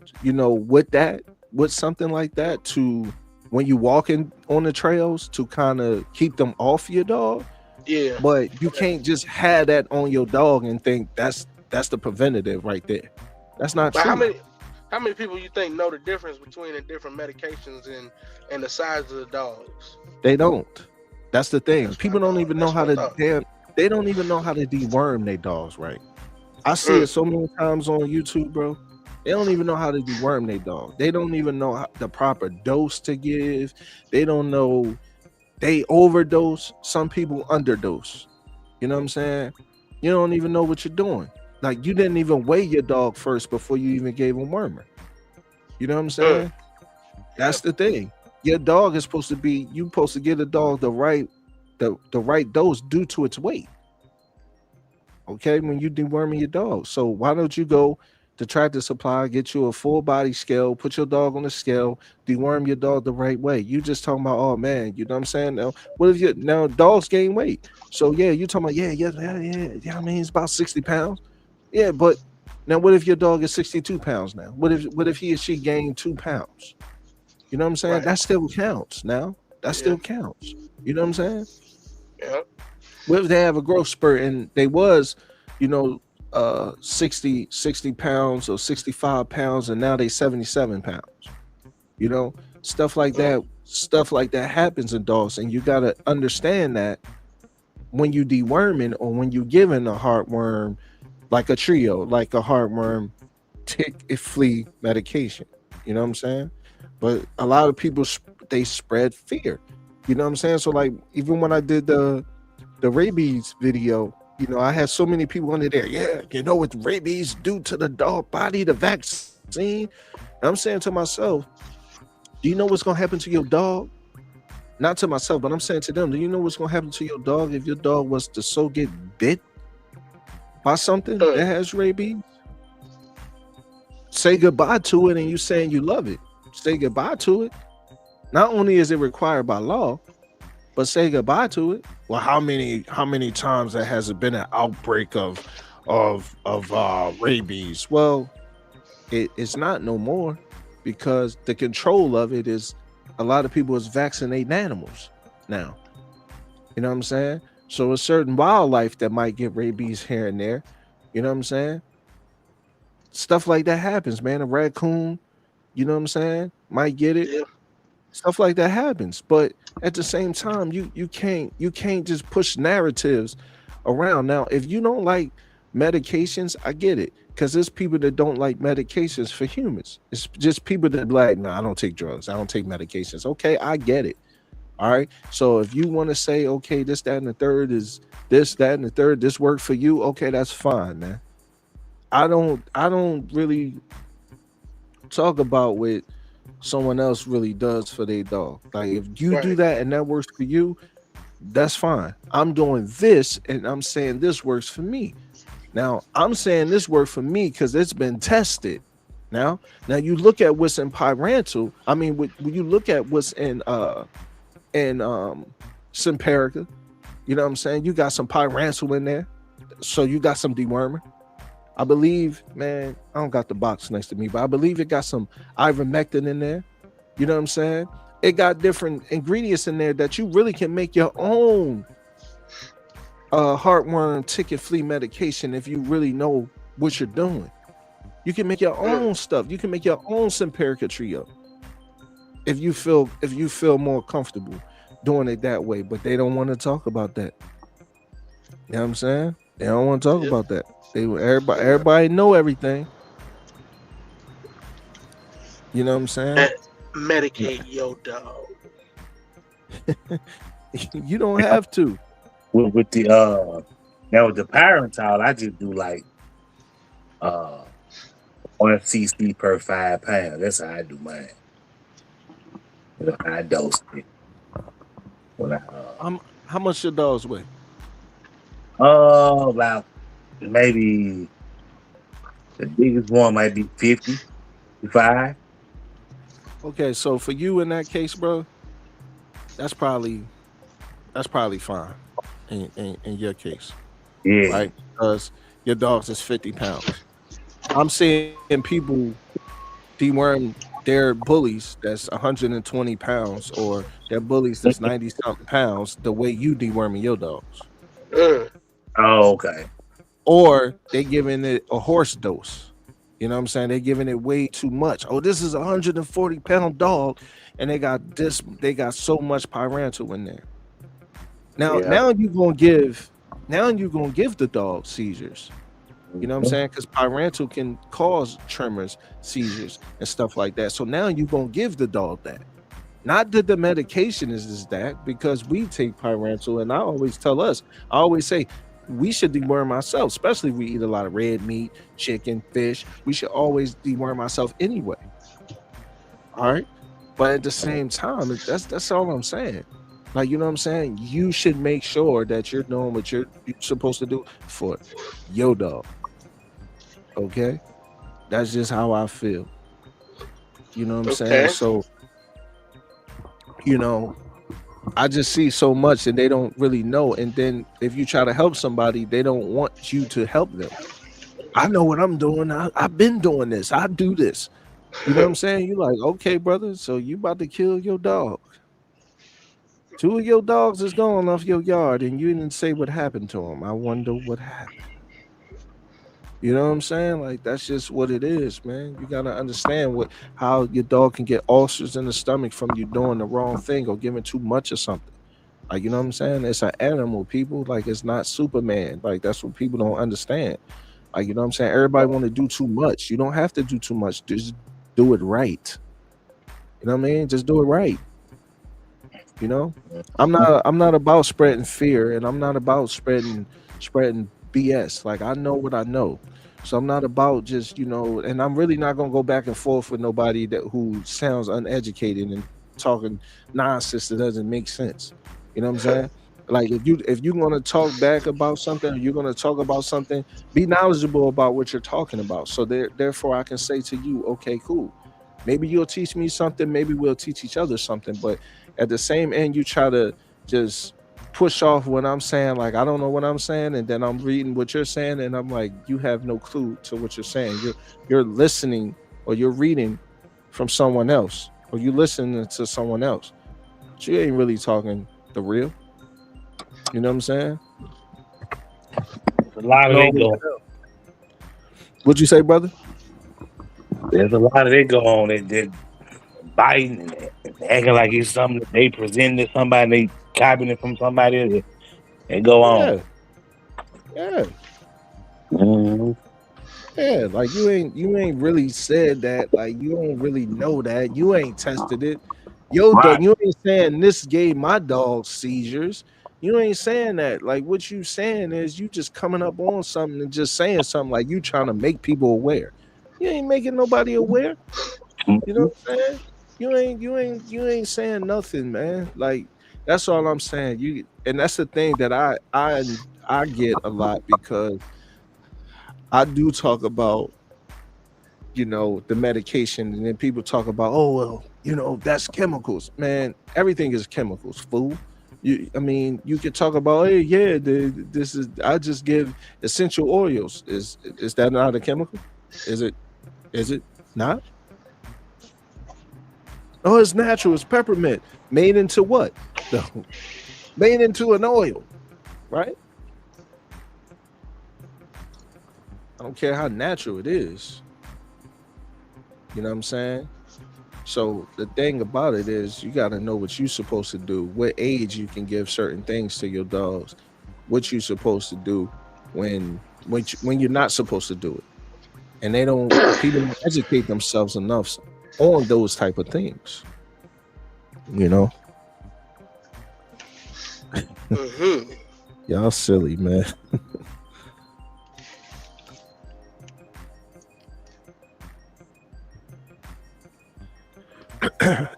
with that, with something like that to when you walking on the trails to kind of keep them off your dog, Yeah. but you can't just have that on your dog and think that's the preventative right there. That's not But true. how many people you think know the difference between the different medications and the size of the dogs? They don't. That's the thing. That's what I People don't thought. even know That's how what I to thought. they don't even know how to deworm their dogs right. I see Mm. it so many times on YouTube, bro. They don't even know how to deworm their dog. They don't even know the proper dose to give. They don't know. They overdose. Some people underdose. You know what I'm saying? You don't even know what you're doing. Like you didn't even weigh your dog first before you even gave him wormer. You know what I'm Mm. saying? Yeah. That's the thing. Your dog is supposed to be. You supposed to give the dog the right dose due to its weight. Okay, when you deworming your dog. So why don't you go to Tractor Supply, get you a full body scale, put your dog on the scale, deworm your dog the right way. You just talking about, oh man, you know what I'm saying? Now, what if you now dogs gain weight? So yeah, you talking about yeah, I mean it's about 60 pounds. Yeah, but now what if your dog is 62 pounds now? What if he or she gained 2 pounds? You know what I'm saying? Right. That still counts now. That Yeah. still counts. You know what I'm saying? Yeah. What if they have a growth spurt and they was, you know, 60 pounds or 65 pounds and now they 77 pounds? You know, Mm. stuff like that happens in dogs, and you gotta understand that when you deworming or when you giving a heartworm like a trio, like a heartworm tick and flea medication. You know what I'm saying? But a lot of people they spread fear. You know what I'm saying? So like even when I did the rabies video, I had so many people under there. Yeah, you know what rabies do to the dog body, the vaccine. And I'm saying to myself, do you know what's gonna happen to your dog? Not to myself, but I'm saying to them, do you know what's gonna happen to your dog if your dog was to so get bit by something Mm. that has rabies? Say goodbye to it, and you saying you love it. Say goodbye to it. Not only is it required by law, but say goodbye to it. Well, how many times there has it been an outbreak of rabies? Well, it's not no more because the control of it is a lot of people is vaccinating animals now. You know what I'm saying? So a certain wildlife that might get rabies here and there. You know what I'm saying? stuff like that happens, man. A raccoon, you know what I'm saying, might get it. Yeah. Stuff like that happens, but at the same time, you can't just push narratives around. Now, if you don't like medications, I get it, because there's people that don't like medications for humans. It's just people that be like, no, I don't take drugs, I don't take medications. Okay, I get it. All right. So if you want to say, okay, this, that, and the third is this, that, and the third, this worked for you, okay, that's fine, man. I don't really talk about what someone else really does for their dog. Like if you do Right. that and that works for you, that's fine. I'm doing this and I'm saying this works for me. Now I'm saying this worked for me because it's been tested. Now you look at what's in Pyrantel. I mean, when you look at what's in Simparica, you know what I'm saying? You got some Pyrantel in there, so you got some dewormer. I believe, man, I don't got the box next to me, but I believe it got some ivermectin in there. You know what I'm saying? It got different ingredients in there that you really can make your own heartworm, tick, flea medication if you really know what you're doing. You can make your own stuff. You can make your own Simparica trio if you feel more comfortable doing it that way. But they don't want to talk about that. You know what I'm saying? They don't want to talk Yeah. about that. Everybody know everything. You know what I'm saying? Medicate your dog. You don't have to. With the now with the Parental, I just do like uh 1 cc per 5 pounds. That's how I do mine. I dose it. When I How much your dogs weigh? about maybe the biggest one might be 55. Okay, so for you in that case, bro, that's probably fine in your case, Yeah. right? Because your dogs is 50 pounds. I'm seeing people deworm their bullies that's 120 pounds or their bullies that's 90 something pounds the way you deworming your dogs. Mm. Oh, okay. Or they giving it a horse dose. You know what I'm saying? They're giving it way too much. Oh, this is a 140-pound dog, and they got so much Pyrantel in there. Now, Yeah. now you're gonna give the dog seizures. You know what I'm saying? Because Pyrantel can cause tremors, seizures, and stuff like that. So now you're gonna give the dog that. Not that the medication is that, because we take Pyrantel, and I always say we should deworm ourselves, especially if we eat a lot of red meat, chicken, fish. We should always deworm ourselves anyway. All right. But at the same time, that's all I'm saying. Like, you know what I'm saying? You should make sure that you're doing what you're supposed to do for your dog. Okay? That's just how I feel. You know what I'm saying? Okay. So, I just see so much and they don't really know. And then if you try to help somebody, they don't want you to help them. I know what I'm doing. I've been doing this. I do this. You know what I'm saying? You're like, okay, brother, so you about to kill your dog. 2 of your dogs is gone off your yard and you didn't say what happened to them. I wonder what happened. You know what I'm saying? Like, that's just what it is, man. You got to understand how your dog can get ulcers in the stomach from you doing the wrong thing or giving too much or something. Like, you know what I'm saying? It's an animal, people. Like, it's not Superman. Like, that's what people don't understand. Like, you know what I'm saying? Everybody want to do too much. You don't have to do too much. Just do it right. You know what I mean? Just do it right. You know, I'm not about spreading fear, and I'm not about spreading BS. Like, I know what I know, so I'm not about just, and I'm really not gonna go back and forth with nobody who sounds uneducated and talking nonsense that doesn't make sense. You know what I'm saying? Like, if you're gonna talk back about something, or you're gonna talk about something, be knowledgeable about what you're talking about. So therefore, I can say to you, okay, cool. Maybe you'll teach me something. Maybe we'll teach each other something. But at the same end, you try to just push off what I'm saying. Like, I don't know what I'm saying. And then I'm reading what you're saying. And I'm like, you have no clue to what you're saying. You're listening, or you're reading from someone else, or you listening to someone else. But you ain't really talking the real. You know what I'm saying? A lot of No. it go. What'd you say, brother? There's a lot of that go on that biting and acting like it's something that they presented to somebody, they copying it from somebody else, and go on. Yeah, yeah, Mhm. yeah. Like you ain't really said that. Like you don't really know that. You ain't tested it. Yo, dog, Right. you ain't saying this gave my dog seizures. You ain't saying that. Like what you saying is you just coming up on something and just saying something like you trying to make people aware. You ain't making nobody aware. You know Mhm. what I'm saying? You ain't saying nothing, man. Like that's all I'm saying. And that's the thing that I get a lot because I do talk about, the medication, and then people talk about, oh well, that's chemicals. Man, everything is chemicals, fool. I mean, you could talk about, hey, yeah, this is I just give essential oils. Is that not a chemical? Is it? Is it not? Oh, it's natural. It's peppermint. Made into what? The made into an oil, right? I don't care how natural it is. You know what I'm saying? So the thing about it is you got to know what you're supposed to do, what age you can give certain things to your dogs, what you're supposed to do when you're not supposed to do it. And people don't educate themselves enough on those type of things, you know? Mm-hmm. Y'all silly, man.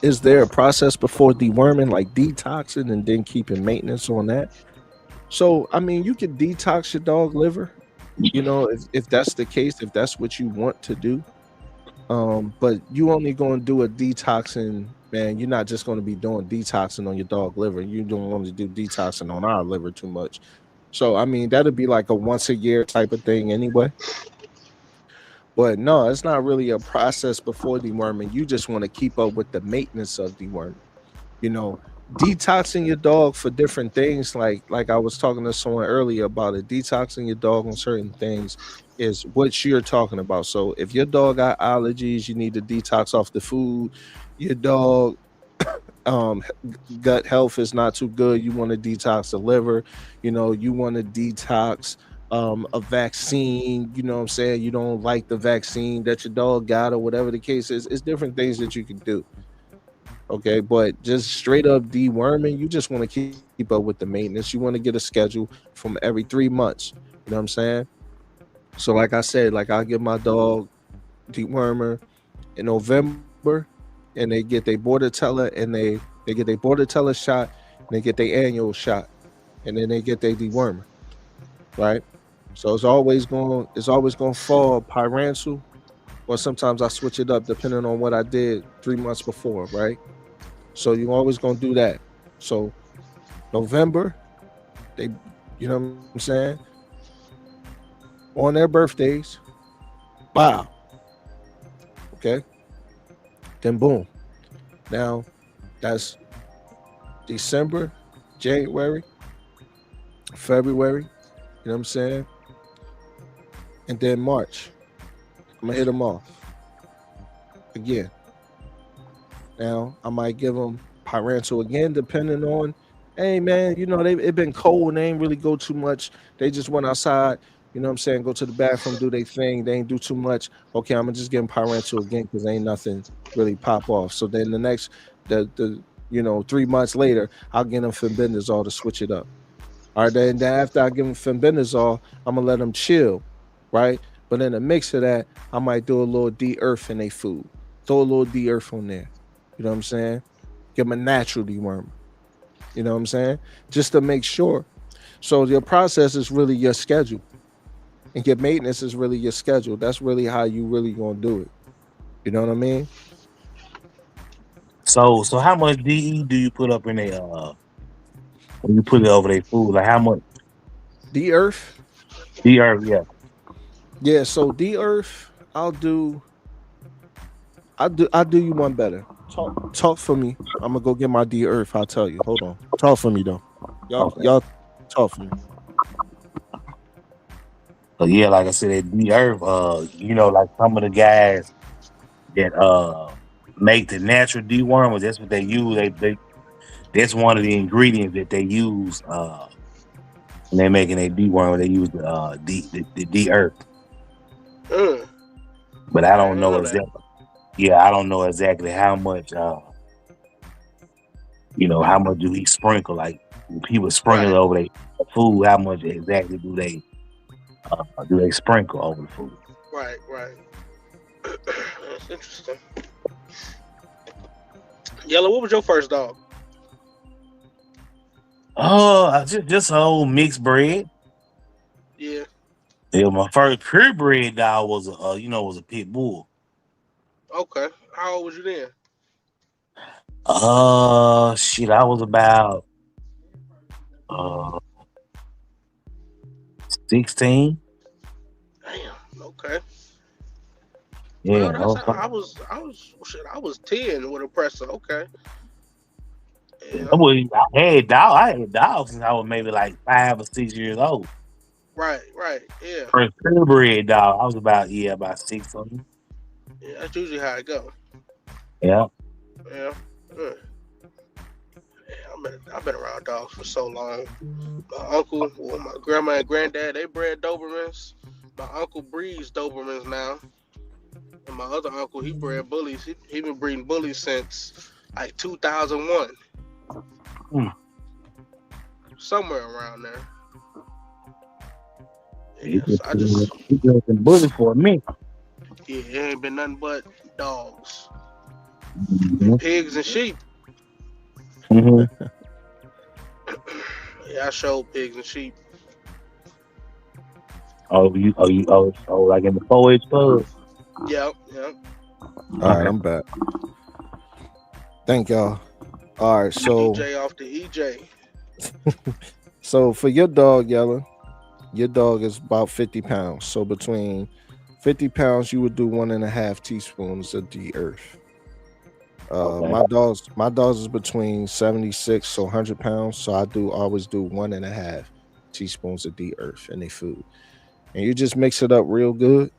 Is there a process before deworming, like detoxing and then keeping maintenance on that? So, I mean, you could detox your dog liver, if that's the case, if that's what you want to do. But you only going to do a detoxing, man. You're not just going to be doing detoxing on your dog liver. You don't want to do detoxing on our liver too much. So, I mean, that'd be like a once a year type of thing anyway. But no, it's not really a process before deworming. You just want to keep up with the maintenance of deworming. You know, detoxing your dog for different things, like I was talking to someone earlier about it. Detoxing your dog on certain things is what you're talking about. So if your dog got allergies, you need to detox off the food. Your dog um gut health is not too good, you want to detox the liver. You want to detox a vaccine. You know what I'm saying? You don't like the vaccine that your dog got or whatever the case is. It's different things that you can do. Okay, but just straight up deworming, you just want to keep up with the maintenance. You want to get a schedule from every 3 months. You know what I'm saying? So, like I said, like I give my dog dewormer in November, and they get their Bordetella, and they get their Bordetella shot, and they get their annual shot, and then they get their dewormer, right? So it's always going to fall Pyrantel, or sometimes I switch it up depending on what I did 3 months before, right? So you're always gonna do that. So November, they, you know what I'm saying? On their birthdays, wow. Okay, then boom. Now that's December, January, February. You know what I'm saying? And then March, I'm gonna hit them off again. Now I might give them parental again, depending on. Hey man, they it been cold. They ain't really go too much. They just went outside. You know what I'm saying? Go to the bathroom, do their thing. They ain't do too much. Okay, I'm gonna just give them parental again because ain't nothing really pop off. So then the 3 months later, I'll get them fenbendazole to switch it up. All right, then after I give them fenbendazole, I'm gonna let them chill, right? But in the mix of that, I might do a little de-earth in their food. Throw a little de-earth on there. You know what I'm saying? Give them a natural dewormer. You know what I'm saying? Just to make sure. So your process is really your schedule, and your maintenance is really your schedule. That's really how you really gonna do it. You know what I mean? So how much DE do you put up in a when you put it over their food? Like how much De-earth. DR? Yeah. Yeah. So de-earth, I'll do you one better. Talk for me. I'm gonna go get my de-earth. I'll tell you. Hold on. Talk for me though. Y'all Okay. y'all talk for me. So yeah, like I said, at DR, like some of the guys. that make the natural dewormer. That's what they use. They that's one of the ingredients that they use when they're making a dewormer. They use the de-earth. Mm, But I I don't didn't know know that. exactly. Yeah, I don't know exactly how much. How much do he sprinkle? Like when people sprinkle Right, it over their food, how much exactly do they sprinkle over the food? right. That's interesting. Yellow, what was your first dog? Oh, just a old mixed breed. Yeah. Yeah, my first purebred dog was was a pit bull. Okay. How old was you then? Shit, I was about uh 16. Damn. Okay. Yeah, Well, that's I was 10 with a presser. Okay. Yeah. I had dogs since I was maybe like 5 or 6 years old. Right. Yeah. First purebred dog, I was about 6 of them. Yeah. That's usually how it go. Yeah. Yeah. Yeah. I've been around dogs for so long. My uncle, well, my grandma and granddad, they bred Dobermans. My uncle breeds Dobermans now, and my other uncle, he bred bullies. He been breeding bullies since like 2001, Hmm. somewhere around there. He Yes, just been bully for me. yeah, it ain't been nothing but dogs Mm-hmm. and pigs and sheep. Mm-hmm. Yeah, I showed pigs and sheep. Like in the 4-H pub. Yep. All right, Okay. I'm back. Thank y'all. All right, so EJ off the EJ. for your dog, Yellow, your dog is about 50 pounds. So between 50 pounds, you would do 1.5 teaspoons of de-earth. Okay. My dogs is between 76 so 100 pounds. So I always do 1.5 teaspoons of de-earth in their food, and you just mix it up real good.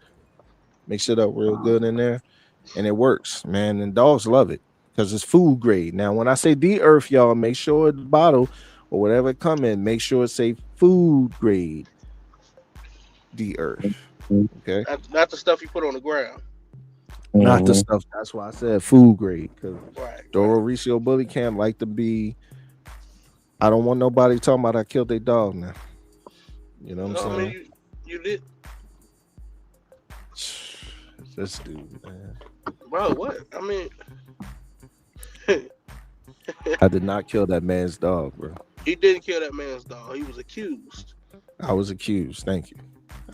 Mix it up real good in there, and it works, man. And dogs love it because it's food grade. Now, when I say de-earth, y'all make sure the bottle or whatever it come in, make sure it's a food grade de-earth. Okay, Not the stuff you put on the ground. not the Mhm. stuff. That's why I said food grade because Right. Doro Recio Bully Camp like to be. I don't want nobody talking about I killed their dog now. You know what I'm No, I mean saying? you did, This dude, man. bro. What? I mean, I did not kill that man's dog, bro. he didn't kill that man's dog. He was accused. I was accused. Thank you.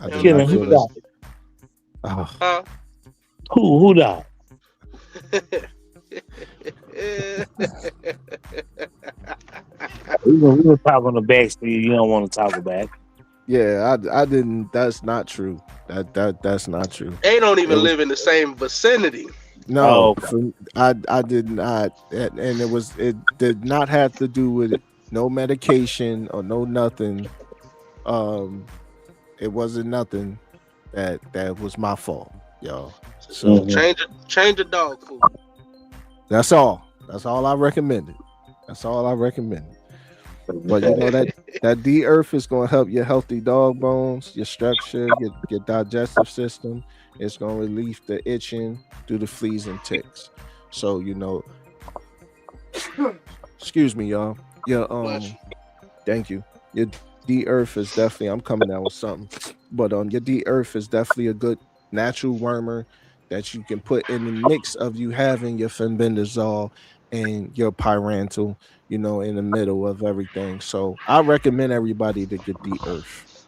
I And did Killing not who kill believe his. us, Oh, huh? Who dog? We gonna talk on the back so you don't want to talk about. yeah, I didn't. That's not true. That's not true. They don't It even was live in the same vicinity. no. Oh, I did not, and it did not have to do with it. No medication or no nothing. Um, it wasn't nothing that was my fault, y'all. So Mhm. Change the dog food. that's all. That's all I recommended. That's all I recommended. But you know that D earth is gonna help your healthy dog bones, your structure, your digestive system. It's gonna relieve the itching through the fleas and ticks. So excuse me, y'all. Yeah, Bless you. thank you. Your D earth is definitely. I'm coming out with something, but your D earth is definitely a good natural wormer that you can put in the mix of you having your fenbendazole and your pyrantel, in the middle of everything. So I recommend everybody to get the earth.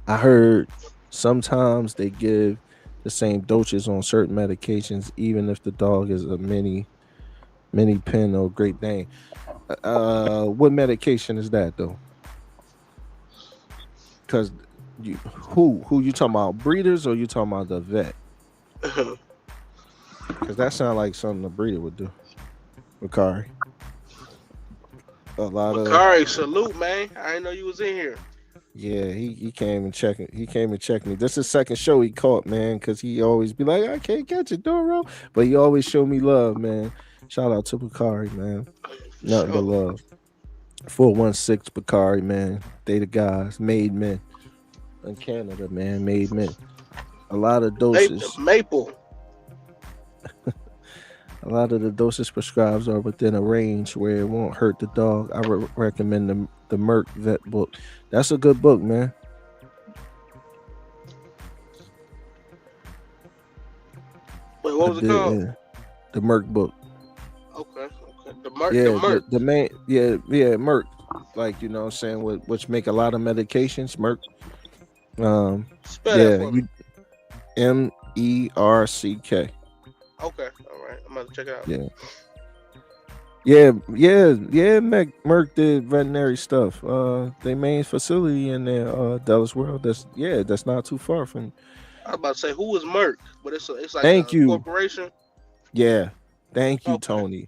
I heard sometimes they give the same doses on certain medications, even if the dog is a mini pin or Great Dane. What medication is that though? Because who you talking about? Breeders or you talking about the vet? Because that sounds like something a breeder would do. Macari. A lot of Makari, salute, man. I didn't know you was in here. Yeah, he came and checked it. He came and checked me. This is the second show he caught, man, because he always be like, I can't catch it, Doro. But he always show me love, man. Shout out to Bakari, man. For Nothing but sure. love. 416 Bakari, man. They the guys, made men. In Canada, man, made men. A lot of doses. Maple. A lot of the doses prescribed are within a range where it won't hurt the dog. I recommend the Merck Vet book. That's a good book, man. Wait, what I was it did, called? yeah. The Merck book. Okay, okay. The Merc. The Yeah, Merc. the main, Merck. Like, you know what I'm saying, which make a lot of medications, Merck. Um, Spell that yeah, for me. you MERCK. Okay, all right. I'm about to check it out. Yeah. Merck did veterinary stuff. They main facility in there, Dallas World. That's not too far from. I was about to say who is Merc, but it's like Thank a you. corporation. Yeah. Thank you, Okay. Tony.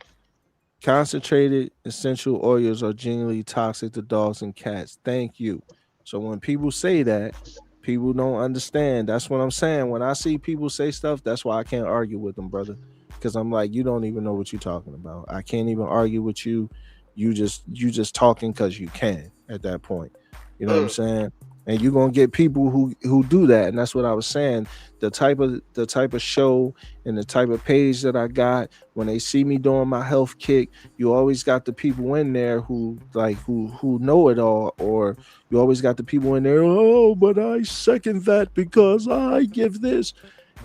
Concentrated essential oils are genuinely toxic to dogs and cats. Thank you. So when people say that, people don't understand. That's what I'm saying. When I see people say stuff, that's why I can't argue with them, brother. Because I'm like, you don't even know what you're talking about. I can't even argue with you. You just talking because you can at that point. You know what I'm Mm. saying? And you're gonna get people who do that. And that's what I was saying. The type of show and the type of page that I got, when they see me doing my health kick, you always got the people in there who know it all, or you always got the people in there, oh, but I second that because I give this.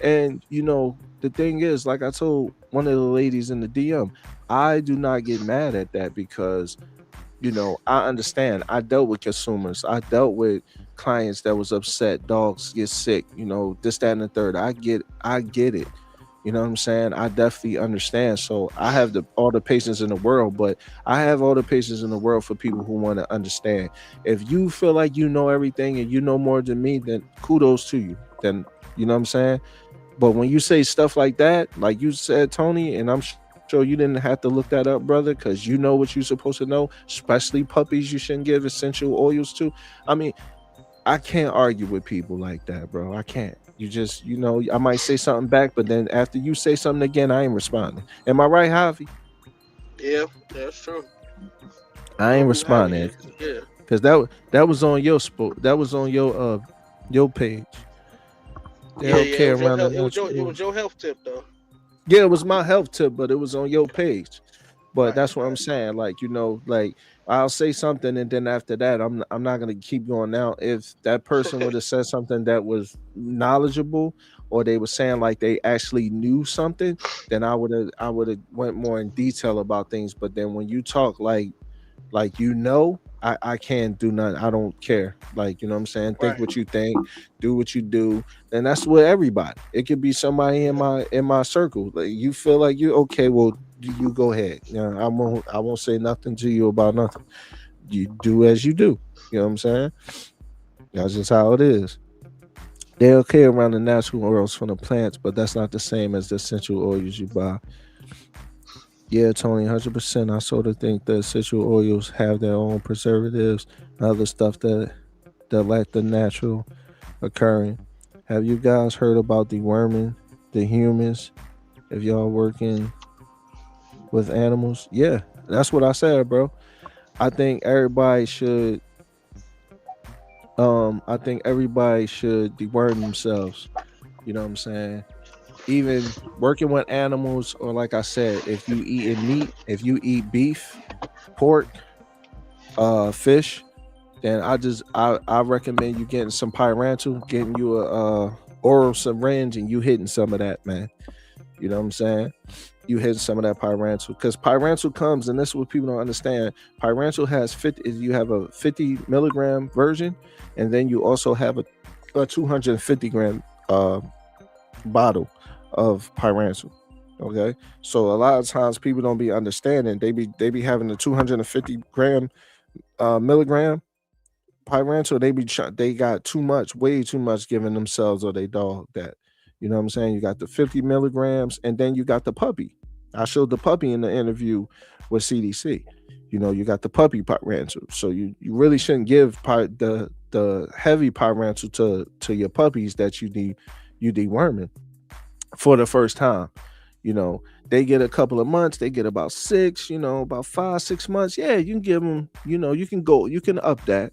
And the thing is, like I told one of the ladies in the DM, I do not get mad at that because I understand. I dealt with consumers. I dealt with clients that was upset. Dogs get sick. This, that, and the third. I get it. You know what I'm saying? I definitely understand. So I have all the patience in the world, but I have all the patience in the world for people who want to understand. If you feel like you know everything and you know more than me, then kudos to you. Then you know what I'm saying? But when you say stuff like that, like you said, Tony, and I'm sure you didn't have to look that up, brother, because you know what you're supposed to know, especially puppies you shouldn't give essential oils to. I mean, I can't argue with people like that, bro. I can't. You just, I might say something back, but then after you say something again, I ain't responding. Am I right, Javi? Yeah, that's true. You I know ain't who Javi responding is? Yeah. because that was on your that was on your page. They Yeah, don't yeah. It care was your around the health. It natural. was your health tip though. Yeah, it was my health tip, but it was on your page. But Right, that's what I'm right. saying. Like, like I'll say something and then after that, I'm not gonna keep going now. If that person would have said something that was knowledgeable, or they were saying like they actually knew something, then I would have went more in detail about things. But then when you talk like I can't do nothing. I don't care. Like, you know what I'm saying? Think Right. what you think, do what you do. And that's with everybody. It could be somebody in Yeah. my circle. Like, you feel like you okay, well, you go ahead. I won't say nothing to you about nothing. You do as you do. You know what I'm saying? That's just how it is. They okay around the natural oils from the plants, but that's not the same as the essential oils you buy. Yeah, Tony, 100%. I sort of think that essential oils have their own preservatives and other stuff that lack the natural occurring. Have you guys heard about the worming, the humans? If y'all working with animals, yeah, that's what I said, bro. I think everybody should. I think everybody should deworm themselves. You know what I'm saying? Even working with animals, or like I said, if you eat meat, if you eat beef, pork, fish, then I recommend you getting some pyrantel, getting you a oral syringe, and you hitting some of that, man. You know what I'm saying? You hitting some of that pyrantel, because pyrantel comes, and this is what people don't understand. Pyrantel has 50. You have a 50 milligram version, and then you also have a 250 gram bottle of pyrantel. Okay, so a lot of times people don't be understanding. They be having the 250 gram milligram pyrantel. They got too much, way too much, giving themselves or they dog that. You know what I'm saying? You got the 50 milligrams, and then you got the puppy. I showed the puppy in the interview with CDC. You got the puppy pyrantel. So you really shouldn't give the the heavy pyrantel to your puppies that you deworming for the first time. You know, they get a couple of months, they get about 6, about 5, 6 months. Yeah, you can give them, you can up that.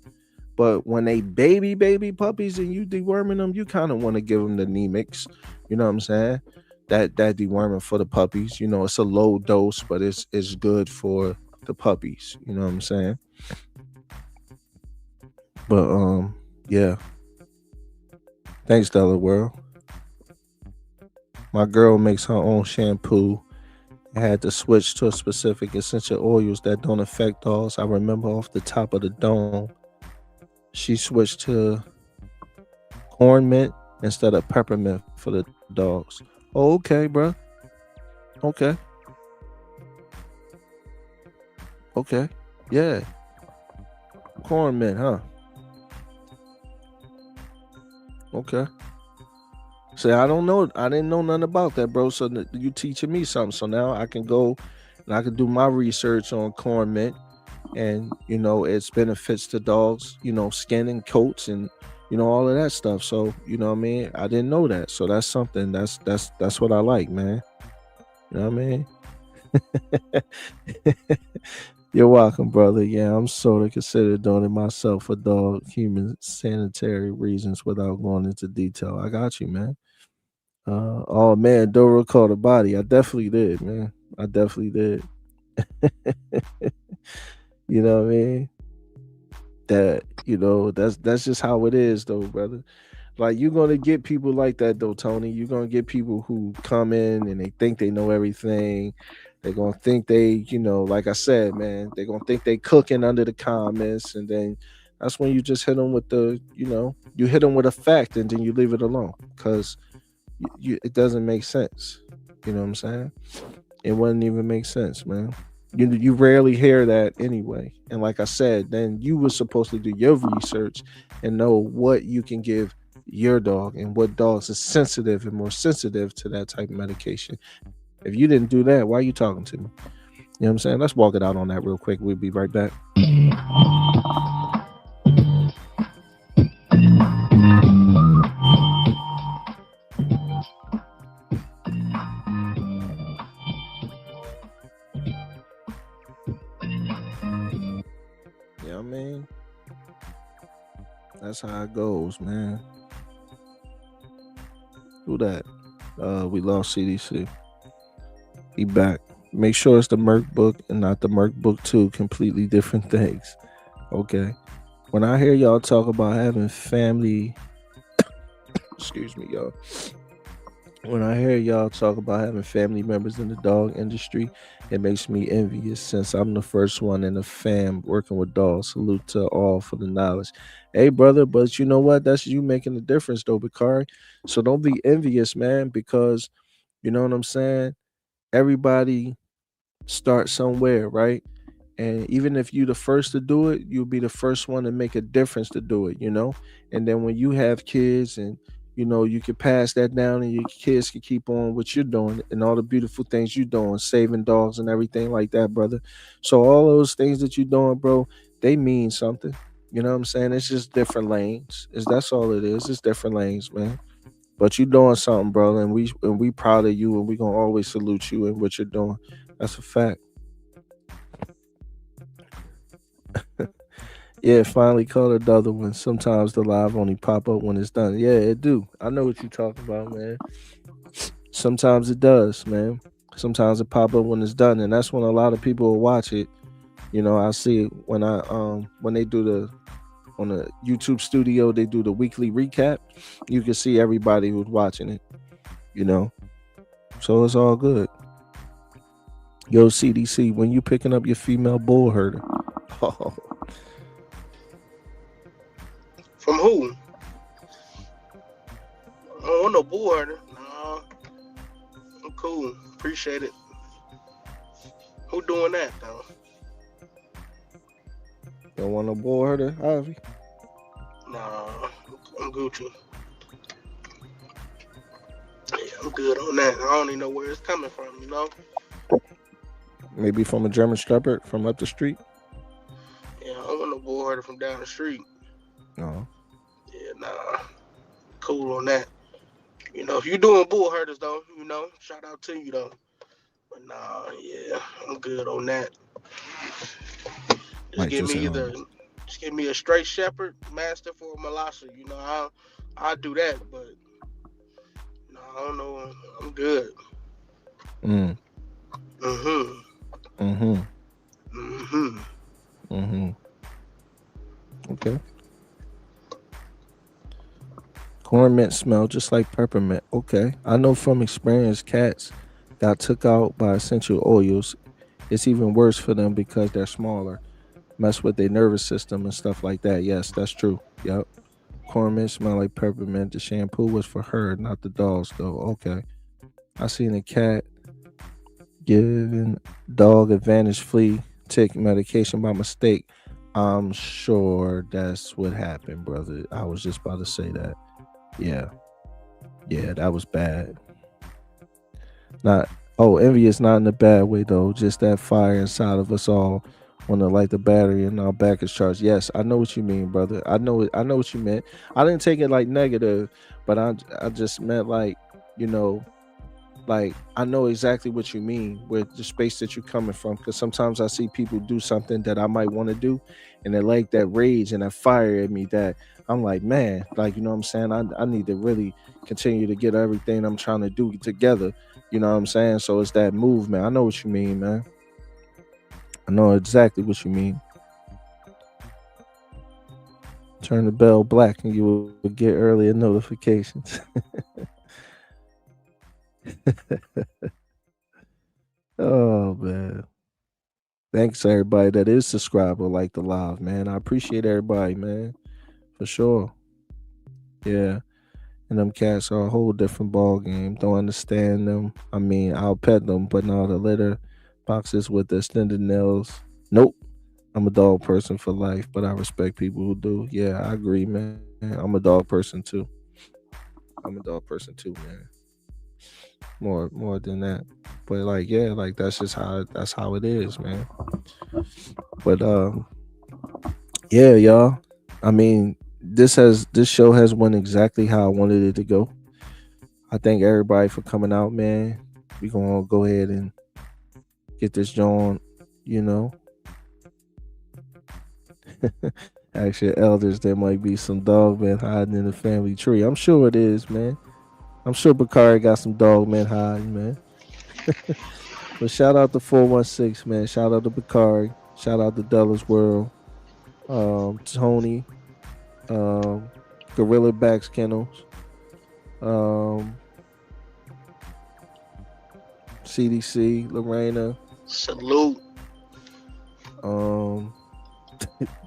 But when they baby puppies and you deworming them, you kind of want to give them the Nemix. You know what I'm saying? That deworming for the puppies. It's a low dose, but it's good for the puppies. You know what I'm saying? But yeah. Thanks, Della World. My girl makes her own shampoo. I had to switch to a specific essential oils that don't affect dogs. I remember off the top of the dome, she switched to corn mint instead of peppermint for the dogs. Oh, okay, bro. Okay. Yeah. Corn mint, huh? Okay. See, I don't know. I didn't know nothing about that, bro. So you teaching me something. So now I can go and I can do my research on corn mint and its benefits to dogs, skin and coats and all of that stuff. So what I mean, I didn't know that. So that's something that's what I like, man. You know what I mean? You're welcome, brother. Yeah, I'm sort of considered doing it myself for dog human sanitary reasons without going into detail. I got you, man. Oh man, Doro caught a body. I definitely did, man. I definitely did. You know what I mean? That's just how it is though, brother. Like you're gonna get people like that though, Tony. You're gonna get people who come in and they think they know everything. They're gonna think they, like I said, man, they're gonna think they cooking under the comments, and then that's when you just hit them with the, you hit them with a fact and then you leave it alone because it doesn't make sense. You know what I'm saying? It wouldn't even make sense, man. You rarely hear that anyway. And like I said, then you were supposed to do your research and know what you can give your dog and what dogs are sensitive and more sensitive to that type of medication. If you didn't do that, why are you talking to me? You know what I'm saying? Let's walk it out on that real quick. We'll be right back. Yeah, I mean, that's how it goes, man. Who that? We lost CDC. He back. Make sure it's the Merc book and not the Merc book 2. Completely different things. Okay. When I hear y'all talk about having family, excuse me, y'all. When I hear y'all talk about having family members in the dog industry, it makes me envious since I'm the first one in the fam working with dogs. Salute to all for the knowledge. Hey, brother, but you know what? That's you making a difference, though, Bakari. So don't be envious, man, because you know what I'm saying? Everybody starts somewhere, right? And even if you're the first to do it, you'll be the first one to make a difference to do it, And then when you have kids and you can pass that down and your kids can keep on what you're doing and all the beautiful things you're doing, saving dogs and everything like that, brother. So all those things that you're doing, bro, they mean something. You know what I'm saying? It's just different lanes. That's all it is. It's different lanes, man. But you're doing something, bro, and we proud of you, and we gonna always salute you and what you're doing. That's a fact. Yeah, finally caught another one. Sometimes the live only pop up when it's done. Yeah, it do. I know what you're talking about, man. Sometimes it does, man. Sometimes it pop up when it's done, and that's when a lot of people will watch it. I see it when when they do on the YouTube studio, they do the weekly recap. You can see everybody who's watching it, So it's all good. Yo, CDC, when you picking up your female bull herder? Oh. From who? I don't want no bull herder. Nah, I'm cool. Appreciate it. Who doing that though? Don't want no bull herder, Javi? Nah, I'm Gucci. Yeah, I'm good on that. I don't even know where it's coming from, Maybe from a German Shepherd from up the street? Yeah, I don't want no bull herder from down the street. No. cool on that. If you're doing bull herders though, shout out to you though. But nah, yeah, I'm good on that. Just Might give just me a straight shepherd, mastiff, or a molosser. I'll do that, but no, I don't know. I'm good. mm, Mhm. mm-hmm, Mhm. mm-hmm. Okay. Corn mint smell just like peppermint. Okay. I know from experience cats got took out by essential oils. It's even worse for them because they're smaller. Mess with their nervous system and stuff like that. Yes, that's true. Yep. Corn mint smell like peppermint. The shampoo was for her, not the dogs though. Okay. I seen a cat giving dog advantage flea tick medication by mistake. I'm sure that's what happened, brother. I was just about to say that. Yeah. Yeah, that was bad. Not envy is not in a bad way though. Just that fire inside of us all want to light the battery and our back is charged. Yes, I know what you mean, brother. I know it. I know what you meant. I didn't take it like negative, but I just meant like, you know, like I know exactly what you mean with the space that you're coming from. Because sometimes I see people do something that I might want to do, and they like that rage and that fire in me that I'm like, man, like you know what I'm saying. I need to really continue to get everything I'm trying to do together. You know what I'm saying? So it's that movement. I know what you mean, man. I know exactly what you mean. Turn the bell black and you will get earlier notifications. Oh man. Thanks everybody that is subscribed or like the live, man. I appreciate everybody, man. For sure. Yeah. And them cats are a whole different ball game. Don't understand them. I mean, I'll pet them, but now the litter boxes with the extended nails. Nope. I'm a dog person for life, but I respect people who do. Yeah, I agree, man. I'm a dog person too. I'm a dog person too, man. More than that. But like, yeah, like that's how it is, man. But yeah, y'all. I mean, this show has went exactly how I wanted it to go. I thank everybody for coming out, man. We gonna go ahead and get this joint, you know. Actually, elders, there might be some dog man hiding in the family tree. I'm sure it is, man. I'm sure Bakari got some dog man hiding, man. But shout out to 416, man. Shout out to Bakari. Shout out to Della's World. Tony. Um, Gorilla Backs Kennels. Um, CDC, Lorena. Salute. Um,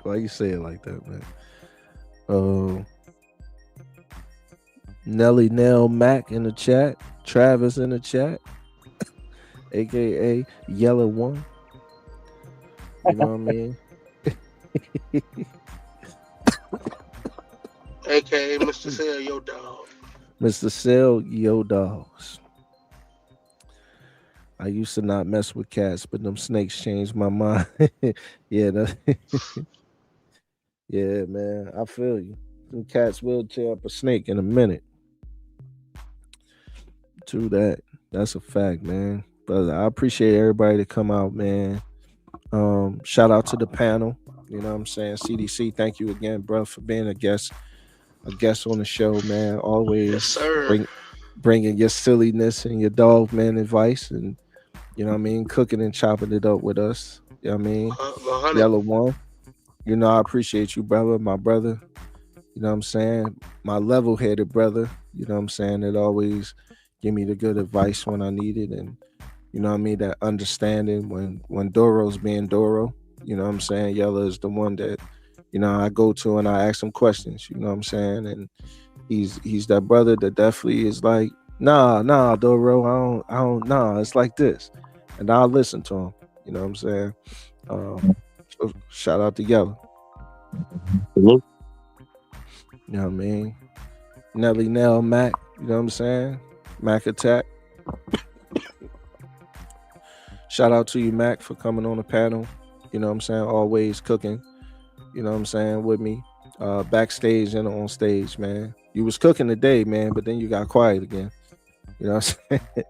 why you say it like that, man? Um, Nelly Nell Mac in the chat. Travis in the chat, aka Yellow One. You know what I mean? AKA Mr. Sell Your Dog. Mr. Sell Yo Dogs. I used to not mess with cats, but them snakes changed my mind. Yeah, yeah, man. I feel you. Them cats will tear up a snake in a minute. True that. That's a fact, man. But I appreciate everybody to come out, man. Shout out to the panel. You know what I'm saying? CDC, thank you again, bro, for being a guest on the show, man. Yes, Always sir. bringing your silliness and your dog man advice, and you know what I mean, cooking and chopping it up with us. You know what I mean? 100. Yellow One. You know, I appreciate you, brother, my brother. You know what I'm saying? My level headed brother. You know what I'm saying? That always give me the good advice when I need it. And you know what I mean? That understanding when Doro's being Doro. You know what I'm saying? Yellow is the one that, I go to and I ask him questions. You know what I'm saying? And he's that brother that definitely is like, nah, Doro, I don't, nah, it's like this. And I'll listen to him. You know what I'm saying? So shout out to Yellow. Salute. You know what I mean? Nelly Nell Mac, you know what I'm saying? Mac Attack. Shout out to you, Mac, for coming on the panel. You know what I'm saying? Always cooking, you know what I'm saying, with me. Backstage and on stage, man. You was cooking today, man, but then you got quiet again. You know what I'm saying?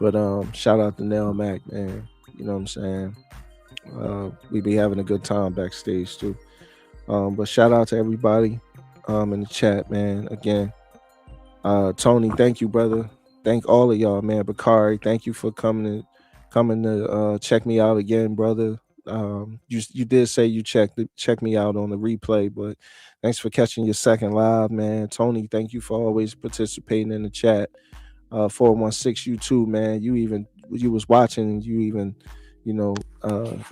But shout out to Nell Mac, man. You know what I'm saying? We be having a good time backstage too. But shout out to everybody in the chat, man. Again, Tony, thank you, brother. Thank all of y'all, man. Bakari, thank you for coming to check me out again, brother. You did say you check me out on the replay, but thanks for catching your second live, man. Tony, thank you for always participating in the chat. 416 you too, man. You was watching and you even,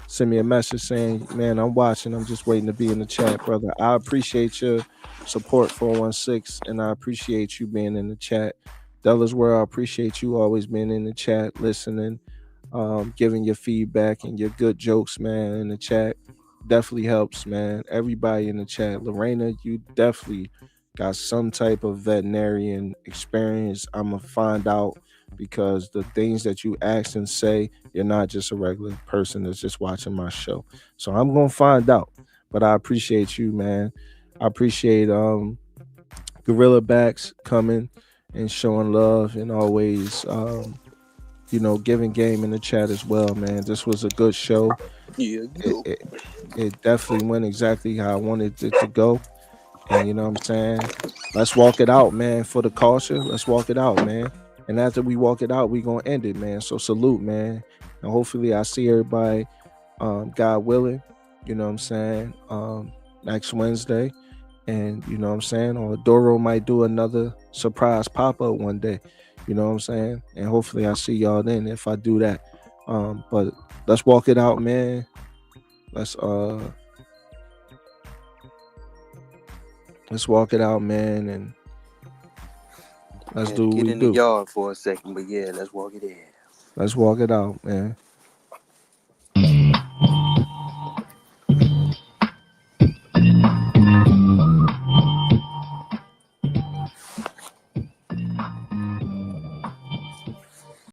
send me a message saying, man, I'm watching. I'm just waiting to be in the chat, brother. I appreciate your support, 416, and I appreciate you being in the chat. Della's where I appreciate you always being in the chat, listening, giving your feedback and your good jokes, man, in the chat. Definitely helps, man. Everybody in the chat. Lorena, you definitely got some type of veterinarian experience. I'm gonna find out because the things that you ask and say, you're not just a regular person that's just watching my show. So I'm gonna find out. But I appreciate you, man. I appreciate Gorilla Backs coming and showing love and always giving game in the chat as well, man. This was a good show. Yeah, It definitely went exactly how I wanted it to go. And you know what I'm saying? Let's walk it out, man, for the culture. Let's walk it out, man. And after we walk it out, we gonna end it, man. So salute, man. And hopefully I see everybody, God willing, you know what I'm saying, next Wednesday. And you know what I'm saying? Or Doro might do another surprise pop-up one day. You know what I'm saying? And hopefully I see y'all then if I do that. But let's walk it out, man. Let's walk it out, man, and let's do what get we in do. the yard for a second, but yeah, let's walk it in. Let's walk it out, man.